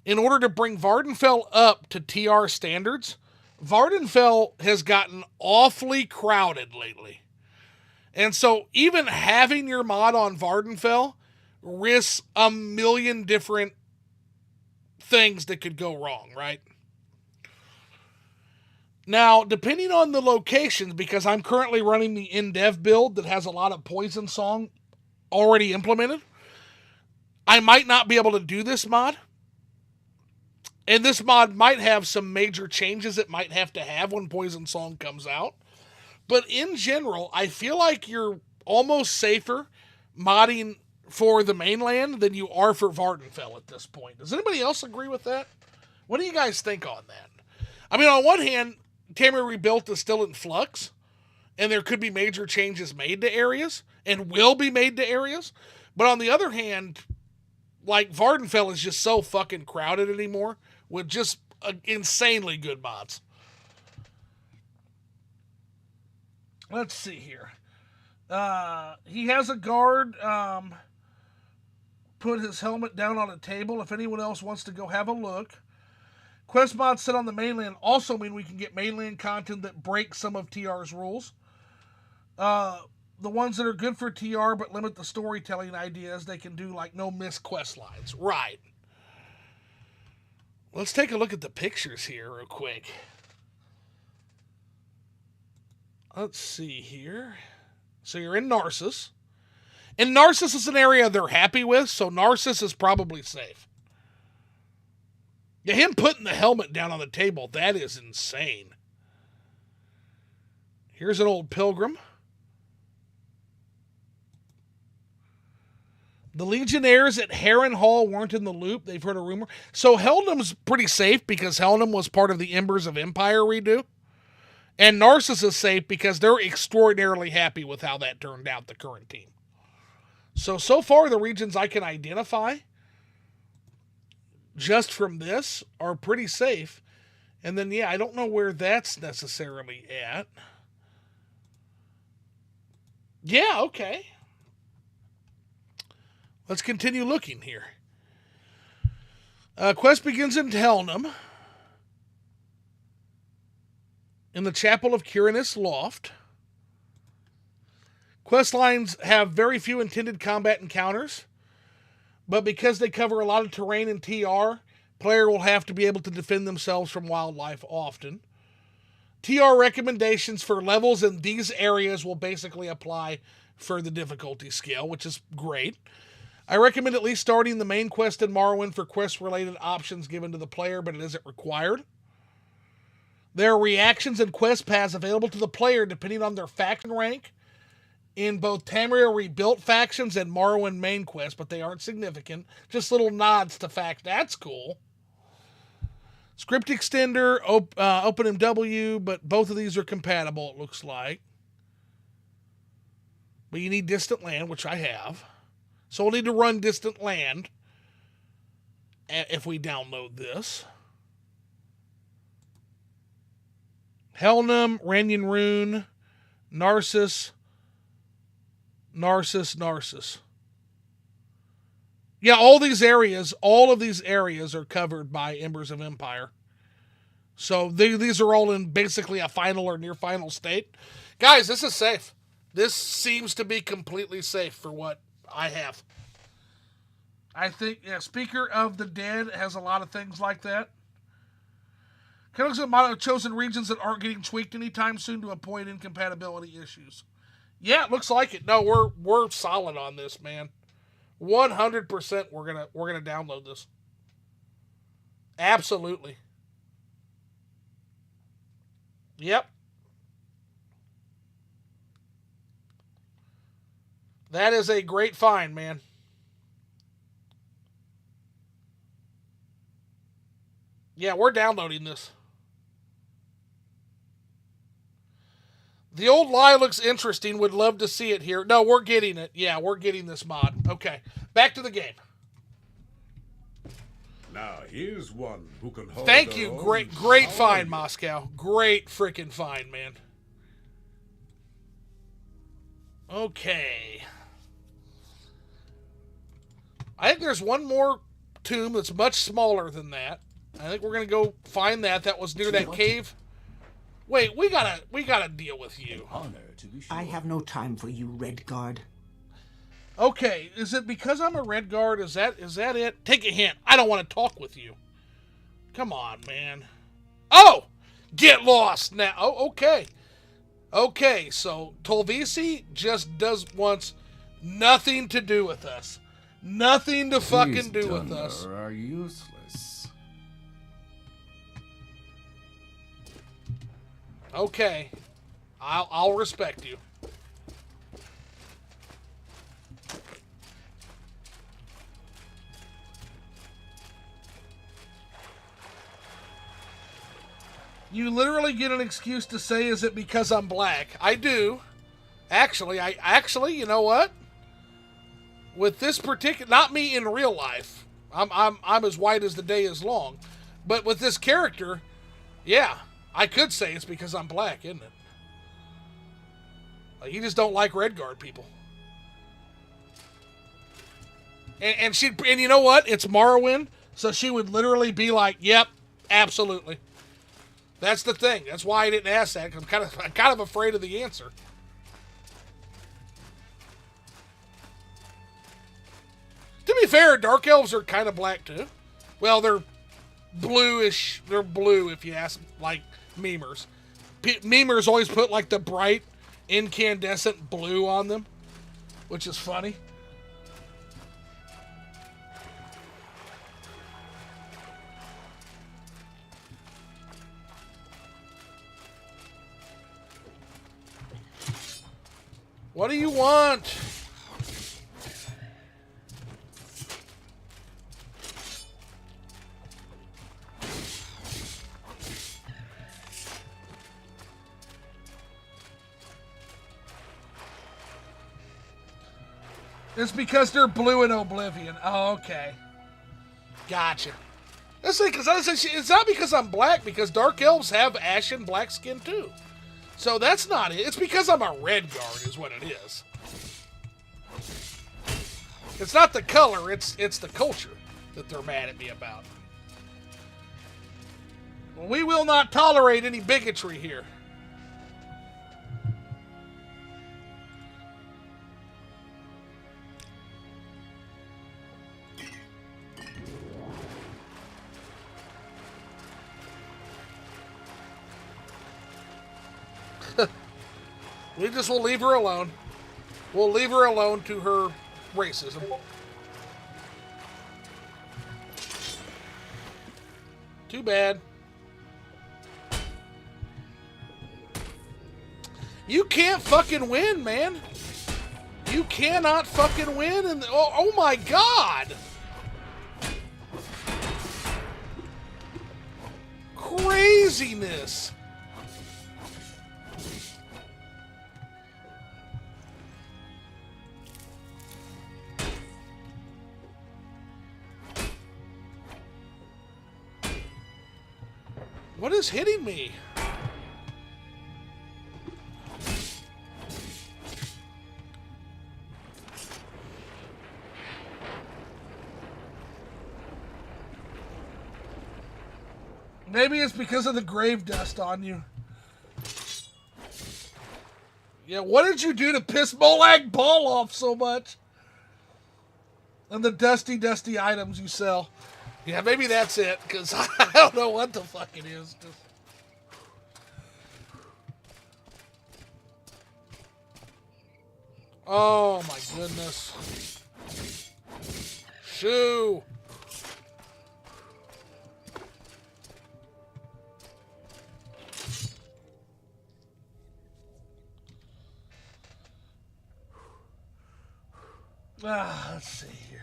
S1: in order to bring Vardenfell up to TR standards, Vardenfell has gotten awfully crowded lately. And so even having your mod on Vardenfell risks a million different things that could go wrong, right? Now, depending on the locations, because I'm currently running the in-dev build that has a lot of Poison Song already implemented, I might not be able to do this mod. And this mod might have some major changes it might have to have when Poison Song comes out. But in general, I feel like you're almost safer modding for the mainland than you are for Vardenfell at this point. Does anybody else agree with that? What do you guys think on that? I mean, on one hand, Tamriel Rebuilt is still in flux, and there could be major changes made to areas, and will be made to areas. But on the other hand, like, Vardenfell is just so fucking crowded anymore with just insanely good mods. Let's see here. He has a guard put his helmet down on a table if anyone else wants to go have a look. Quest mods set on the mainland also mean we can get mainland content that breaks some of TR's rules. The ones that are good for TR but limit the storytelling ideas, they can do like no missed quest lines. Right. Let's take a look at the pictures here real quick. Let's see here. So you're in Narcissus. And Narcissus is an area they're happy with, so Narcissus is probably safe. Yeah, him putting the helmet down on the table, that is insane. Here's an old pilgrim. The Legionnaires at Heron Hall weren't in the loop. They've heard a rumor. So Helnum's pretty safe because Helnum was part of the Embers of Empire redo. And Narcissus is safe because they're extraordinarily happy with how that turned out, the current team. So far, the regions I can identify just from this are pretty safe. And then, yeah, I don't know where that's necessarily at. Yeah, okay. Let's continue looking here. Quest begins in Helnum, in the Chapel of Quirinus Loft. Quest lines have very few intended combat encounters, but because they cover a lot of terrain in TR, player will have to be able to defend themselves from wildlife often. TR recommendations for levels in these areas will basically apply for the difficulty scale, which is great. I recommend at least starting the main quest in Morrowind for quest-related options given to the player, but it isn't required. There are reactions and quest paths available to the player depending on their faction rank in both Tamriel Rebuilt factions and Morrowind main quest, but they aren't significant. Just little nods to fact. That's cool. Script extender, OpenMW, but both of these are compatible, it looks like. But you need Distant Land, which I have. So we'll need to run Distant Land if we download this. Helnum, Ranyan Rune, Narcissus. Narcissus. Yeah, all of these areas are covered by Embers of Empire. So these are all in basically a final or near final state. Guys, this is safe. This seems to be completely safe for what I have. I think, yeah, Speaker of the Dead has a lot of things like that. Can also have chosen regions that aren't getting tweaked anytime soon to avoid incompatibility issues. Yeah, it looks like it. No, we're solid on this, man. 100% we're gonna download this. Absolutely. Yep. That is a great find, man. Yeah, we're downloading this. The old lie looks interesting. Would love to see it here. No, we're getting it. Yeah, we're getting this mod. Okay, back to the game.
S9: Now here's one who can hold.
S1: Thank you. Great find, Moscow. Great freaking find, man. Okay. I think there's one more tomb that's much smaller than that. I think we're gonna go find that. That was near that cave. Wait, we gotta deal with you.
S2: Honor to be sure.
S6: I have no time for you, Red Guard.
S1: Okay, is it because I'm a Red Guard? Is that it? Take a hint. I don't want to talk with you. Come on, man. Oh! Get lost now. Oh, okay. Okay, so Tolvisi just wants nothing to do with us. Nothing to fucking do with us.
S2: Are useless.
S1: Okay. I'll respect you. You literally get an excuse to say, is it because I'm black? I do. Actually, you know what? With this particular, not me in real life. I'm as white as the day is long. But with this character, yeah, I could say it's because I'm black, isn't it? Like, you just don't like Red Guard people. And you know what? It's Morrowind, so she would literally be like, "Yep, absolutely." That's the thing. That's why I didn't ask that, because I'm kind of afraid of the answer. To be fair, Dark Elves are kind of black too. Well, they're bluish. They're blue if you ask, like, memers. Memers always put, like, the bright, incandescent blue on them, which is funny. What do you want? It's because they're blue in Oblivion. Oh, okay. Gotcha. Let's say, because it's not because I'm black, because Dark Elves have ashen black skin too. So that's not it. It's because I'm a Red Guard is what it is. It's not the color, it's the culture that they're mad at me about. Well, we will not tolerate any bigotry here. We just will leave her alone. We'll leave her alone to her racism. Too bad. You can't fucking win, man. You cannot fucking win. And oh my God. Craziness. What is hitting me? Maybe it's because of the grave dust on you. Yeah, what did you do to piss Molag Ball off so much? And the dusty items you sell. Yeah, maybe that's it, because I don't know what the fuck it is. Oh my goodness. Shoo. Let's see here.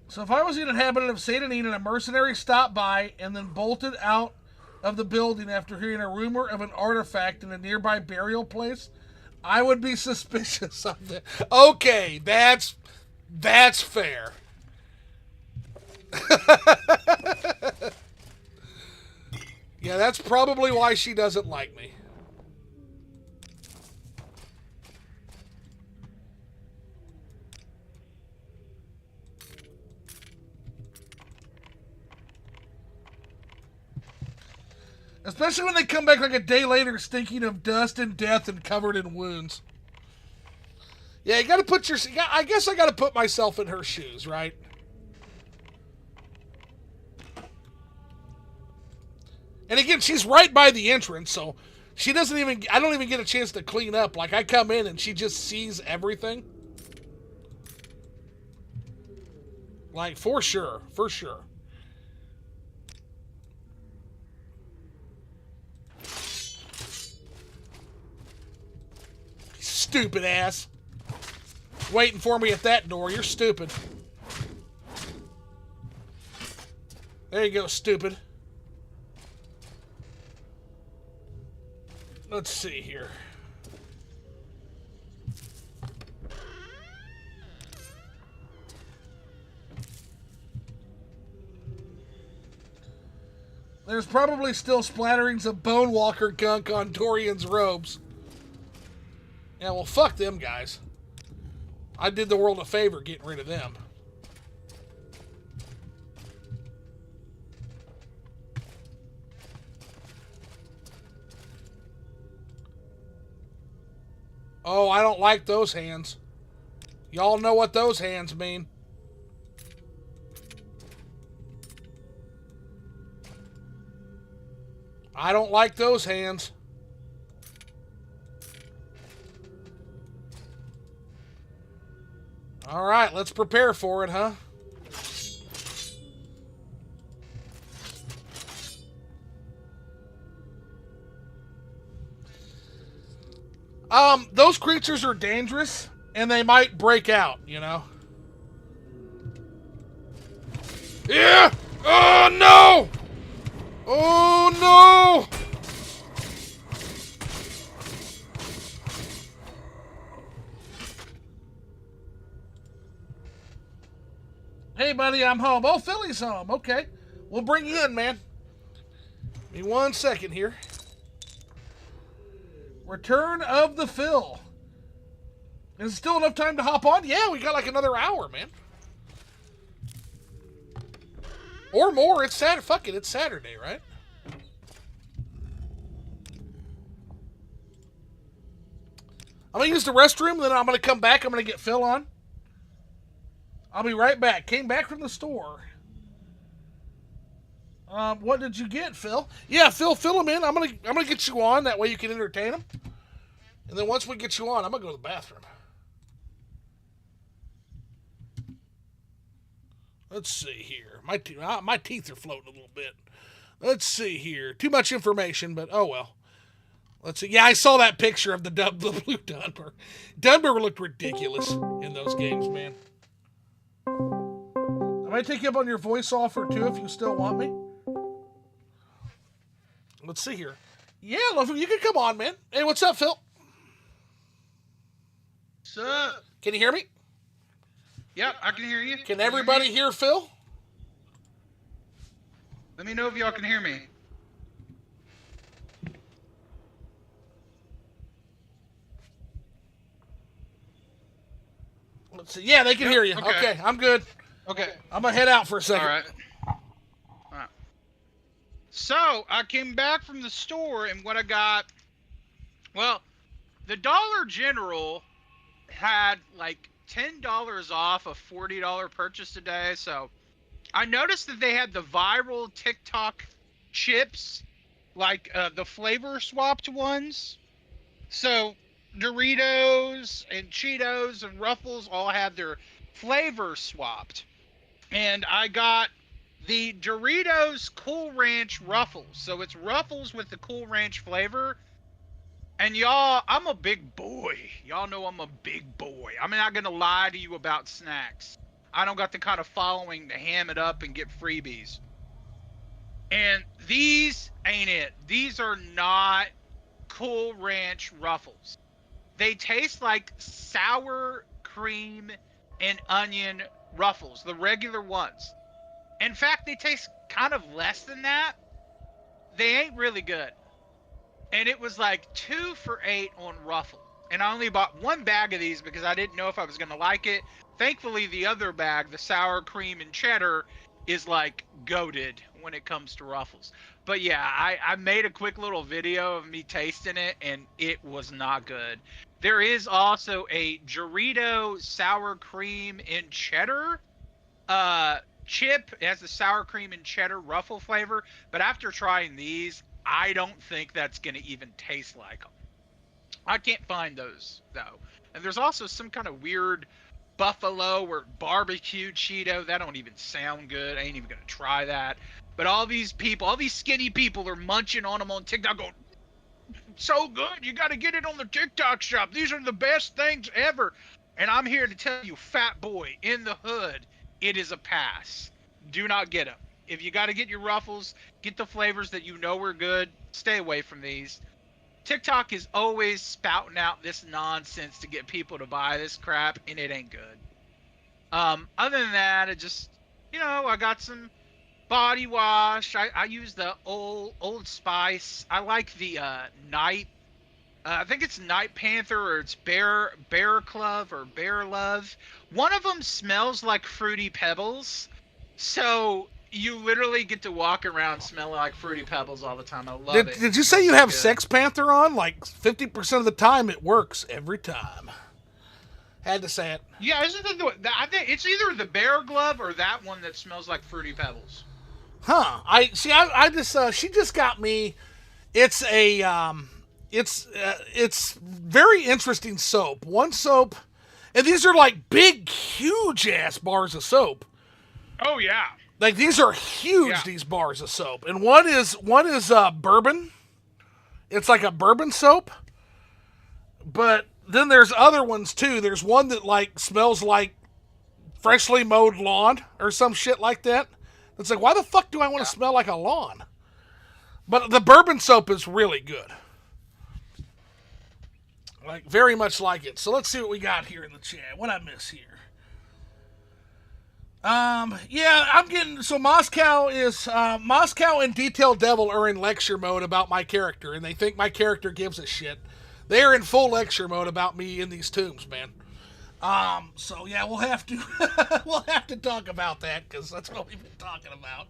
S1: So if I was an inhabitant of St. Anine and a mercenary stopped by and then bolted out of the building after hearing a rumor of an artifact in a nearby burial place, I would be suspicious of it. Okay, that's fair. Yeah, that's probably why she doesn't like me. Especially when they come back like a day later stinking of dust and death and covered in wounds. Yeah, you gotta put your... I guess I gotta put myself in her shoes, right? And again, she's right by the entrance, so she doesn't even... I don't even get a chance to clean up. Like, I come in and she just sees everything. Like, for sure. For sure. Stupid ass. Waiting for me at that door. You're stupid. There you go, stupid. Let's see here. There's probably still splatterings of Bone Walker gunk on Dorian's robes. Yeah, well, fuck them guys. I did the world a favor getting rid of them. Oh, I don't like those hands. Y'all know what those hands mean. I don't like those hands. All right, let's prepare for it, huh? Those creatures are dangerous, and they might break out, you know? Yeah! Oh, no! Oh, no! Hey, buddy, I'm home. Oh, Philly's home. Okay. We'll bring you in, man. Give me 1 second here. Return of the Phil. Is it still enough time to hop on? Yeah, we got like another hour, man. Or more. It's Saturday. Fuck it. It's Saturday, right? I'm going to use the restroom, then I'm going to come back. I'm going to get Phil on. I'll be right back. Came back from the store. What did you get, Phil? Yeah, Phil, fill him in. I'm gonna get you on. That way you can entertain him. And then once we get you on, I'm gonna go to the bathroom. Let's see here. My teeth are floating a little bit. Let's see here. Too much information, but oh well. Let's see. Yeah, I saw that picture of the blue Dunmer. Dunmer looked ridiculous in those games, man. I'm might take you up on your voice offer too if you still want me. Let's see here. Yeah, love you can come on, man. Hey, what's up, Phil?
S11: What's up?
S1: Can you hear me?
S11: Yep, I can hear you.
S1: Can everybody hear Phil?
S11: Let me know if y'all can hear me.
S1: Let's see. Yeah, they can hear you. Okay, I'm good.
S11: Okay.
S1: I'm going to head out for a second.
S11: All right. So, I came back from the store, and what I got... Well, the Dollar General had, like, $10 off a $40 purchase today, so... I noticed that they had the viral TikTok chips, like the flavor swapped ones. So Doritos and Cheetos and Ruffles all had their flavor swapped. And I got the Doritos Cool Ranch Ruffles. So it's Ruffles with the Cool Ranch flavor. And y'all, I'm a big boy. Y'all know I'm a big boy. I'm not going to lie to you about snacks. I don't got the kind of following to ham it up and get freebies. And these ain't it. These are not Cool Ranch Ruffles. They taste like sour cream and onion Ruffles, the regular ones. In fact, they taste kind of less than that. They ain't really good. And it was like 2 for $8 on Ruffles. And I only bought one bag of these because I didn't know if I was going to like it. Thankfully, the other bag, the sour cream and cheddar, is like goated when it comes to Ruffles. But yeah, I made a quick little video of me tasting it, and it was not good. There is also a Dorito sour cream and cheddar chip. It has the sour cream and cheddar Ruffle flavor. But after trying these, I don't think that's going to even taste like them. I can't find those, though. And there's also some kind of weird buffalo or barbecue Cheeto. That don't even sound good. I ain't even going to try that. But all these people, all these skinny people are munching on them on TikTok going, so good. You got to get it on the TikTok shop. These are the best things ever. And I'm here to tell you, fat boy, in the hood, it is a pass. Do not get them. If you got to get your Ruffles, get the flavors that you know are good. Stay away from these. TikTok is always spouting out this nonsense to get people to buy this crap, and it ain't good. Other than that, it just, I got some body wash. I use the Old Spice. I like the Night. I think it's Night Panther or it's Bear Club or Bear Love. One of them smells like Fruity Pebbles, so you literally get to walk around smelling like Fruity Pebbles all the time. I love it.
S1: Did you say you have Sex Panther on? Like 50% of the time, it works every time. Had to say it.
S11: Yeah, isn't it? I think it's either the Bear Glove or that one that smells like Fruity Pebbles.
S1: Huh? I just she just got me. It's a it's very interesting soap. One soap, and these are like big, huge ass bars of soap.
S11: Oh yeah.
S1: Like these are huge, these bars of soap. And one is bourbon. It's like a bourbon soap. But then there's other ones too. There's one that like smells like freshly mowed lawn or some shit like that. It's like, why the fuck do I want to smell like a lawn? But the bourbon soap is really good. Like very much like it. So let's see what we got here in the chat. What I miss here? Yeah, I'm getting, so Moscow and Detail Devil are in lecture mode about my character, and they think my character gives a shit. They are in full lecture mode about me in these tombs, man. So yeah, we'll have to talk about that, because that's what we've been talking about.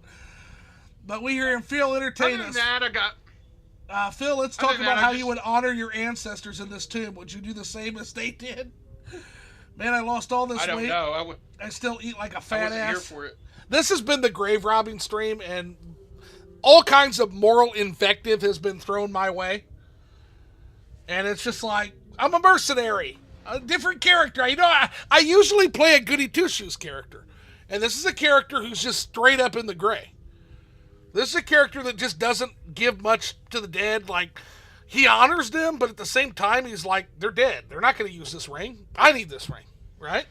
S1: But we here in Phil entertain us.
S11: Other than that, I got...
S1: Phil, let's talk about how you would honor your ancestors in this tomb. Would you do the same as they did? Man, I lost all this weight.
S11: I don't know.
S1: I still eat like a fat ass.
S11: I wasn't here for it.
S1: This has been the grave robbing stream, and all kinds of moral invective has been thrown my way. And it's just like, I'm a mercenary. A different character. I usually play a goody two-shoes character. And this is a character who's just straight up in the gray. This is a character that just doesn't give much to the dead. Like, he honors them, but at the same time, he's like, they're dead. They're not going to use this ring. I need this ring, right?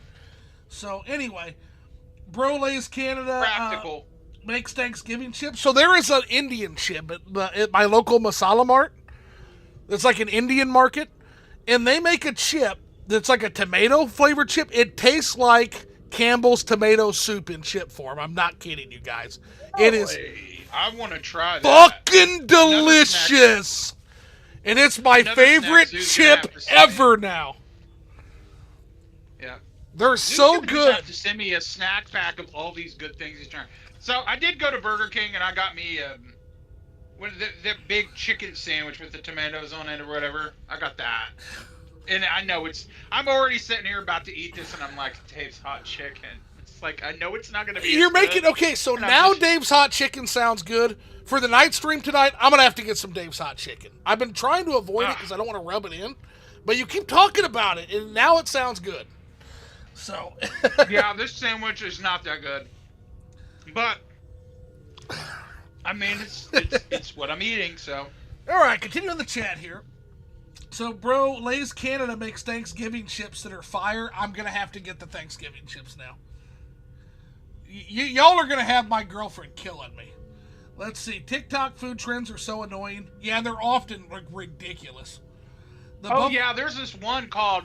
S1: So, anyway, Bro Lay's Canada
S11: Practical.
S1: makes Thanksgiving chips. So there is an Indian chip at my local masala mart. It's like an Indian market. And they make a chip that's like a tomato flavored chip. It tastes like Campbell's tomato soup in chip form. I'm not kidding you guys. It is
S11: I want to try that.
S1: fucking delicious. And it's my favorite chip ever now.
S11: Yeah.
S1: They're so
S11: Dude's
S1: good.
S11: have to send me a snack pack of all these good things he's trying. So I did go to Burger King and I got me the big chicken sandwich with the tomatoes on it or whatever. I got that. And I know I'm already sitting here about to eat this and I'm like, Dave's hot chicken. It's like, I know it's not going to be
S1: You're making, okay, so now Dave's hot chicken sounds good. For the night stream tonight, I'm going to have to get some Dave's hot chicken. I've been trying to avoid it because I don't want to rub it in. But you keep talking about it, and now it sounds good. So.
S11: Yeah, this sandwich is not that good. But, I mean, it's what I'm eating, so.
S1: All right, continue in the chat here. So, bro, Lay's Canada makes Thanksgiving chips that are fire. I'm going to have to get the Thanksgiving chips now. Y'all are going to have my girlfriend killing me. Let's see. TikTok food trends are so annoying. Yeah, they're often like ridiculous.
S11: Yeah, there's this one called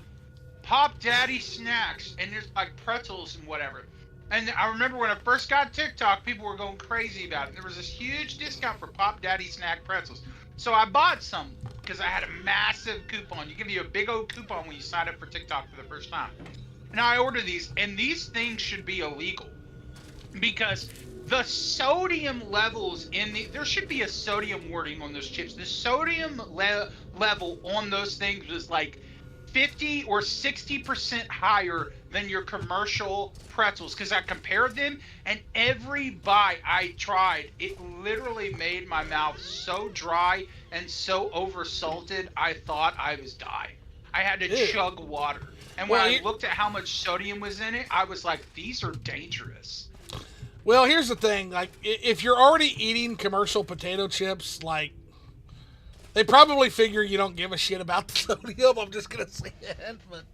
S11: Pop Daddy Snacks, and there's like pretzels and whatever. And I remember when I first got TikTok, people were going crazy about it. There was this huge discount for Pop Daddy Snack pretzels. So I bought some because I had a massive coupon. You give you a big old coupon when you sign up for TikTok for the first time. And I ordered these, and these things should be illegal because the sodium levels there should be a sodium warning on those chips. The sodium level on those things was like 50 or 60% higher than your commercial pretzels because I compared them, and every bite I tried, it literally made my mouth so dry and so oversalted I thought I was dying. I had to chug water. And when I looked at how much sodium was in it, I was like, these are dangerous.
S1: Well, here's the thing. Like, if you're already eating commercial potato chips, like, they probably figure you don't give a shit about the sodium. I'm just going to say that, but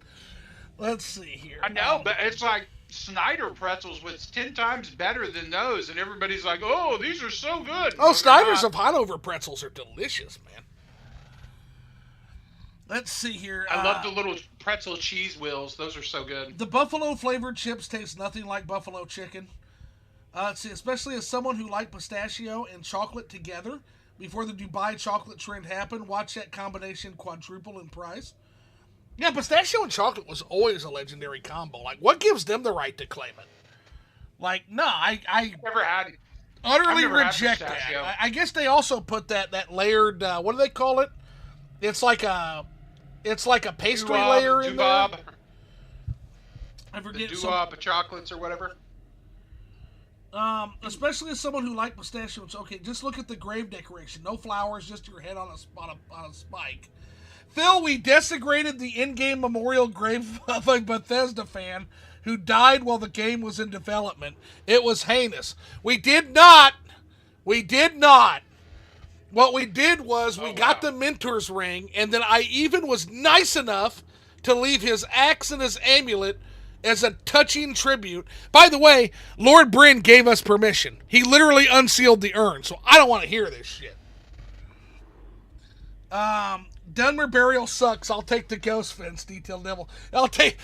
S1: let's see here.
S11: I know, but it's like Snyder pretzels was 10 times better than those, and everybody's like, oh, these are so good.
S1: Oh, Snyder's of Hanover pretzels are delicious, man. Let's see here.
S11: I love the little pretzel cheese wheels. Those are so good.
S1: The buffalo flavored chips taste nothing like buffalo chicken. Let's see, especially as someone who liked pistachio and chocolate together before the Dubai chocolate trend happened, watch that combination quadruple in price. Yeah, pistachio and chocolate was always a legendary combo. Like, what gives them the right to claim it? Like, no, I
S11: never had it.
S1: Utterly reject that. I guess they also put that layered, what do they call it? It's like a pastry layer in there. I forget.
S11: The doo-wop chocolates or whatever.
S1: Especially as someone who liked pistachios. Okay, just look at the grave decoration. No flowers, just your head on a spike. Phil, we desecrated the in-game memorial grave of a Bethesda fan who died while the game was in development. It was heinous. We did not. What we did was we got the Mentor's ring, and then I even was nice enough to leave his axe and his amulet as a touching tribute. By the way, Lord Bryn gave us permission. He literally unsealed the urn, so I don't want to hear this shit. Dunmer burial sucks. I'll take the ghost fence, Detailed Devil. I'll take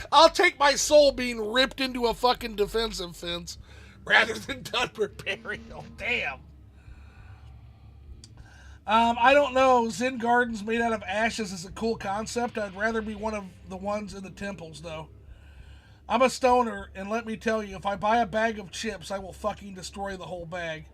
S1: my soul being ripped into a fucking defensive fence rather than Dunmer burial. Damn. I don't know. Zen gardens made out of ashes is a cool concept. I'd rather be one of the ones in the temples, though. I'm a stoner, and let me tell you, if I buy a bag of chips, I will fucking destroy the whole bag.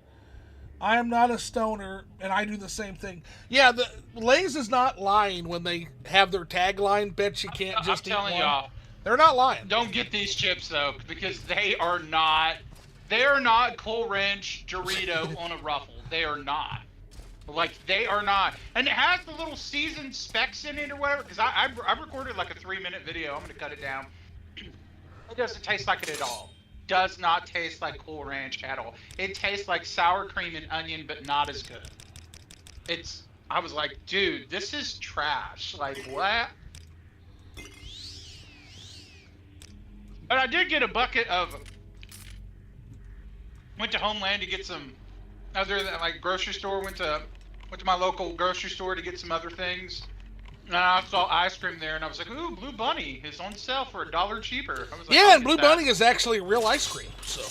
S1: I am not a stoner, and I do the same thing. Yeah, the Lay's is not lying when they have their tagline, bet you can't just eat one. I'm telling y'all. They're not lying.
S11: Don't get these chips, though, because they are not Coal Ranch Dorito on a ruffle. They are not. Like, they are not. And it has the little seasoned specs in it or whatever, because I recorded like a 3-minute video. I'm going to cut it down. It doesn't taste like it at all. Does not taste like Cool Ranch at all. It tastes like sour cream and onion, but not as good. I was like, dude, this is trash. Like, what? But I did get a bucket of Went to Homeland to get some other than like grocery store. Went to my local grocery store to get some other things. And I saw ice cream there, and I was like, "Ooh, Blue Bunny is on sale for $1 cheaper." I was like,
S1: Yeah, and Blue Bunny is actually real ice cream. So,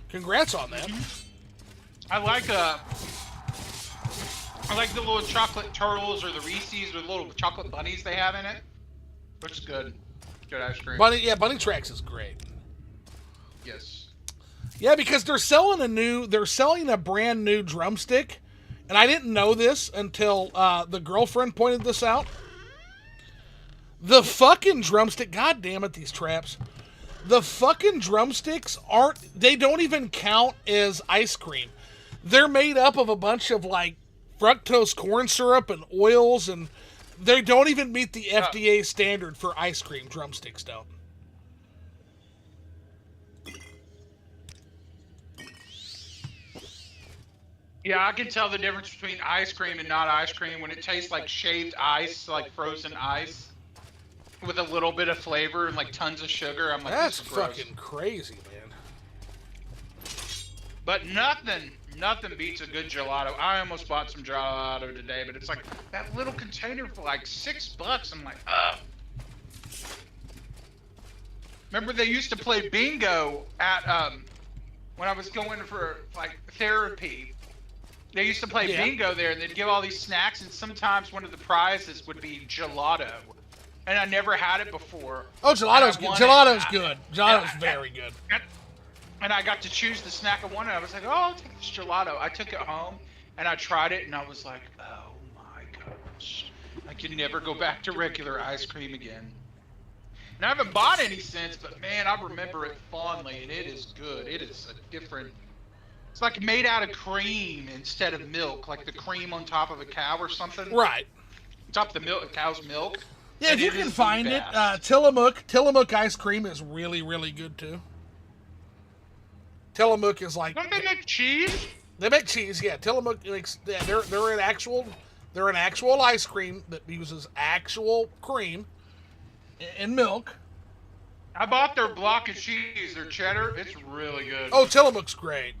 S1: congrats on that.
S11: I like the little chocolate turtles or the Reese's with little chocolate bunnies they have in it. Looks good. Good ice cream.
S1: Bunny Tracks is great.
S11: Yes.
S1: Yeah, because they're selling a brand new drumstick, and I didn't know this until the girlfriend pointed this out. The fucking drumstick, god damn it, these traps. The fucking drumsticks they don't even count as ice cream. They're made up of a bunch of like fructose corn syrup and oils, and they don't even meet the FDA standard for ice cream. Drumsticks don't.
S11: Yeah, I can tell the difference between ice cream and not ice cream when it tastes like shaved ice, like frozen ice, with a little bit of flavor and like tons of sugar. I'm like,
S1: that's
S11: this is gross.
S1: fucking crazy, man.
S11: But nothing beats a good gelato. I almost bought some gelato today, but it's like that little container for like $6. I'm like, ugh. Remember they used to play bingo at when I was going for like therapy. They used to play bingo there, and they'd give all these snacks, and sometimes one of the prizes would be gelato. And I never had it before.
S1: Oh, gelato's good. Gelato's good. Gelato's very good.
S11: And I got to choose the snack I wanted. I was like, oh, I'll take this gelato. I took it home, and I tried it, and I was like, oh my gosh. I can never go back to regular ice cream again. And I haven't bought any since, but man, I remember it fondly, and it is good. It is a different... It's like made out of cream instead of milk, like the cream on top of a cow or something.
S1: Right.
S11: On top of the milk, cow's milk.
S1: Yeah, if you can find it, Tillamook ice cream is really, really good too. Tillamook is like...
S11: Don't they make cheese?
S1: They make cheese, yeah. Tillamook makes... Yeah, they're an actual ice cream that uses actual cream and milk.
S11: I bought their block of cheese, their cheddar. It's really good.
S1: Oh, Tillamook's great.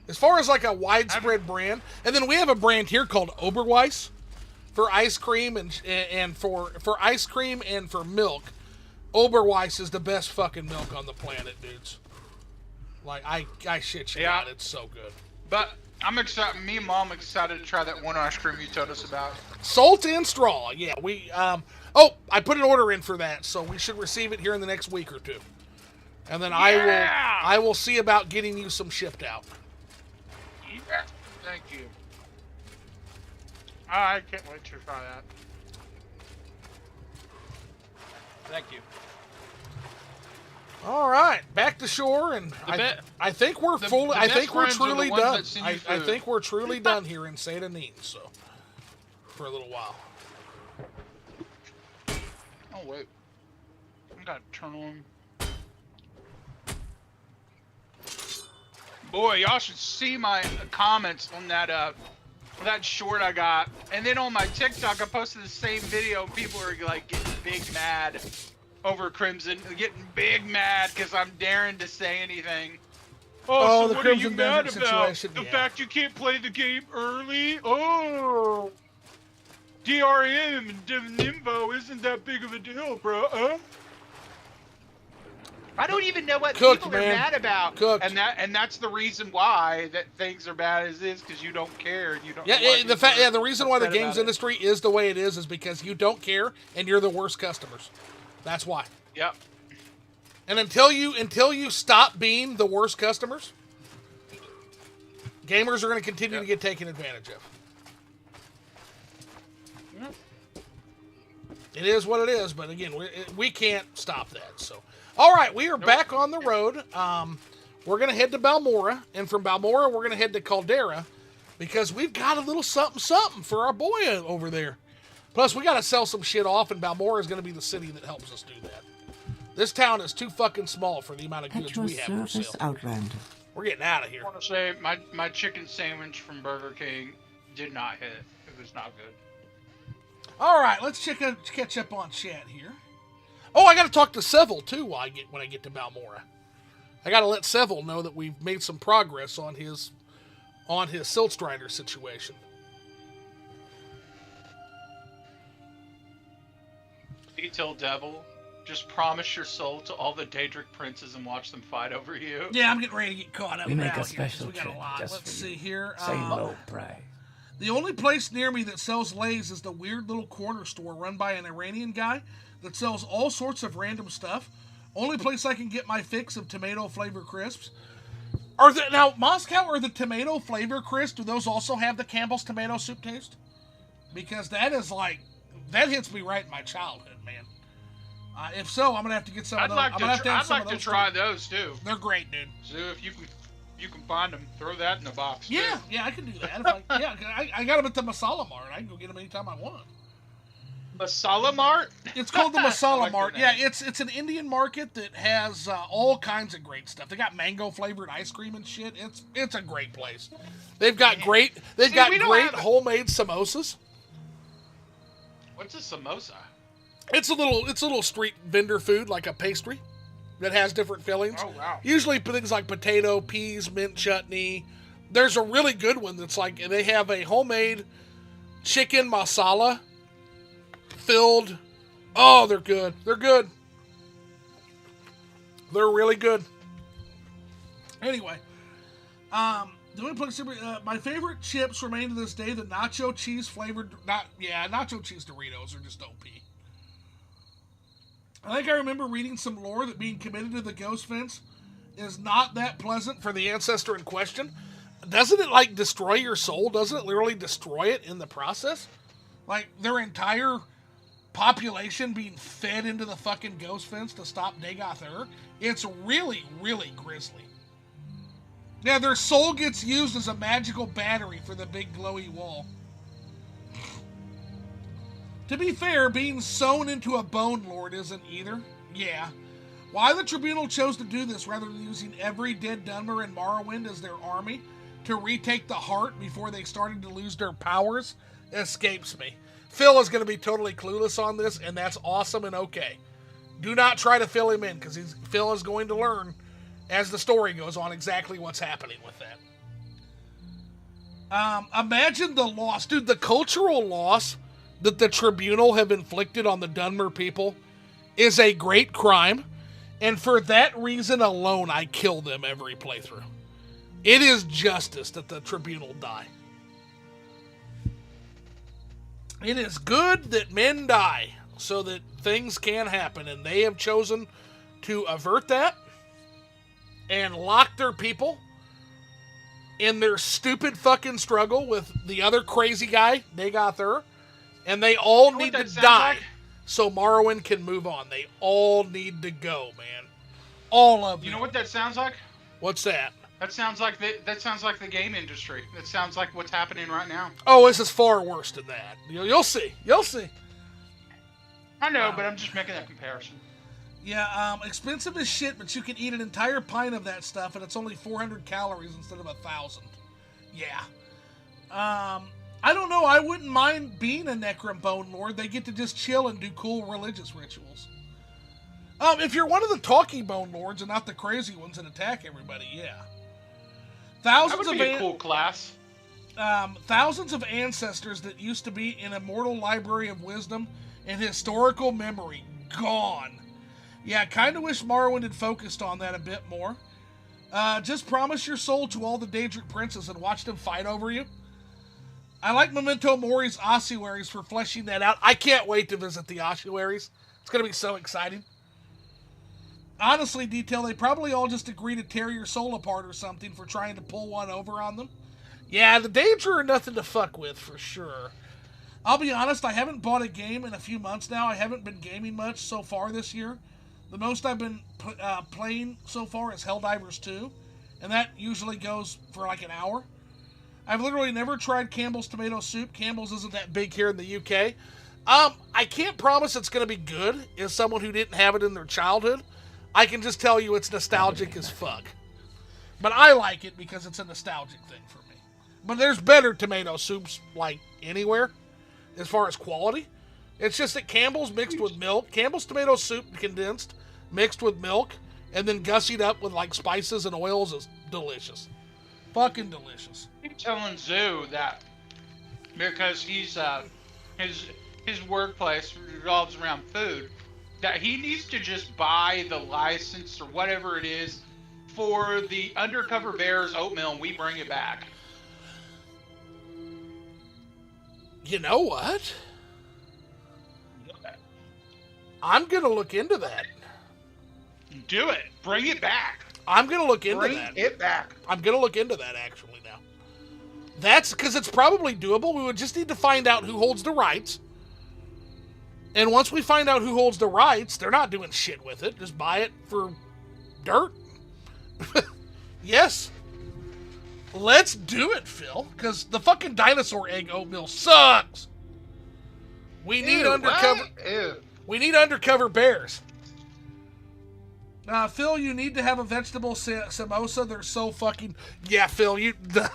S1: As far as like a widespread brand, and then we have a brand here called Oberweis for ice cream and for ice cream and for milk. Oberweis is the best fucking milk on the planet, dudes. Like I shit you not, it's so good.
S11: But I'm excited. Me and Mom excited to try that one ice cream you told us about.
S1: Salt and straw. Yeah, we I put an order in for that, so we should receive it here in the next week or two, and then I will see about getting you some shipped out.
S11: Thank you. I can't wait to try that. Thank you.
S1: All right, back to shore, and I think we're fully. I think we're truly done. I think we're truly done here in Saint Denis. So, for a little while.
S11: Oh wait, I gotta turn on. Boy, y'all should see my comments on that short I got. And then on my TikTok, I posted the same video. People are like getting big mad over Crimson, getting big mad because I'm daring to say anything. Oh, so
S1: the
S11: what
S1: Crimson
S11: are you mad
S1: Desert
S11: about?
S1: situation?
S11: The fact you can't play the game early? Oh, DRM and Nimbo isn't that big of a deal, bro. I don't even know what people are mad about, and that's the reason why that things are bad as is because you don't care and you don't.
S1: The reason why the games industry is the way it is because you don't care and you're the worst customers. That's why.
S11: Yep.
S1: And until you stop being the worst customers, gamers are going to continue to get taken advantage of.
S11: Yep.
S1: It is what it is, but again, we can't stop that. So. All right, we are back on the road. We're going to head to Balmora, and from Balmora, we're going to head to Caldera because we've got a little something for our boy over there. Plus, we got to sell some shit off, and Balmora is going to be the city that helps us do that. This town is too fucking small for the amount of goods we have for sale.
S6: Outlander.
S1: We're getting out of here.
S11: I want to say my chicken sandwich from Burger King did not hit. It was not good.
S1: All right, let's catch up on chat here. Oh, I got to talk to Seville too when I get to Balmora. I got to let Seville know that we've made some progress on his Siltstrider situation.
S11: Detail Devil, just promise your soul to all the Daedric princes and watch them fight over you.
S1: Yeah, I'm getting ready to get caught up.
S7: We make
S1: now
S7: a special
S1: here, 'cause we got
S7: trip
S1: a lot.
S7: just
S1: Let's
S7: for
S1: see
S7: you.
S1: here.
S7: Say low price.
S1: The only place near me that sells Lay's is the weird little corner store run by an Iranian guy that sells all sorts of random stuff. Only place I can get my fix of tomato flavor crisps. Now, Moscow, are the tomato flavor crisps, do those also have the Campbell's tomato soup taste? Because that hits me right in my childhood, man. If so, I'm going to have to get some of those.
S11: I'd like to try those too.
S1: They're great, dude.
S11: So if you can find them, throw that in the box.
S1: Yeah,
S11: too.
S1: I can do that. I got them at the Masala Mart. I can go get them anytime I want.
S11: Masala Mart?
S1: It's called the Masala
S11: like
S1: Mart.
S11: that
S1: Yeah,
S11: name.
S1: it's an Indian market that has all kinds of great stuff. They got mango flavored ice cream and shit. It's a great place. They've got great homemade samosas.
S11: What's a samosa?
S1: It's a little street vendor food, like a pastry that has different fillings.
S11: Oh wow!
S1: Usually things like potato, peas, mint chutney. There's a really good one that's like they have a homemade chicken masala filled. Oh, they're good. They're good. They're really good. Anyway, the only place my favorite chips remain to this day the nacho cheese flavored. Nacho cheese Doritos are just OP. I think I remember reading some lore that being committed to the ghost fence is not that pleasant for the ancestor in question. Doesn't it, destroy your soul? Doesn't it literally destroy it in the process? Like, their entire population being fed into the fucking ghost fence to stop Dagoth-Ur? It's really, really grisly. Yeah, their soul gets used as a magical battery for the big glowy wall. To be fair, being sewn into a Bone Lord isn't either. Yeah. Why the Tribunal chose to do this rather than using every dead Dunmer in Morrowind as their army to retake the heart before they started to lose their powers escapes me. Phil is going to be totally clueless on this, and that's awesome and okay. Do not try to fill him in, because Phil is going to learn as the story goes on exactly what's happening with that. Imagine the loss. Dude, the cultural loss that the Tribunal have inflicted on the Dunmer people is a great crime, and for that reason alone, I kill them every playthrough. It is justice that the Tribunal die. It is good that men die so that things can happen, and they have chosen to avert that and lock their people in their stupid fucking struggle with the other crazy guy, Dagoth-Ur. And they all need to die so Morrowind can move on. They all need to go, man. All of them.
S11: You know what that sounds like?
S1: What's that?
S11: That sounds like the game industry. That sounds like what's happening right now.
S1: Oh, this is far worse than that. You'll see. You'll see.
S11: I know, but I'm just making that comparison.
S1: Yeah, expensive as shit, but you can eat an entire pint of that stuff, and it's only 400 calories instead of 1,000. Yeah. I don't know. I wouldn't mind being a Necron Bone Lord. They get to just chill and do cool religious rituals. If you're one of the talky Bone Lords and not the crazy ones that attack everybody, yeah.
S11: That would be a cool class.
S1: Thousands of ancestors that used to be in Immortal Library of Wisdom and Historical Memory, gone. Yeah, kind of wish Morrowind had focused on that a bit more. Just promise your soul to all the Daedric princes and watch them fight over you. I like Memento Mori's ossuaries for fleshing that out. I can't wait to visit the ossuaries. It's going to be so exciting. Honestly, Detail, they probably all just agree to tear your soul apart or something for trying to pull one over on them. Yeah, the Daedra are nothing to fuck with, for sure. I'll be honest, I haven't bought a game in a few months now. I haven't been gaming much so far this year. The most I've been playing so far is Helldivers 2, and that usually goes for like an hour. I've literally never tried Campbell's tomato soup. Campbell's isn't that big here in the UK. I can't promise it's going to be good as someone who didn't have it in their childhood. I can just tell you it's nostalgic as fuck. But I like it because it's a nostalgic thing for me. But there's better tomato soups, like, anywhere, as far as quality. It's just that Campbell's mixed with milk. Campbell's tomato soup condensed, mixed with milk, and then gussied up with like spices and oils is delicious. Fucking delicious.
S11: I'm telling Zoo that because he's his workplace revolves around food, that he needs to just buy the license or whatever it is for the Undercover Bears oatmeal and we bring it back.
S1: You know what? I'm going to look into that.
S11: Do it. Bring it back.
S1: I'm going to look into that.
S11: Bring it back.
S1: I'm going to look into that actually now. That's because it's probably doable. We would just need to find out who holds the rights. And once we find out who holds the rights, they're not doing shit with it. Just buy it for dirt. Yes. Let's do it, Phil. Because the fucking dinosaur egg oatmeal sucks. We need undercover.
S11: Ew.
S1: We need undercover bears. Phil, you need to have a vegetable samosa. They're so fucking... Yeah, Phil, the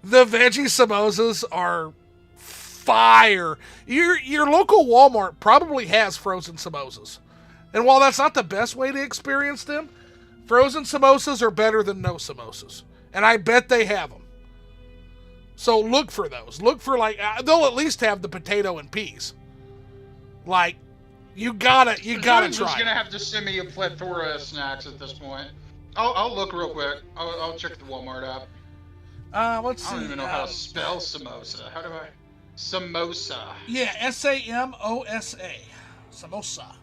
S1: veggie samosas are fire. Your local Walmart probably has frozen samosas. And while that's not the best way to experience them, frozen samosas are better than no samosas. And I bet they have them. So look for those. Look for they'll at least have the potato and peas. Like, you gotta try.
S11: Just gonna have to send me a plethora of snacks at this point. I'll look real quick. I'll check the Walmart app.
S1: Let's see.
S11: I don't even know how to spell samosa. How do I? Samosa.
S1: Yeah, Samosa. Samosa.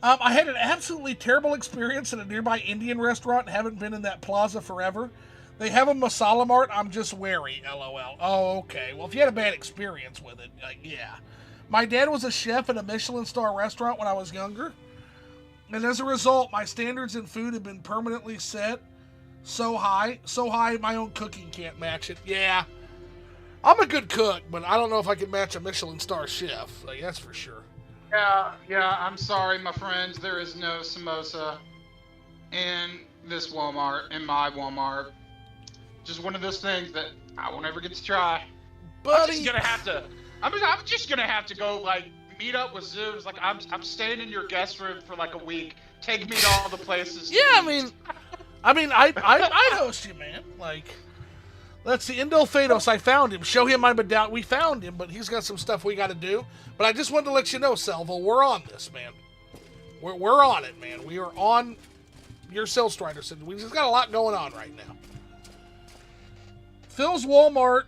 S1: I had an absolutely terrible experience at a nearby Indian restaurant and haven't been in that plaza forever. They have a masala mart. I'm just wary. LOL. Oh, okay. Well, if you had a bad experience with it, yeah. My dad was a chef at a Michelin star restaurant when I was younger. And as a result, my standards in food have been permanently set so high my own cooking can't match it. Yeah. I'm a good cook, but I don't know if I can match a Michelin star chef. That's for sure.
S11: Yeah, I'm sorry, my friends. There is no samosa in this Walmart, in my Walmart. Just one of those things that I won't ever get to try.
S1: Buddy.
S11: I'm just gonna have to go meet up with Zoo. It's I'm staying in your guest room for a week. Take me to all the places.
S1: Yeah, I mean, I'd host you, man. Let's see, Indolphados, I found him. Show him my medallion. We found him, but he's got some stuff we got to do. But I just wanted to let you know, Selva, we're on this, man. We're on it, man. We are on your Cell Strider. We just got a lot going on right now. Phil's Walmart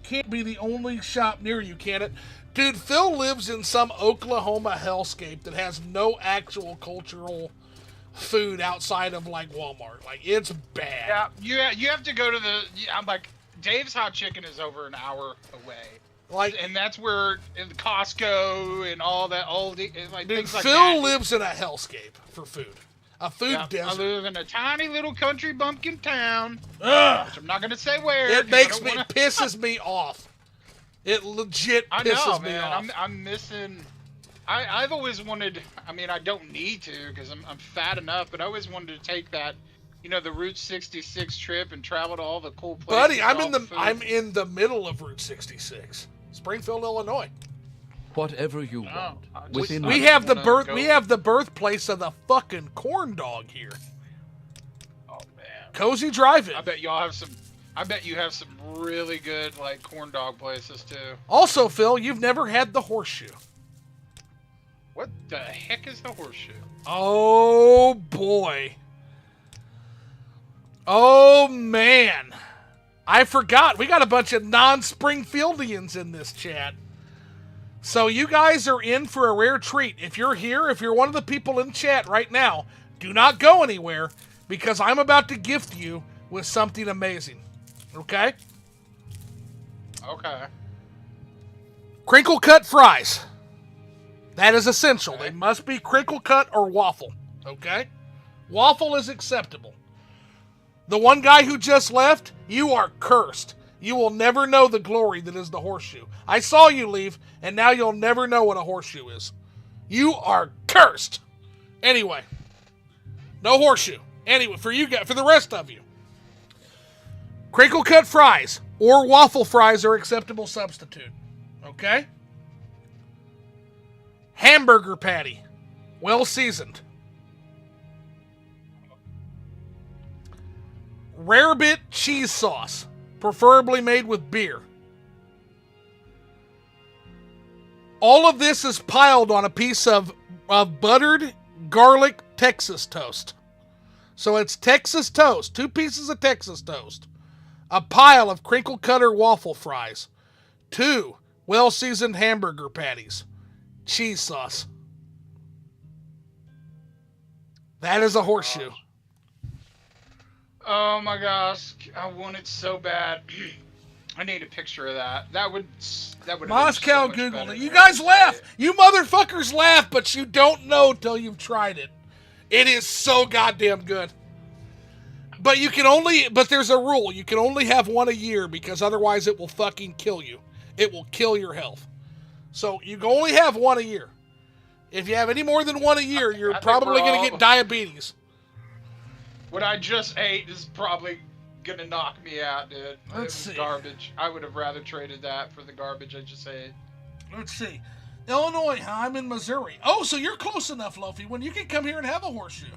S1: can't be the only shop near you, can it? Dude, Phil lives in some Oklahoma hellscape that has no actual cultural food outside of Walmart. It's bad.
S11: Yeah, you have to go to I'm Dave's Hot Chicken is over an hour away. And that's where Costco and all that
S1: dude,
S11: things like
S1: Phil
S11: that.
S1: lives in a hellscape for food. A food desert.
S11: I live in a tiny little country bumpkin town.
S1: Ugh.
S11: Which I'm not gonna say where.
S1: It pisses me off. It legit pisses me off.
S11: I'm missing. I've always wanted. I don't need to because I'm fat enough, but I always wanted to take that, the Route 66 trip and travel to all the cool places.
S1: Buddy, I'm in the middle of Route 66, Springfield, Illinois.
S2: Whatever you want.
S1: We have the birthplace of the fucking corn dog here.
S11: Oh man.
S1: Cozy Drive-In.
S11: I bet you have some really good corn dog places too.
S1: Also, Phil, you've never had the horseshoe.
S11: What the heck is the horseshoe?
S1: Oh boy. Oh man. I forgot. We got a bunch of non-Springfieldians in this chat. So you guys are in for a rare treat. If you're here, if you're one of the people in chat right now, do not go anywhere because I'm about to gift you with something amazing. Okay?
S11: Okay.
S1: Crinkle cut fries. That is essential. They must be crinkle cut or waffle. Okay? Waffle is acceptable. The one guy who just left, you are cursed. You will never know the glory that is the horseshoe. I saw you leave, and now you'll never know what a horseshoe is. You are cursed. Anyway, no horseshoe. Anyway, for the rest of you, crinkle cut fries or waffle fries are acceptable substitute. Okay? Hamburger patty Well seasoned. Rarebit cheese sauce, preferably made with beer. All of this is piled on a piece of buttered garlic Texas toast. So it's Texas toast, 2 pieces of Texas toast, a pile of crinkle cutter waffle fries, 2 well-seasoned hamburger patties, cheese sauce. That is a horseshoe.
S11: Oh my gosh, I want it so bad. I need a picture of that. That would
S1: Moscow Googled it. You guys laugh. You motherfuckers laugh, but you don't know till you've tried it. It is so goddamn good. But there's a rule. You can only have one a year because otherwise it will fucking kill you. It will kill your health. So you can only have one a year. If you have any more than one a year, you're probably going to get diabetes.
S11: What I just ate is probably going to knock me out, dude.
S1: Let's see.
S11: Garbage. I would have rather traded that for the garbage I just ate.
S1: Let's see. Illinois, I'm in Missouri. Oh, so you're close enough, Lofi, when you can come here and have a horseshoe.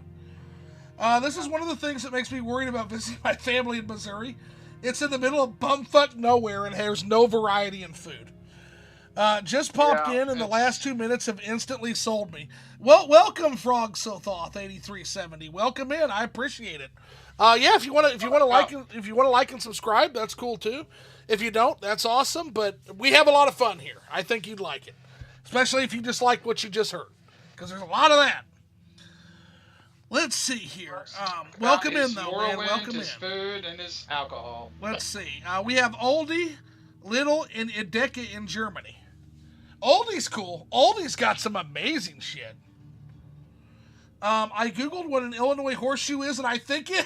S1: This is one of the things that makes me worried about visiting my family in Missouri. It's in the middle of bumfuck nowhere and there's no variety in food. Just popped in and the last 2 minutes have instantly sold me. Well, welcome, Frog Sothoth 8370. Welcome in. I appreciate it. Yeah, if you want to like and subscribe, that's cool too. If you don't, that's awesome. But we have a lot of fun here. I think you'd like it, especially if you just like what you just heard, because there's a lot of that. Let's see here. Welcome in, though, man. Welcome in.
S11: His food and his alcohol.
S1: Let's see. We have Aldi, Lidl, and Edeka in Germany. Aldi's cool. Aldi's got some amazing shit. I googled what an Illinois horseshoe is, and I think it.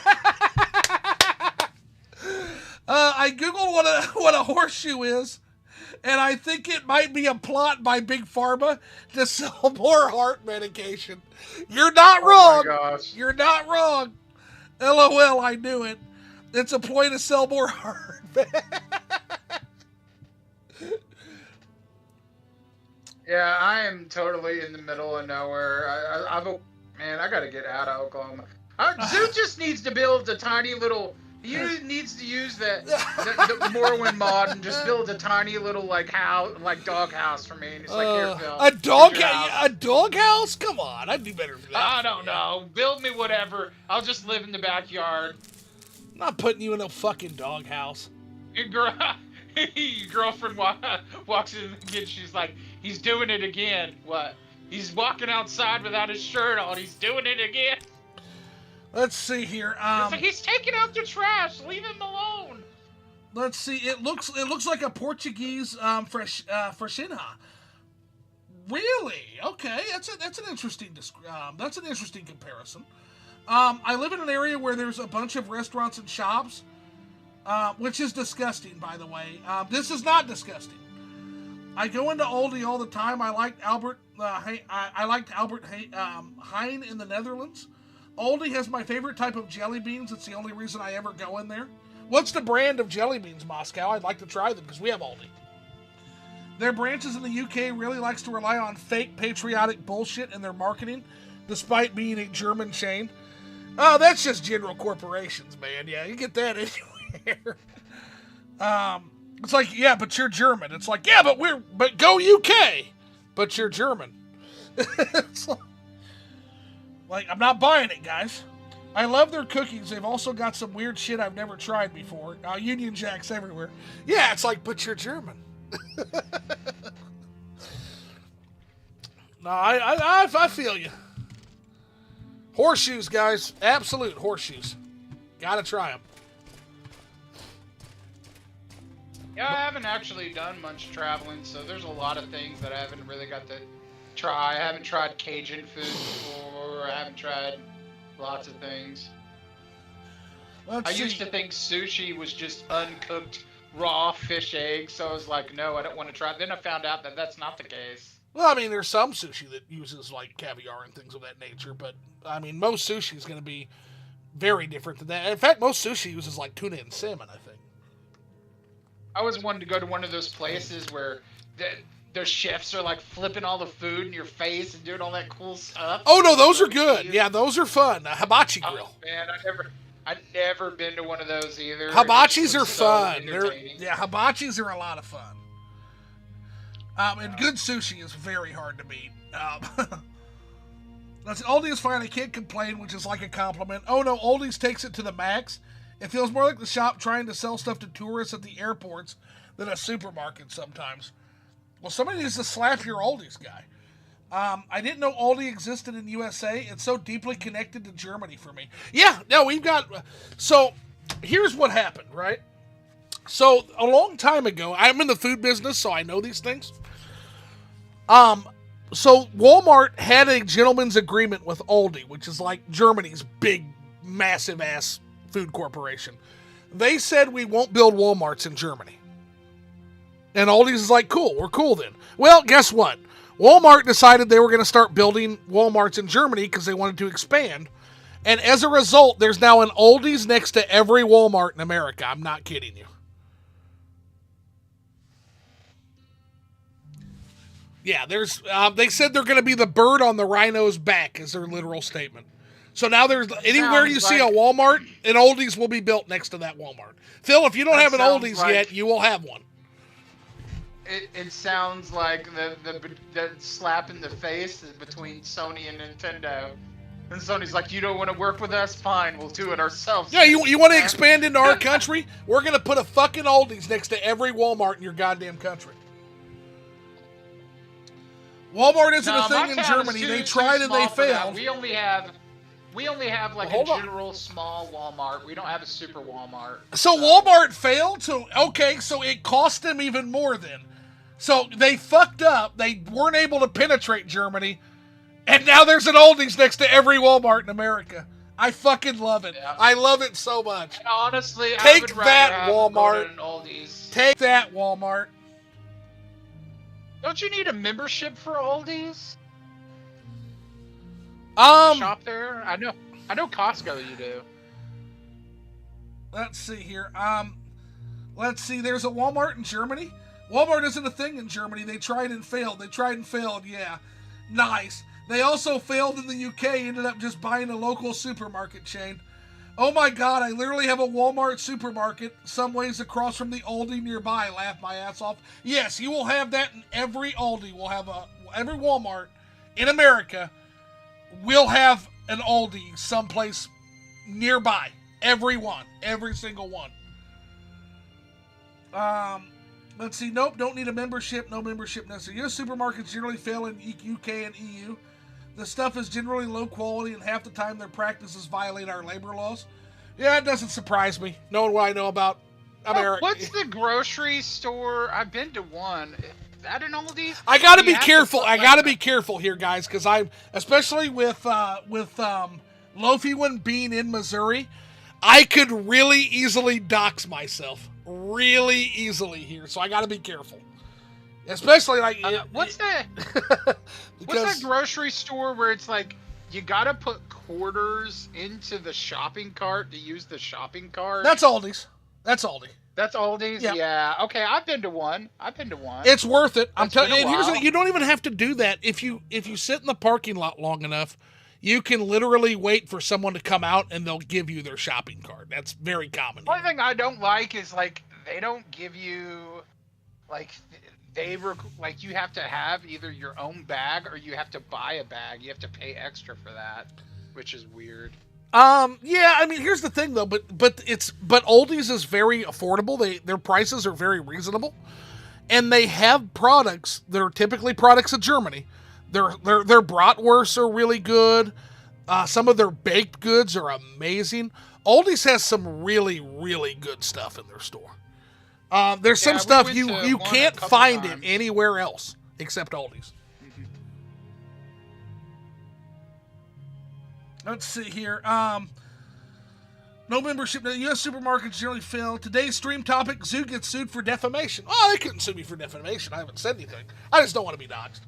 S1: I googled what a horseshoe is, and I think it might be a plot by Big Pharma to sell more heart medication. You're not wrong.
S11: Oh my gosh.
S1: You're not wrong. LOL, I knew it. It's a ploy to sell more heart.
S11: Yeah, I am totally in the middle of nowhere. I gotta get out of Oklahoma. Zoo just needs to build a tiny little. He needs to use the Morrowind mod and just build a tiny little dog house for me. And it's like, here, Phil.
S1: A dog house? Come on, I'd do better than that.
S11: I don't know. Build me whatever. I'll just live in the backyard.
S1: I'm not putting you in a fucking dog house.
S11: Your girlfriend walks in again. She's like, he's doing it again. What? He's walking outside without his shirt on. He's doing it again.
S1: Let's see here.
S11: He's taking out the trash. Leave him alone.
S1: Let's see. It looks like a Portuguese freshinha. Really? Okay. That's an interesting comparison. I live in an area where there's a bunch of restaurants and shops, which is disgusting, by the way. This is not disgusting. I go into Aldi all the time. I liked Albert Heijn in the Netherlands. Aldi has my favorite type of jelly beans. It's the only reason I ever go in there. What's the brand of jelly beans, Moscow? I'd like to try them because we have Aldi. Their branches in the UK really likes to rely on fake patriotic bullshit in their marketing, despite being a German chain. Oh, that's just general corporations, man. Yeah, you get that anywhere. It's like, yeah, but you're German. It's like, yeah, but go UK, but you're German. It's like, I'm not buying it, guys. I love their cookies. They've also got some weird shit I've never tried before. Union Jacks everywhere. Yeah, it's like, but you're German. No, I feel you. Horseshoes, guys. Absolute horseshoes. Gotta try them.
S11: Yeah, I haven't actually done much traveling, so there's a lot of things that I haven't really got to try. I haven't tried Cajun food before. I haven't tried lots of things. I used to think sushi was just uncooked raw fish eggs, so I was like, no, I don't want to try it. Then I found out that that's not the case.
S1: Well, I mean, there's some sushi that uses, like, caviar and things of that nature, but, I mean, most sushi is going to be very different than that. In fact, most sushi uses, like, tuna and salmon, I think.
S11: I always wanted to go to one of those places where
S12: their chefs are like flipping all the food in your face and doing all that cool stuff.
S1: Oh no, those are good. Yeah, those are fun. A hibachi grill.
S12: Man, I've never been to one of those either.
S1: Hibachis are
S12: so
S1: fun.
S12: entertaining.
S1: Hibachis are a lot of fun. And good sushi is very hard to beat. Aldi's fine. I can't complain, which is like a compliment. Oh no, Aldi's takes it to the max. It feels more like the shop trying to sell stuff to tourists at the airports than a supermarket sometimes. Well, somebody needs to slap your Aldi's guy. I didn't know Aldi existed in USA. It's so deeply connected to Germany for me. Yeah, no, we've got... So, here's what happened, right? So, a long time ago, I'm in the food business, so I know these things. So, Walmart had a gentleman's agreement with Aldi, which is like Germany's big, massive-ass food corporation. They said we won't build Walmarts in Germany. And Aldi's is like, cool, we're cool then. Well, guess what? Walmart decided they were going to start building Walmarts in Germany because they wanted to expand. And as a result, there's now an Aldi's next to every Walmart in America. I'm not kidding you. Yeah, there's. They said they're going to be the bird on the rhino's back is their literal statement. So now there's anywhere you see a Walmart, an Aldi's will be built next to that Walmart. Phil, if you don't have an Aldi's yet, you will have one.
S12: It sounds like the slap in the face between Sony and Nintendo. And Sony's like, you don't want to work with us? Fine, we'll do it ourselves.
S1: Yeah, you want to expand into our country? We're going to put a fucking Aldi's next to every Walmart in your goddamn country. Walmart isn't a thing in Germany. They tried and they failed.
S12: We only have like a general small Walmart. We don't have a super Walmart.
S1: So Walmart failed? So it cost them even more then. So they fucked up. They weren't able to penetrate Germany. And now there's an Aldi's next to every Walmart in America. I fucking love it. Yeah. I love it so much.
S12: And honestly,
S1: take that, Walmart. Take that, Walmart.
S12: Don't you need a membership for Aldi's? Shop there? I know Costco you do.
S1: Let's see here. Let's see. There's a Walmart in Germany. Walmart isn't a thing in Germany. They tried and failed. Yeah. Nice. They also failed in the UK. Ended up just buying a local supermarket chain. Oh my God, I literally have a Walmart supermarket some ways across from the Aldi nearby. Laugh my ass off. Yes, you will have that in every Aldi. Every Walmart in America will have an Aldi someplace nearby. Every one. Every single one. Let's see. Nope, don't need a membership. No membership necessary. US supermarkets generally fail in UK and EU. The stuff is generally low quality, and half the time their practices violate our labor laws. Yeah, it doesn't surprise me, knowing what I know about America.
S12: What's the grocery store? I've been to one. Is that an Aldi's?
S1: I gotta be careful. I gotta be careful here, guys, because I'm especially with Loafy One being in Missouri, I could really easily dox myself. Really easily here, so I gotta be careful. Especially like
S12: what's that grocery store where it's like you gotta put quarters into the shopping cart to use the shopping cart?
S1: That's Aldi's. That's
S12: Aldi's. Yeah. Okay, I've been to one.
S1: It's worth it. I'm telling you. You don't even have to do that if you sit in the parking lot long enough. You can literally wait for someone to come out and they'll give you their shopping cart. That's very common.
S12: One thing I don't like is like they don't give you like you have to have either your own bag or you have to buy a bag. You have to pay extra for that, which is weird.
S1: Yeah, I mean, here's the thing though, but Aldi's is very affordable. Their prices are very reasonable, and they have products that are typically products of Germany. Their bratwursts are really good. Some of their baked goods are amazing. Aldi's has some really, really good stuff in their store. There's some stuff you can't find it anywhere else except Aldi's. Mm-hmm. Let's see here. No membership. U.S. supermarkets generally fail. Today's stream topic: Zoo gets sued for defamation. Oh, they couldn't sue me for defamation. I haven't said anything. I just don't want to be doxxed.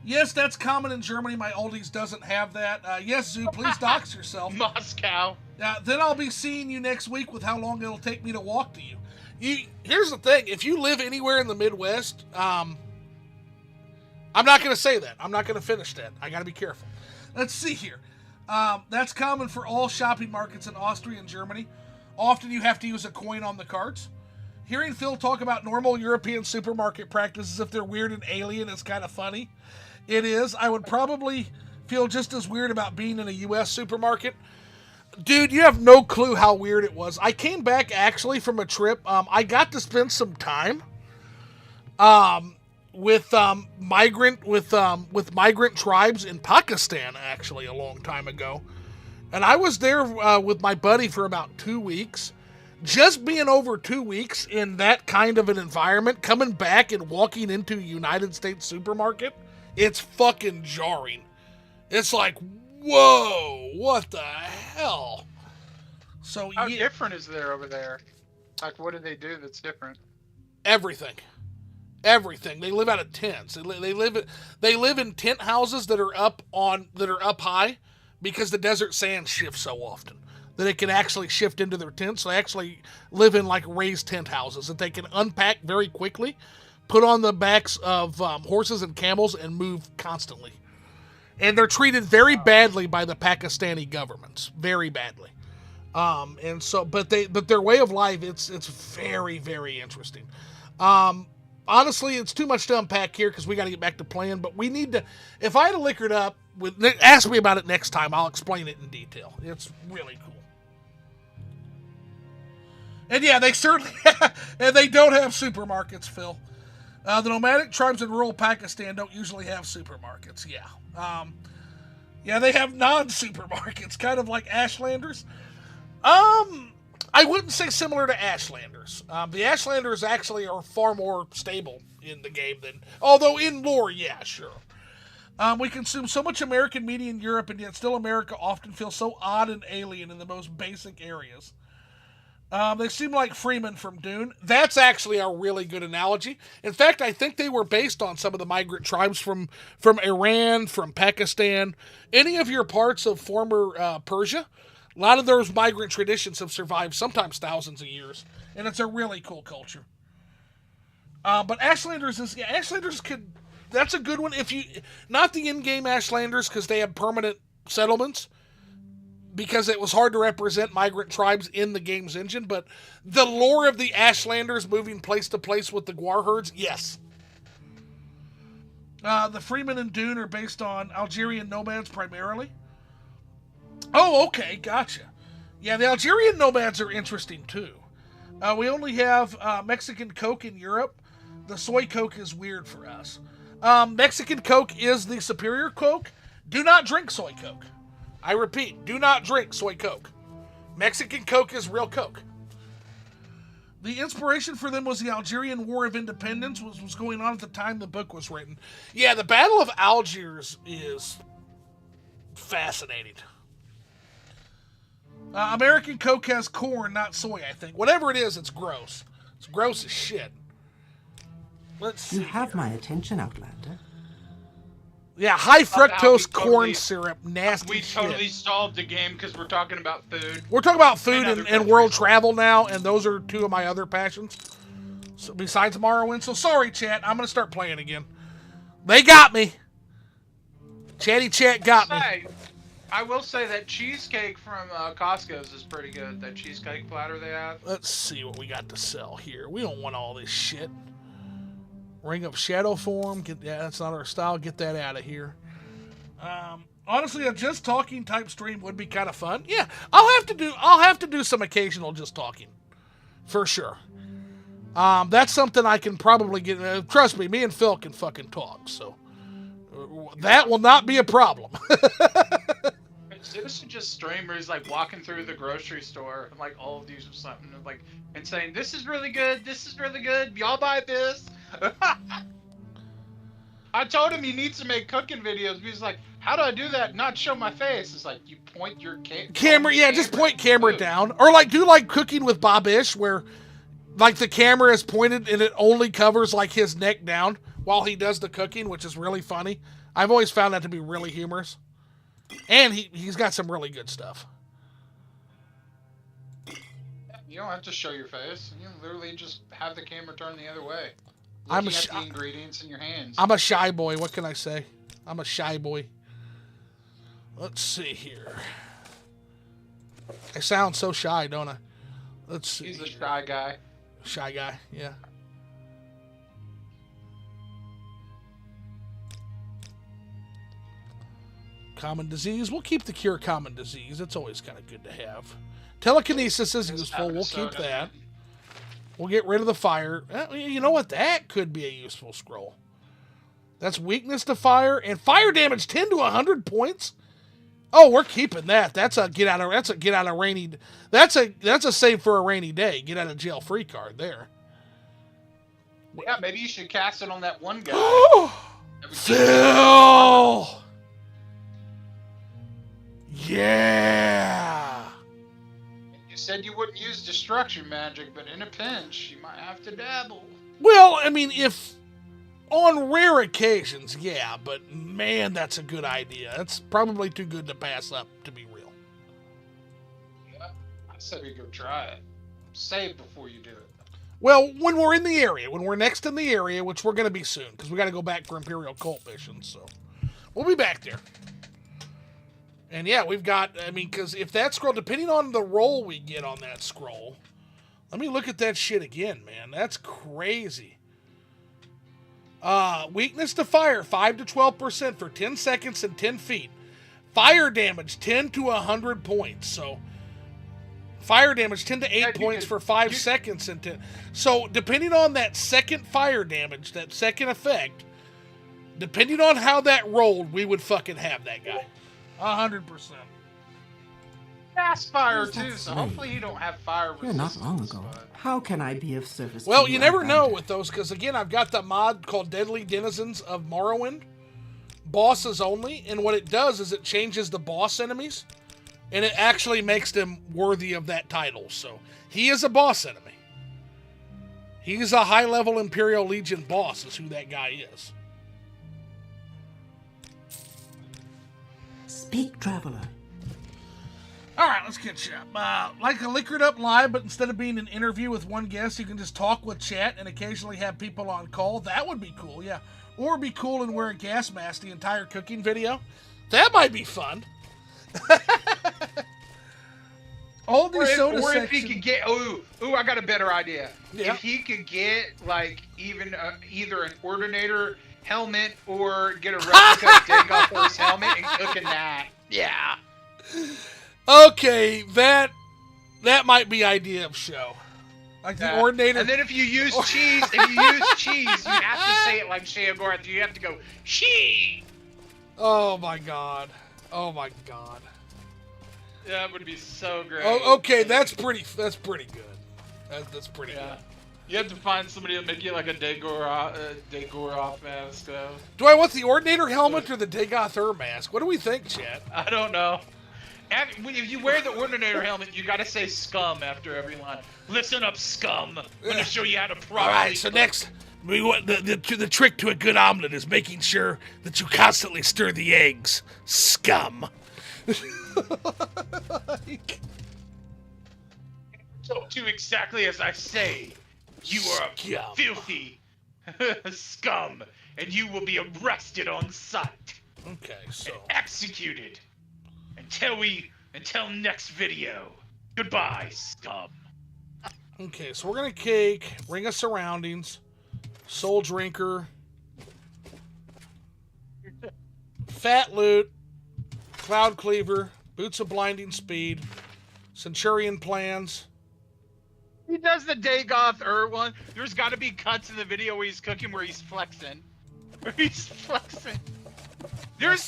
S1: Yes, that's common in Germany. My Aldi's doesn't have that. Yes, Zoo, please dox yourself.
S12: Moscow.
S1: Then I'll be seeing you next week with how long it'll take me to walk to you. Here's the thing. If you live anywhere in the Midwest, I'm not going to say that. I'm not going to finish that. I got to be careful. Let's see here. That's common for all shopping markets in Austria and Germany. Often you have to use a coin on the carts. Hearing Phil talk about normal European supermarket practices if they're weird and alien is kind of funny. It is. I would probably feel just as weird about being in a U.S. supermarket. Dude, you have no clue how weird it was. I came back actually from a trip. I got to spend some time with migrant tribes in Pakistan actually a long time ago. And I was there with my buddy for about 2 weeks. Just being over 2 weeks in that kind of an environment, coming back and walking into a United States supermarket, it's fucking jarring. It's like, whoa, what the hell? So
S12: how different is there over there? Like, what do they do that's different?
S1: Everything. They live out of tents. They live in tent houses that are up high because the desert sand shifts so often that it can actually shift into their tents. So they actually live in like raised tent houses that they can unpack very quickly, put on the backs of horses and camels, and move constantly. And they're treated very badly by the Pakistani governments, very badly. But their way of life, it's very, very interesting. Honestly, it's too much to unpack here because we got to get back to playing. But we need to. If I had to liquor it up, ask me about it next time. I'll explain it in detail. It's really cool. And yeah, they certainly and they don't have supermarkets, Phil. The nomadic tribes in rural Pakistan don't usually have supermarkets. Yeah. They have non-supermarkets, kind of like Ashlanders. I wouldn't say similar to Ashlanders. The Ashlanders actually are far more stable in the game than... Although in lore, yeah, sure. We consume so much American media in Europe, and yet still America often feels so odd and alien in the most basic areas. They seem like Freeman from Dune. That's actually a really good analogy. In fact, I think they were based on some of the migrant tribes from Iran, from Pakistan, any of your parts of former Persia. A lot of those migrant traditions have survived sometimes thousands of years, and it's a really cool culture. But Ashlanders that's a good one. If you, not the in-game Ashlanders because they have permanent settlements, because it was hard to represent migrant tribes in the game's engine, but the lore of the Ashlanders moving place to place with the Gwar herds, yes. The Freeman and Dune are based on Algerian nomads primarily. Oh, okay, gotcha. Yeah, the Algerian nomads are interesting too. We only have Mexican Coke in Europe. The soy Coke is weird for us. Mexican Coke is the superior Coke. Do not drink soy Coke. I repeat, do not drink soy Coke. Mexican Coke is real Coke. The inspiration for them was the Algerian War of Independence, which was going on at the time the book was written. Yeah, the Battle of Algiers is fascinating. American Coke has corn, not soy, I think. Whatever it is, it's gross. It's gross as shit. Let's see.
S6: You have my attention, Outlander.
S1: Yeah, high fructose corn syrup, nasty shit.
S12: We totally solved the game because we're talking about food.
S1: We're talking about food and world travel now, and those are two of my other passions. So besides Morrowind. So sorry, chat. I'm going to start playing again. They got me. Chatty chat got me.
S12: I will say that cheesecake from Costco's is pretty good. That cheesecake platter they have.
S1: Let's see what we got to sell here. We don't want all this shit. Ring of Shadow Form. That's not our style. Get that out of here. Honestly, a just talking type stream would be kind of fun. Yeah, I'll have to do some occasional just talking, for sure. That's something I can probably get. Trust me, me and Phil can fucking talk, so that will not be a problem.
S12: Citizen just streamers like walking through the grocery store and like all of these or something and saying, "This is really good. This is really good. Y'all buy this." I told him he needs to make cooking videos. He's like, "How do I do that and not show my face?" It's like you point your
S1: camera. Yeah, just point camera down, or like do like Cooking with Bob Ish, where like the camera is pointed and it only covers like his neck down while he does the cooking, which is really funny. I've always found that to be really humorous. And he's got some really good stuff.
S12: You don't have to show your face. You can literally just have the camera turned the other way.
S1: I'm
S12: Looking at the ingredients in your hands.
S1: I'm a shy boy. What can I say? I'm a shy boy. Let's see here. I sound so shy, don't I? Let's see.
S12: He's a shy guy.
S1: Shy guy, yeah. Common disease. We'll keep the cure common disease. It's always kind of good to have. Telekinesis is useful. We'll keep that. We'll get rid of the fire. You know what? That could be a useful scroll. That's weakness to fire and fire damage 10 to 100 points. Oh, we're keeping that. That's a get out of rainy. That's a save for a rainy day. Get out of jail free card there.
S12: Yeah, maybe you should cast it on that one guy.
S1: Phil. Yeah.
S12: You said you wouldn't use destruction magic, but in a pinch, you might have to dabble.
S1: Well, I mean, if on rare occasions, yeah, but man, that's a good idea. That's probably too good to pass up, to be real.
S12: Yeah, I said we go try it. Save before you do it.
S1: Well, when we're in the area, when we're next in the area, which we're going to be soon, because we got to go back for Imperial Cult missions, so we'll be back there. And yeah, we've got, I mean, because if that scroll, depending on the roll we get on that scroll, let me look at that shit again, man. That's crazy. Weakness to fire, 5 to 12% for 10 seconds and 10 feet. Fire damage, 10 to 100 points. So, fire damage, 10 to 8 points for 5 seconds and 10. So, depending on that second fire damage, that second effect, depending on how that rolled, we would fucking have that guy. 100%.
S12: Fast fire too, so hopefully you don't have fire
S6: Here not long ago. How can I be of service
S1: Well,
S6: to
S1: you never know with those, because again, I've got the mod called Deadly Denizens of Morrowind. Bosses only, and what it does is it changes the boss enemies, and it actually makes them worthy of that title. So, he is a boss enemy. He's a high-level Imperial Legion boss, is who that guy is.
S6: Speak, traveler.
S1: All right, let's catch up. Like a Liquored Up Live, but instead of being an interview with one guest, you can just talk with chat and occasionally have people on call. That would be cool, yeah. Or be cool and wear a gas mask the entire cooking video. That might be fun. All these soda
S12: or
S1: sections.
S12: if he could get, I got a better idea.
S1: Yeah.
S12: If he could get like even either an Ordinator helmet or get a replica Dagothor's helmet and cook in that. Yeah.
S1: Okay, that might be idea of show. Like the Ordinator.
S12: And then if you use cheese, you have to say it like Sheogorath. You have to go, she.
S1: Oh my god. Oh my god.
S11: That would be so great.
S1: Oh, okay, that's pretty good. That's pretty good.
S11: You have to find somebody to make you like a Dagorath mask, though.
S1: Do I want the Ordinator helmet or the Dagothor mask? What do we think, chat?
S11: I don't know. If you wear the Ordinator helmet, you gotta say scum after every line. Listen up, scum. I'm gonna show you how to properly.
S1: All right, so next, we want the trick to a good omelet is making sure that you constantly stir the eggs. Scum.
S11: Don't do exactly as I say. You are
S1: Scum.
S11: filthy scum, and you will be arrested on sight.
S1: Okay, so
S11: and executed until next video. Goodbye, scum.
S1: Okay, so we're gonna cake, Ring of Surroundings, Soul Drinker, Fat Loot, Cloud Cleaver, Boots of Blinding Speed, Centurion Plans.
S11: He does the Dagoth one. There's got to be cuts in the video where he's cooking where he's flexing. There's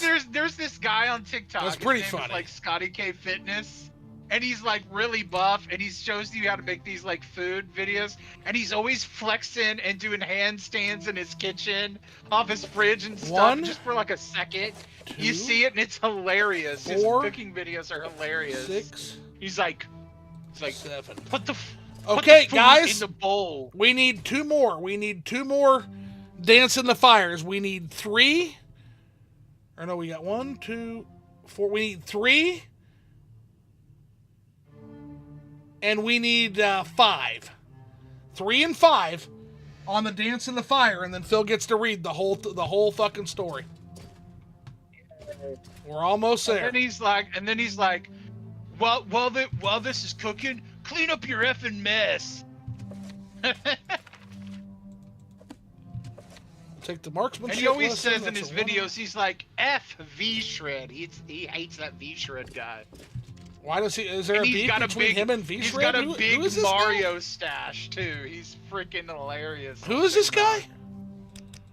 S11: this guy on TikTok.
S1: That's pretty
S11: His name
S1: funny.
S11: is like Scotty K Fitness, and he's like really buff, and he shows you how to make these like food videos, and he's always flexing and doing handstands in his kitchen off his fridge and stuff just for like a second. You see it and it's hilarious. His cooking videos are hilarious.
S1: 6.
S11: He's like
S1: 7.
S11: Put the
S1: Okay,
S11: food
S1: guys.
S11: in the bowl.
S1: We need 2 more. We need 2 more Dance in the Fires. We need 3. Or no, we got 1, 2, 4. We need 3. and we need 5. 3 and 5 on the Dance in the Fire, and then Phil gets to read the whole fucking story. We're almost there.
S11: And then he's like, while this is cooking, clean up your effing mess.
S1: Take the marksmanship.
S11: And he always
S1: lesson,
S11: says in his videos, he's like, F V-Shred. He hates that V-Shred guy.
S1: Why does he? Is there a beef between him and V-Shred?
S11: He's got a
S1: who
S11: big Mario stash too. He's freaking hilarious.
S1: Who is this guy?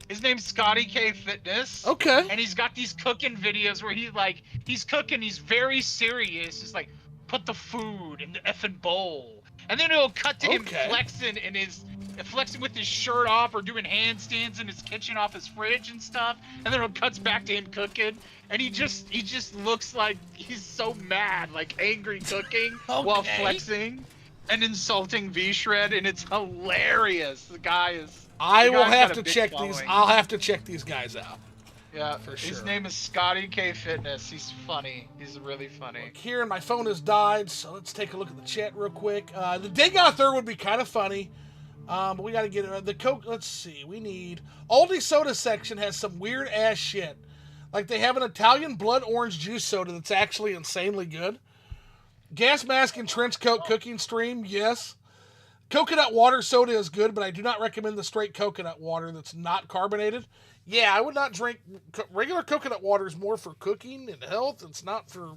S11: His name's Scotty K Fitness.
S1: Okay.
S11: And he's got these cooking videos where he's cooking. He's very serious. It's like, put the food in the effing bowl, and then it'll cut to him flexing with his shirt off or doing handstands in his kitchen off his fridge and stuff, and then it cuts back to him cooking, and he just looks like he's so mad, like angry cooking while flexing and insulting V-Shred, and it's hilarious. The guy is.
S1: I will have to check these. I'll have to check these guys out.
S11: Yeah,
S1: for sure.
S11: His name is Scotty K Fitness. He's funny. He's really funny.
S1: Look here, my phone has died, so let's take a look at the chat real quick. The Dagon Third would be kind of funny, but we got to get it. The Coke. Let's see. We need Aldi soda section has some weird ass shit. Like they have an Italian blood orange juice soda that's actually insanely good. Gas mask and trench coat cooking stream, yes. Coconut water soda is good, but I do not recommend the straight coconut water that's not carbonated. Yeah, I would not drink regular coconut water. Is more for cooking and health. It's not for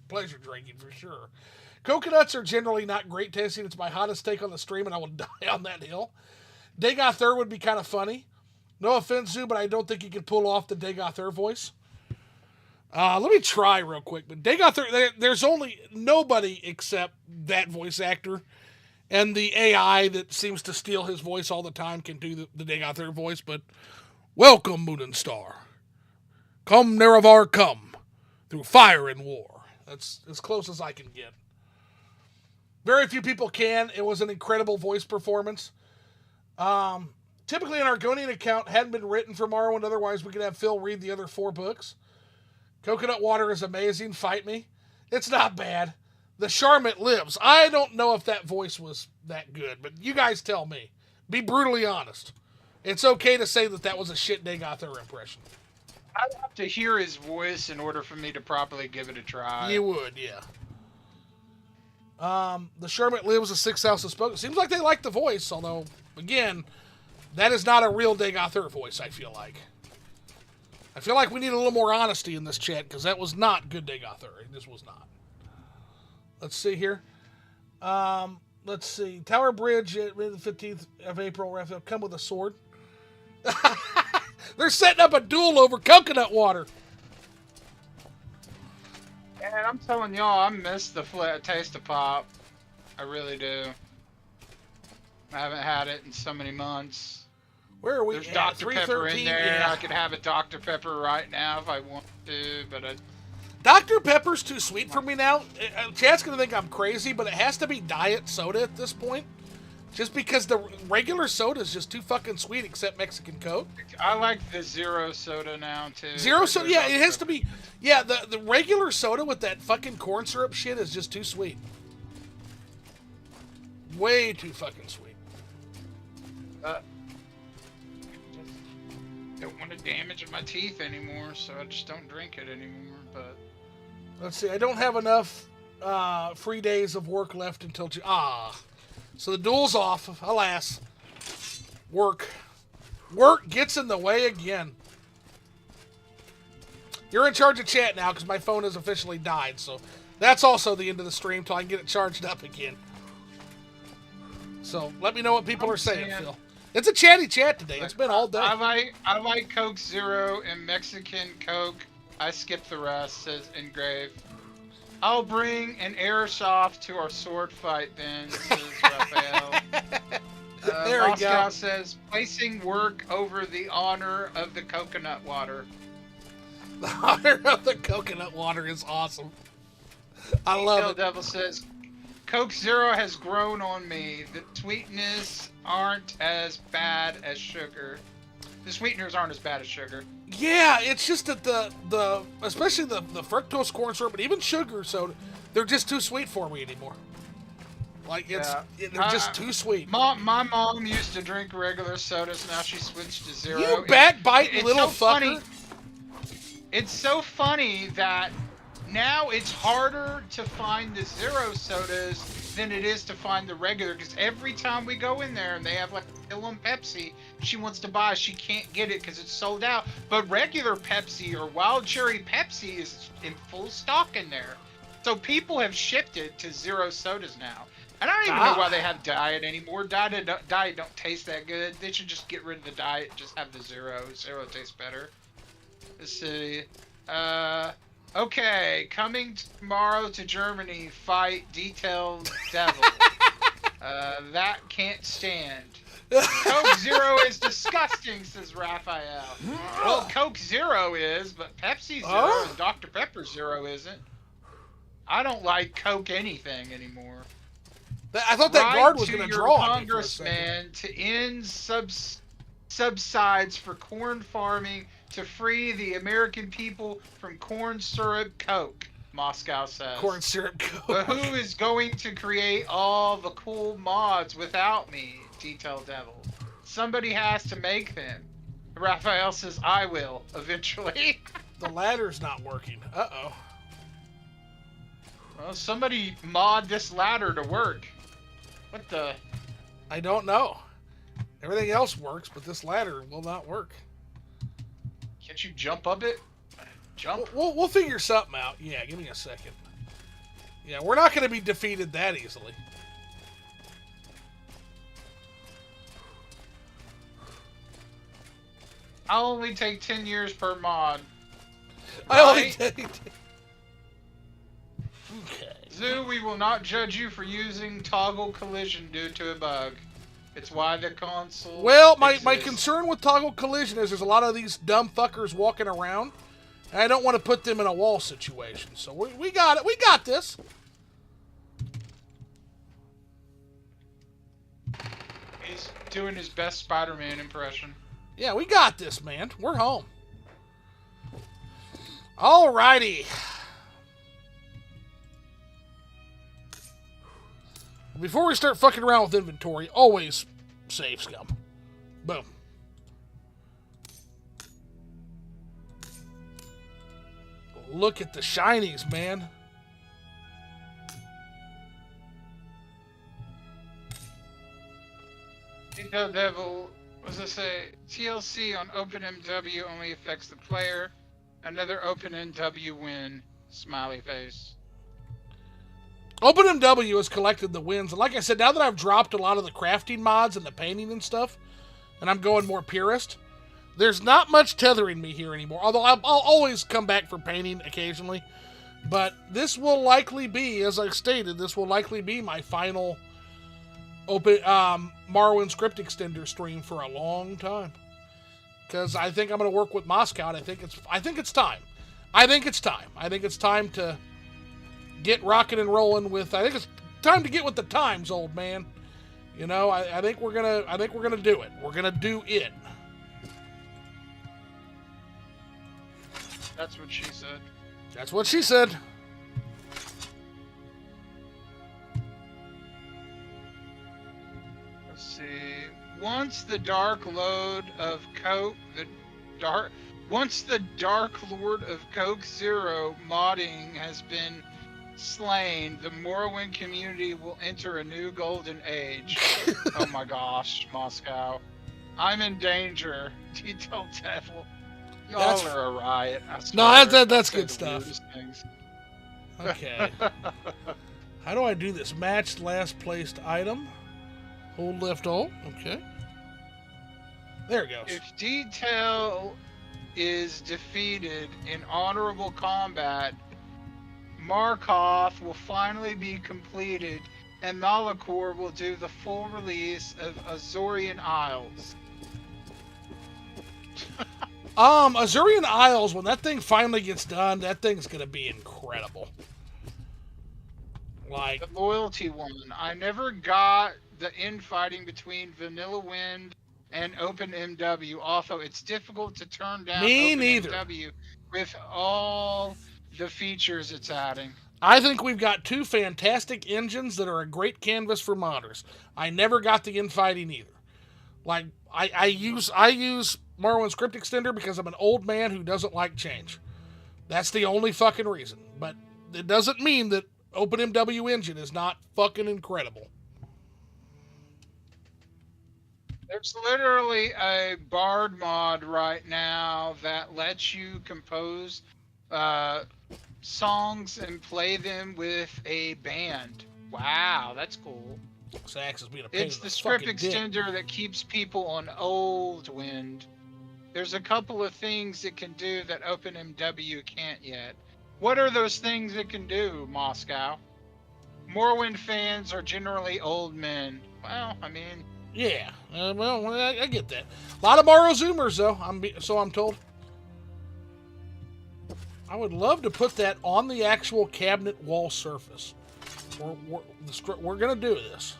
S1: pleasure drinking for sure. Coconuts are generally not great tasting. It's my hottest take on the stream, and I will die on that hill. Dagon Third would be kind of funny. No offense, Zoo, but I don't think you can pull off the Dagon Third voice. Let me try real quick. But Dagon Third, there's only nobody except that voice actor. And the AI that seems to steal his voice all the time can do the Dagon Third voice. But welcome, Moon and Star. Come, Nerevar, come. Through fire and war. That's as close as I can get. Very few people can. It was an incredible voice performance. Typically, an Argonian account hadn't been written for Morrowind. Otherwise, we could have Phil read the other 4 books. Coconut water is amazing. Fight me. It's not bad. The Charlotte lives. I don't know if that voice was that good, but you guys tell me. Be brutally honest. It's okay to say that was a shit Dagon Third impression.
S11: I'd have to hear his voice in order for me to properly give it a try.
S1: You would, yeah. The Charlotte lives. The 6th house is spoken. Seems like they like the voice, although, again, that is not a real Dagon Third voice, I feel like. I feel like we need a little more honesty in this chat, because that was not good Dagon Third. This was not. Let's see here. Let's see. Tower Bridge at the 15th of April. Come with a sword. They're setting up a duel over coconut water.
S11: And I'm telling y'all, I miss the taste of pop. I really do. I haven't had it in so many months.
S1: Where are we?
S11: There's Dr. Pepper in there.
S1: Yeah.
S11: I could have a Dr. Pepper right now if I want to, but
S1: Dr. Pepper's too sweet for me now. Chat's going to think I'm crazy, but it has to be diet soda at this point. Just because the regular soda is just too fucking sweet, except Mexican Coke.
S11: I like the zero soda now, too.
S1: Zero soda? Yeah, it has to be. Yeah, the regular soda with that fucking corn syrup shit is just too sweet. Way too fucking sweet.
S11: Don't want to damage my teeth anymore, so I just don't drink it anymore, but...
S1: Let's see, I don't have enough free days of work left until so the duel's off, alas. Work gets in the way again. You're in charge of chat now because my phone has officially died, so that's also the end of the stream till I can get it charged up again. So let me know what people are saying, Phil. It's a chatty chat today. It's been all day.
S11: I like Coke Zero and Mexican Coke. I skip the rest, says Engrave. I'll bring an airsoft to our sword fight then, says Raphael.
S1: There we
S11: Moscow
S1: go.
S11: says, placing work over the honor of the coconut water.
S1: The honor of the coconut water is awesome. I love it.
S11: Devil says, Coke Zero has grown on me. The sweetness aren't as bad as sugar. The sweeteners aren't as bad as sugar.
S1: Yeah, it's just that the especially the fructose corn syrup, but even sugar soda, they're just too sweet for me anymore. Like, they're just too sweet.
S12: My mom used to drink regular sodas. Now she switched to zero.
S1: You backbiting little
S12: so
S1: fucker.
S12: Funny. It's so funny that now it's harder to find the zero sodas than it is to find the regular. Because every time we go in there and they have like a Illum Pepsi, she wants to buy. She can't get it because it's sold out. But regular Pepsi or Wild Cherry Pepsi is in full stock in there. So people have shifted to zero sodas now. And I don't even know why they have Diet anymore. Diet don't taste that good. They should just get rid of the Diet and just have the zero. Zero tastes better. Let's see. Okay. Coming tomorrow to Germany, fight Detailed Devil. That can't stand. Coke Zero is disgusting, says Raphael. Well, Coke Zero is, but Pepsi Zero and Dr. Pepper Zero isn't. I don't like Coke anything anymore.
S1: I thought that guard was going to draw on me for a
S12: Congressman to end subsides for corn farming to free the American people from corn syrup Coke, Moscow says.
S1: Corn syrup Coke.
S12: But who is going to create all the cool mods without me, Detailed Devil? Somebody has to make them. Raphael says, I will, eventually.
S1: The ladder's not working. Uh-oh.
S12: Well, somebody mod this ladder to work. What the?
S1: I don't know. Everything else works, but this ladder will not work.
S12: Can't you jump up it? Jump?
S1: We'll figure something out. Yeah, give me a second. Yeah, we're not going to be defeated that easily.
S12: I'll only take 10 years per mod.
S1: I only take... Okay.
S12: Zoo, we will not judge you for using toggle collision due to a bug. It's why the console.
S1: Well, my concern with toggle collision is there's a lot of these dumb fuckers walking around, and I don't want to put them in a wall situation. So we got it. We got this.
S12: He's doing his best Spider-Man impression.
S1: Yeah, we got this, man. We're home. Alrighty. Before we start fucking around with inventory, always save scum. Boom. Look at the shinies, man.
S12: Detailed Devil, what does it say? TLC on OpenMW only affects the player. Another OpenMW win. Smiley face.
S1: OpenMW has collected the wins, and like I said, now that I've dropped a lot of the crafting mods and the painting and stuff, and I'm going more purist, there's not much tethering me here anymore, although I'll always come back for painting occasionally, but this will likely be, as I stated, this will likely be my final Morrowind script extender stream for a long time, because I think I'm going to work with Moscow, and I think it's time. I think it's time to get rocking and rolling with. I think it's time to get with the times, old man. You know, I think we're gonna do it. We're gonna do it.
S12: That's what she said.
S1: That's what she said.
S12: Let's see. Once the Dark Lord of Coke, once the Dark Lord of Coke Zero modding has been slain, the Morrowind community will enter a new golden age. Oh my gosh, Moscow. I'm in danger. Detailed Devil. Y'all are a riot.
S1: No, that's good stuff. Okay. How do I do this? Match last placed item. Hold left alt. Okay. There it goes.
S12: If Detail is defeated in honorable combat, Markov will finally be completed, and Malachor will do the full release of Azorian Isles.
S1: Azorian Isles, when that thing finally gets done, that thing's gonna be incredible. Like
S12: the loyalty one. I never got the infighting between Vanilla Wind and OpenMW, although it's difficult to turn down
S1: Me
S12: OpenMW
S1: neither.
S12: with all the features it's adding.
S1: I think we've got two fantastic engines that are a great canvas for modders. I never got the infighting either. Like, I use Morrowind Script Extender because I'm an old man who doesn't like change. That's the only fucking reason. But it doesn't mean that OpenMW engine is not fucking incredible.
S12: There's literally a Bard mod right now that lets you compose songs and play them with a band. Wow, that's cool.
S1: Sax is being a pain
S12: It's
S1: in
S12: the script
S1: fucking
S12: extender
S1: dick.
S12: that keeps people on old wind. There's a couple of things it can do that OpenMW can't yet. What are those things it can do, Moscow? Morrowind fans are generally old men. Well, I mean...
S1: Yeah, well, I get that. A lot of Morrow Zoomers, though, so I'm told. I would love to put that on the actual cabinet wall surface. We're going to do this.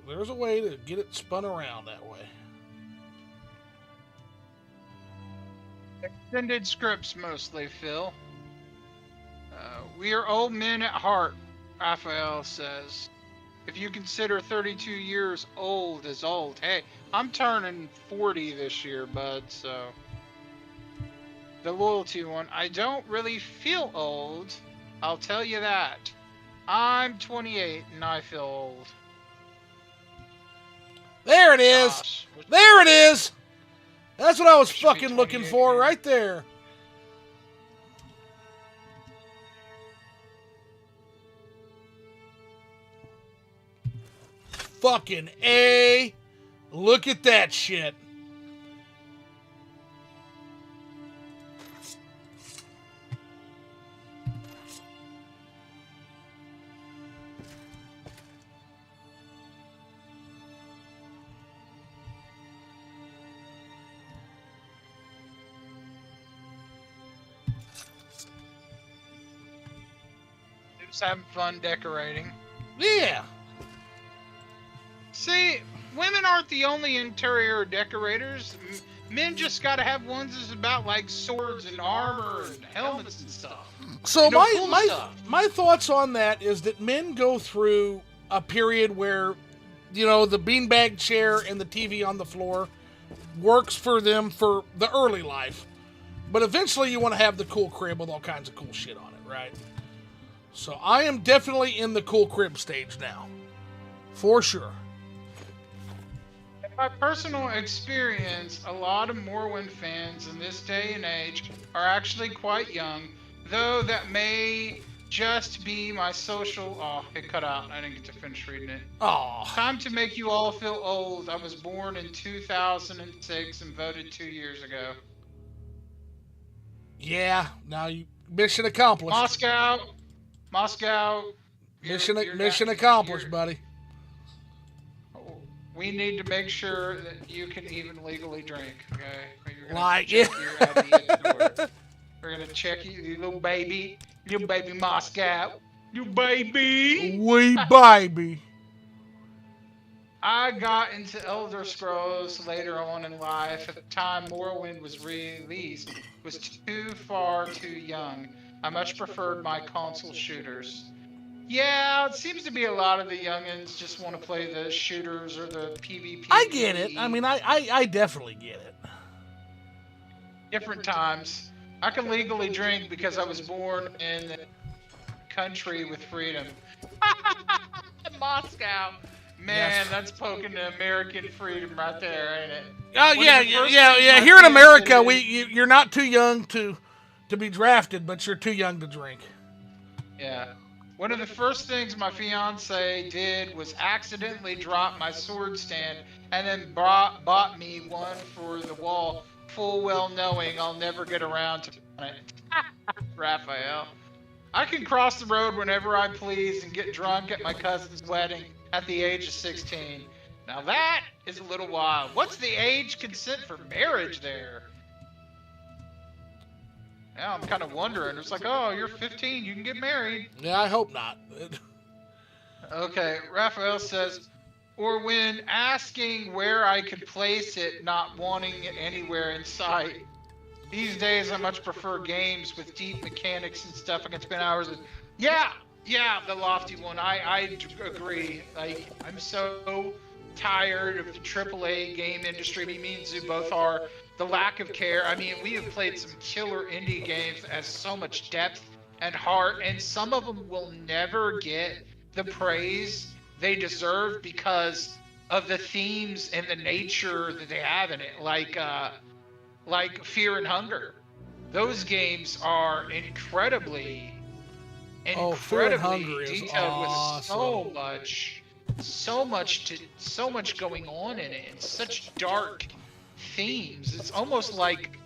S1: There's a way to get it spun around that way.
S12: Extended scripts mostly, Phil. We are old men at heart, Raphael says. If you consider 32 years old as old. Hey, I'm turning 40 this year, bud, so... The loyalty one. I don't really feel old. I'll tell you that. I'm 28 and I feel old.
S1: There it is!
S12: Gosh.
S1: There it is! That's what I was fucking looking for right there. Fucking A. Look at that shit.
S12: Just having fun decorating.
S1: Yeah.
S12: See, women aren't the only interior decorators. Men just gotta have ones that's about like swords and armor and helmets and stuff.
S1: So
S12: cool
S1: my thoughts on that is that men go through a period where, you know, the beanbag chair and the TV on the floor works for them for the early life. But eventually you want to have the cool crib with all kinds of cool shit on it, right? So I am definitely in the cool crib stage now. For sure.
S12: In my personal experience, a lot of Morrowind fans in this day and age are actually quite young, though that may just be my social... Oh, it cut out. I didn't get to finish reading it.
S1: Oh.
S12: Time to make you all feel old. I was born in 2006 and voted 2 years ago.
S1: Yeah, now you... Mission accomplished.
S12: Moscow.
S1: Mission accomplished, buddy.
S12: We need to make sure that you can even legally drink, okay?
S1: Like, yeah.
S12: We're gonna check you little baby Moscow. You baby!
S1: Wee baby.
S12: I got into Elder Scrolls later on in life. At the time Morrowind was released, was too young. I much preferred my console shooters. Yeah, it seems to be a lot of the youngins just want to play the shooters or the PvP.
S1: I get it. I mean, I definitely get it.
S12: Different times. I can legally drink because I was born in the country with freedom. Moscow. Man,
S1: Yes.
S12: that's poking the American freedom right there, ain't it?
S1: Yeah. Here in America, you're not too young to be drafted, but you're too young to drink.
S12: Yeah. One of the first things my fiance did was accidentally drop my sword stand and then bought me one for the wall, full well knowing I'll never get around to it. Raphael. I can cross the road whenever I please and get drunk at my cousin's wedding at the age of 16. Now that is a little wild. What's the age consent for marriage there? Now I'm kind of wondering. It's like, oh, you're 15, you can get married.
S1: Yeah, I hope not.
S12: Okay, Raphael says, or when asking where I could place it, not wanting it anywhere in sight. These days, I much prefer games with deep mechanics and stuff I can spend hours in. Yeah, the lofty one. I agree. Like, I'm so tired of the AAA game industry. Me and Zoo both are. The lack of care. I mean, we have played some killer indie games that has so much depth and heart, and some of them will never get the praise they deserve because of the themes and the nature that they have in it. Like Fear and Hunger. Those games are incredibly
S1: Fear and Hunger is
S12: detailed
S1: awesome.
S12: with so much going on in it, and such dark themes. It's almost like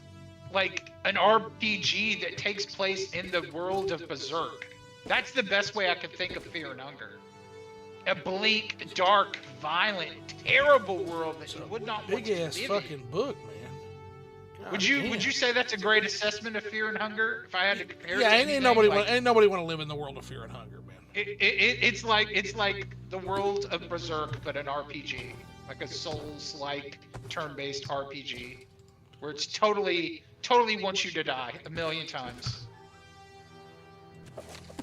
S12: an RPG that takes place in the world of Berserk. That's the best way I can think of Fear and Hunger. A bleak, dark, violent, terrible world that you would not want to live in.
S1: Big ass fucking book, man.
S12: Would you say that's a great assessment of Fear and Hunger? If I had to compare it to
S1: ain't nobody want to live in the world of Fear and Hunger, man.
S12: It's like the world of Berserk, but an RPG, like a Souls-like turn-based RPG, where it's totally wants you to die 1,000,000 times.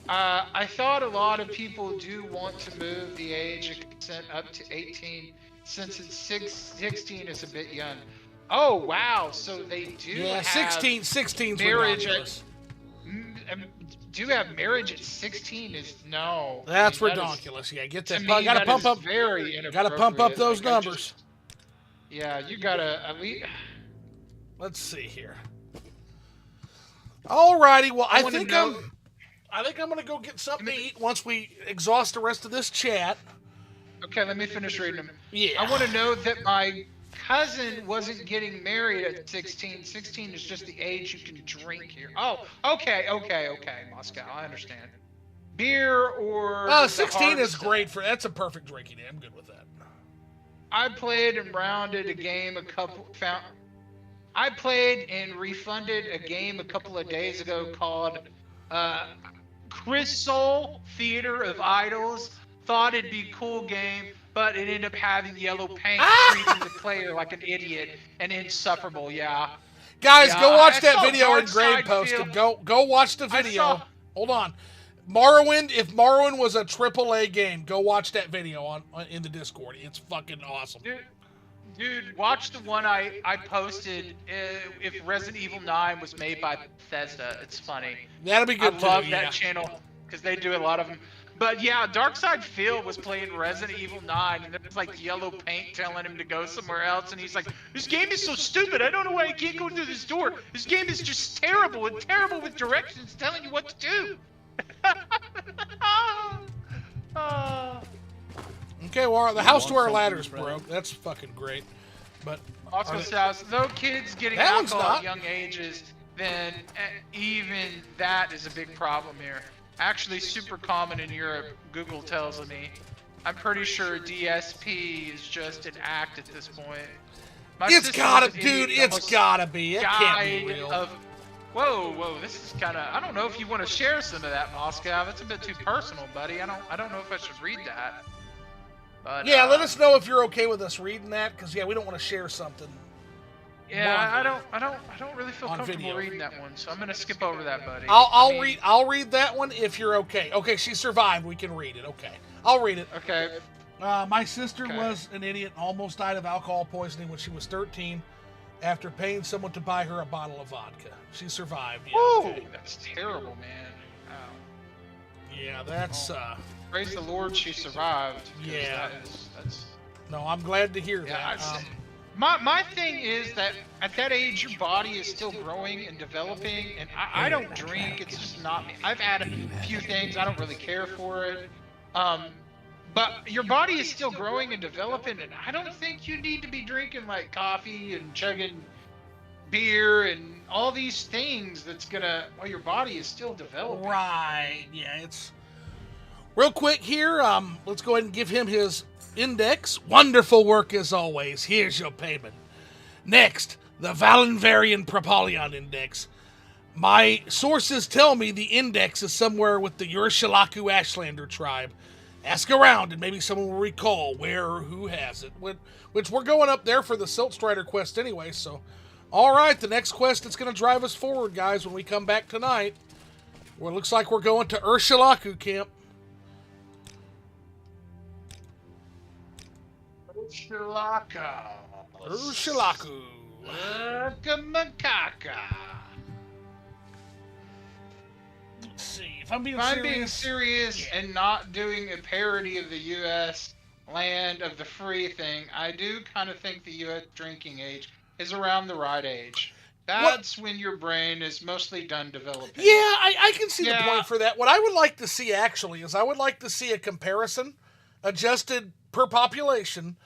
S12: I thought a lot of people do want to move the age of consent up to 18, since it's 16 is a bit young. Oh wow! So they do have
S1: 16's
S12: marriage
S1: ridiculous.
S12: Do have marriage at 16 is no.
S1: That's ridiculous. Yeah, get that.
S12: Gotta pump up.
S1: Gotta pump up those numbers.
S12: Yeah, you gotta at least.
S1: Let's see here. Alrighty, well I think I'm gonna go get something to eat once we exhaust the rest of this chat.
S12: Okay, let me finish reading them.
S1: Yeah.
S12: I want to know that my cousin wasn't getting married at 16. 16 is just the age you can drink here. Oh, okay, Moscow, I understand. Beer or
S1: 16 is great for that's a perfect drinking age. I'm good with that.
S12: I played and rounded a game I played and refunded a game a couple of days ago called Crystal Theater of Idols. Thought it'd be a cool game, but it ended up having yellow paint, treating the player like an idiot and insufferable. Yeah.
S1: Guys, go watch that video in Grade posted. Go watch the video. Hold on. Morrowind. If Morrowind was a AAA game, go watch that video in the Discord. It's fucking awesome.
S12: Dude, watch the one I posted. If Resident Evil 9 was made by Bethesda, it's funny.
S1: That'll be good.
S12: I love that channel because they do a lot of them. But yeah, Darkside Phil was playing Resident Evil 9, and there's like yellow paint telling him to go somewhere else, and he's like, "This game is so stupid. I don't know why I can't go through this door. This game is just terrible and terrible with directions telling you what to do."
S1: Okay, well, the house to our ladders broke. That's fucking great. But
S12: also says, though kids getting alcohol at young ages, then even that is a big problem here. Actually, super common in Europe, Google tells me. I'm pretty sure DSP is just an act at this point.
S1: It's gotta be. It can't be real.
S12: Whoa, this is kind of. I don't know if you want to share some of that, Moscow. That's a bit too personal, buddy. I don't know if I should read that. But,
S1: yeah, let us know if you're okay with us reading that, because we don't want to share something.
S12: Yeah, I don't really feel comfortable reading that one, so I'm gonna skip over that, buddy.
S1: I'll read that one if you're okay. Okay, she survived. We can read it. Okay, I'll read it.
S12: Okay.
S1: My sister was an idiot and almost died of alcohol poisoning when she was 13 after paying someone to buy her a bottle of vodka. She survived. Yeah,
S12: okay. That's terrible, man. Oh.
S1: Yeah, that's.
S12: Praise the Lord, she survived.
S1: Yeah.
S12: That's...
S1: No, I'm glad to hear that.
S12: My thing is that at that age, your body is still growing and developing, and I don't drink. It's just not me. I've had a few things. I don't really care for it. But your body is still growing and developing, and I don't think you need to be drinking like coffee and chugging beer and all these things while your body is still developing.
S1: Right. Yeah, it's... Real quick here, let's go ahead and give him his index. Wonderful work as always. Here's your payment. Next, the Valenvarian Propalion Index. My sources tell me the index is somewhere with the Urshalaku Ashlander tribe. Ask around and maybe someone will recall where or who has it. Which we're going up there for the Silt Strider quest anyway, so All right, the next quest that's going to drive us forward, guys, when we come back tonight. Well, it looks like we're going to Urshilaku camp. Urshilaku. Let's see. If I'm being serious
S12: and not doing a parody of the U.S. land of the free thing, I do kind of think the U.S. drinking age is around the right age. That's when your brain is mostly done developing.
S1: Yeah, I can see the point for that. What I would like to see, actually, is I would like to see a comparison, adjusted per population,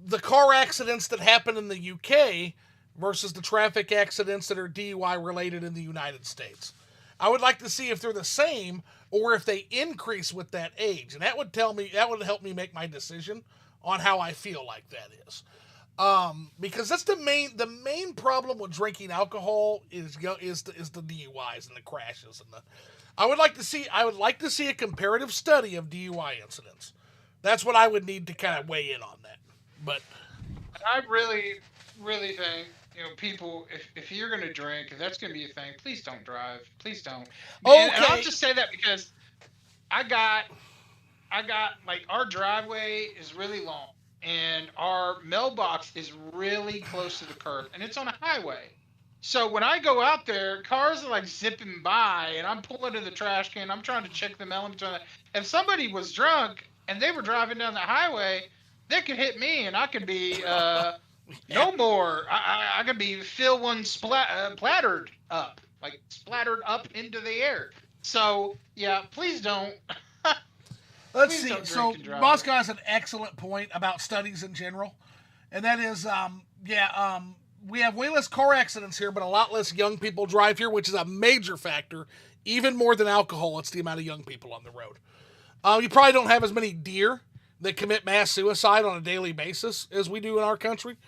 S1: the car accidents that happen in the UK versus the traffic accidents that are DUI related in the United States. I would like to see if they're the same or if they increase with that age. And that would help me make my decision on how I feel like that is. Because that's the main problem with drinking alcohol is the DUIs and the crashes and I would like to see a comparative study of DUI incidents. That's what I would need to kind of weigh in on that. But
S12: I really, really think, people, if you're going to drink, if that's going to be a thing, please don't drive. Please don't.
S1: Okay.
S12: And I'll just say that because I got like, our driveway is really long. And our mailbox is really close to the curb, and it's on a highway. So when I go out there, cars are like zipping by, and I'm pulling in the trash can. I'm trying to check the mail in between. If somebody was drunk and they were driving down the highway, they could hit me, and I could be no more. I could be feel one splattered up into the air. So yeah, please don't.
S1: Let's see. So, Bosco has an excellent point about studies in general, and that is, we have way less car accidents here, but a lot less young people drive here, which is a major factor. Even more than alcohol, it's the amount of young people on the road. You probably don't have as many deer that commit mass suicide on a daily basis as we do in our country.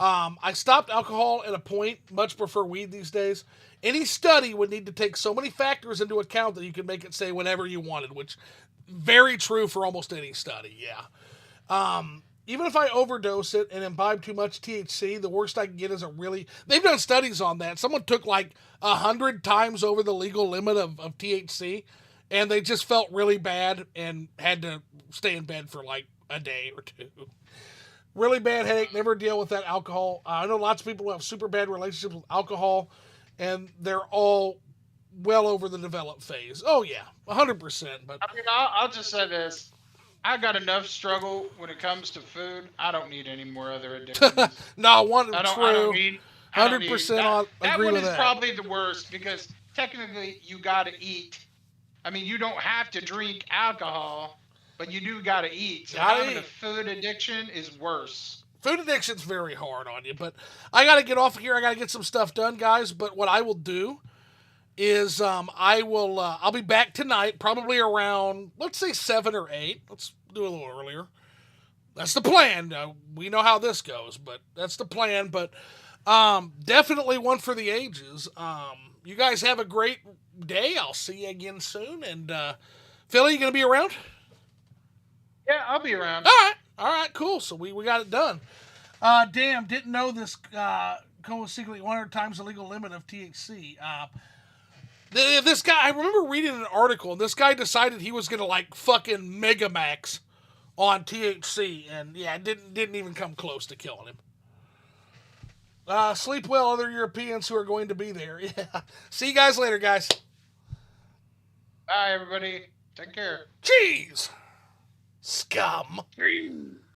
S1: I stopped alcohol at a point, much prefer weed these days. Any study would need to take so many factors into account that you could make it say whatever you wanted, which very true for almost any study, yeah. Even if I overdose it and imbibe too much THC, the worst I can get is they've done studies on that. Someone took like 100 times over the legal limit of THC, and they just felt really bad and had to stay in bed for like a day or two. Really bad headache, never deal with that alcohol. I know lots of people who have super bad relationships with alcohol, and they're all well over the developed phase. Oh yeah, 100%. But
S12: I mean, I'll just say this: I got enough struggle when it comes to food. I don't need any more other addictions.
S1: No,
S12: true.
S1: 100% agree with that. That
S12: one is probably the worst because technically you got to eat. I mean, you don't have to drink alcohol, but you do got to eat. So having a food addiction is worse.
S1: Food addiction's very hard on you, but I got to get off of here. I got to get some stuff done, guys. But what I will do is I'll be back tonight, probably around, let's say 7 or 8. Let's do a little earlier. That's the plan. We know how this goes, but that's the plan. But definitely one for the ages. You guys have a great day. I'll see you again soon. And Philly, you going to be around?
S12: Yeah, I'll be around.
S1: All right, cool. So we got it done. Damn, didn't know this go secretly 100 times the legal limit of THC. This guy, I remember reading an article, and this guy decided he was going to, like, fucking Megamax on THC, and, yeah, it didn't even come close to killing him. Sleep well, other Europeans who are going to be there. Yeah. See you guys later, guys.
S12: Bye, everybody. Take care.
S1: Jeez. Scum.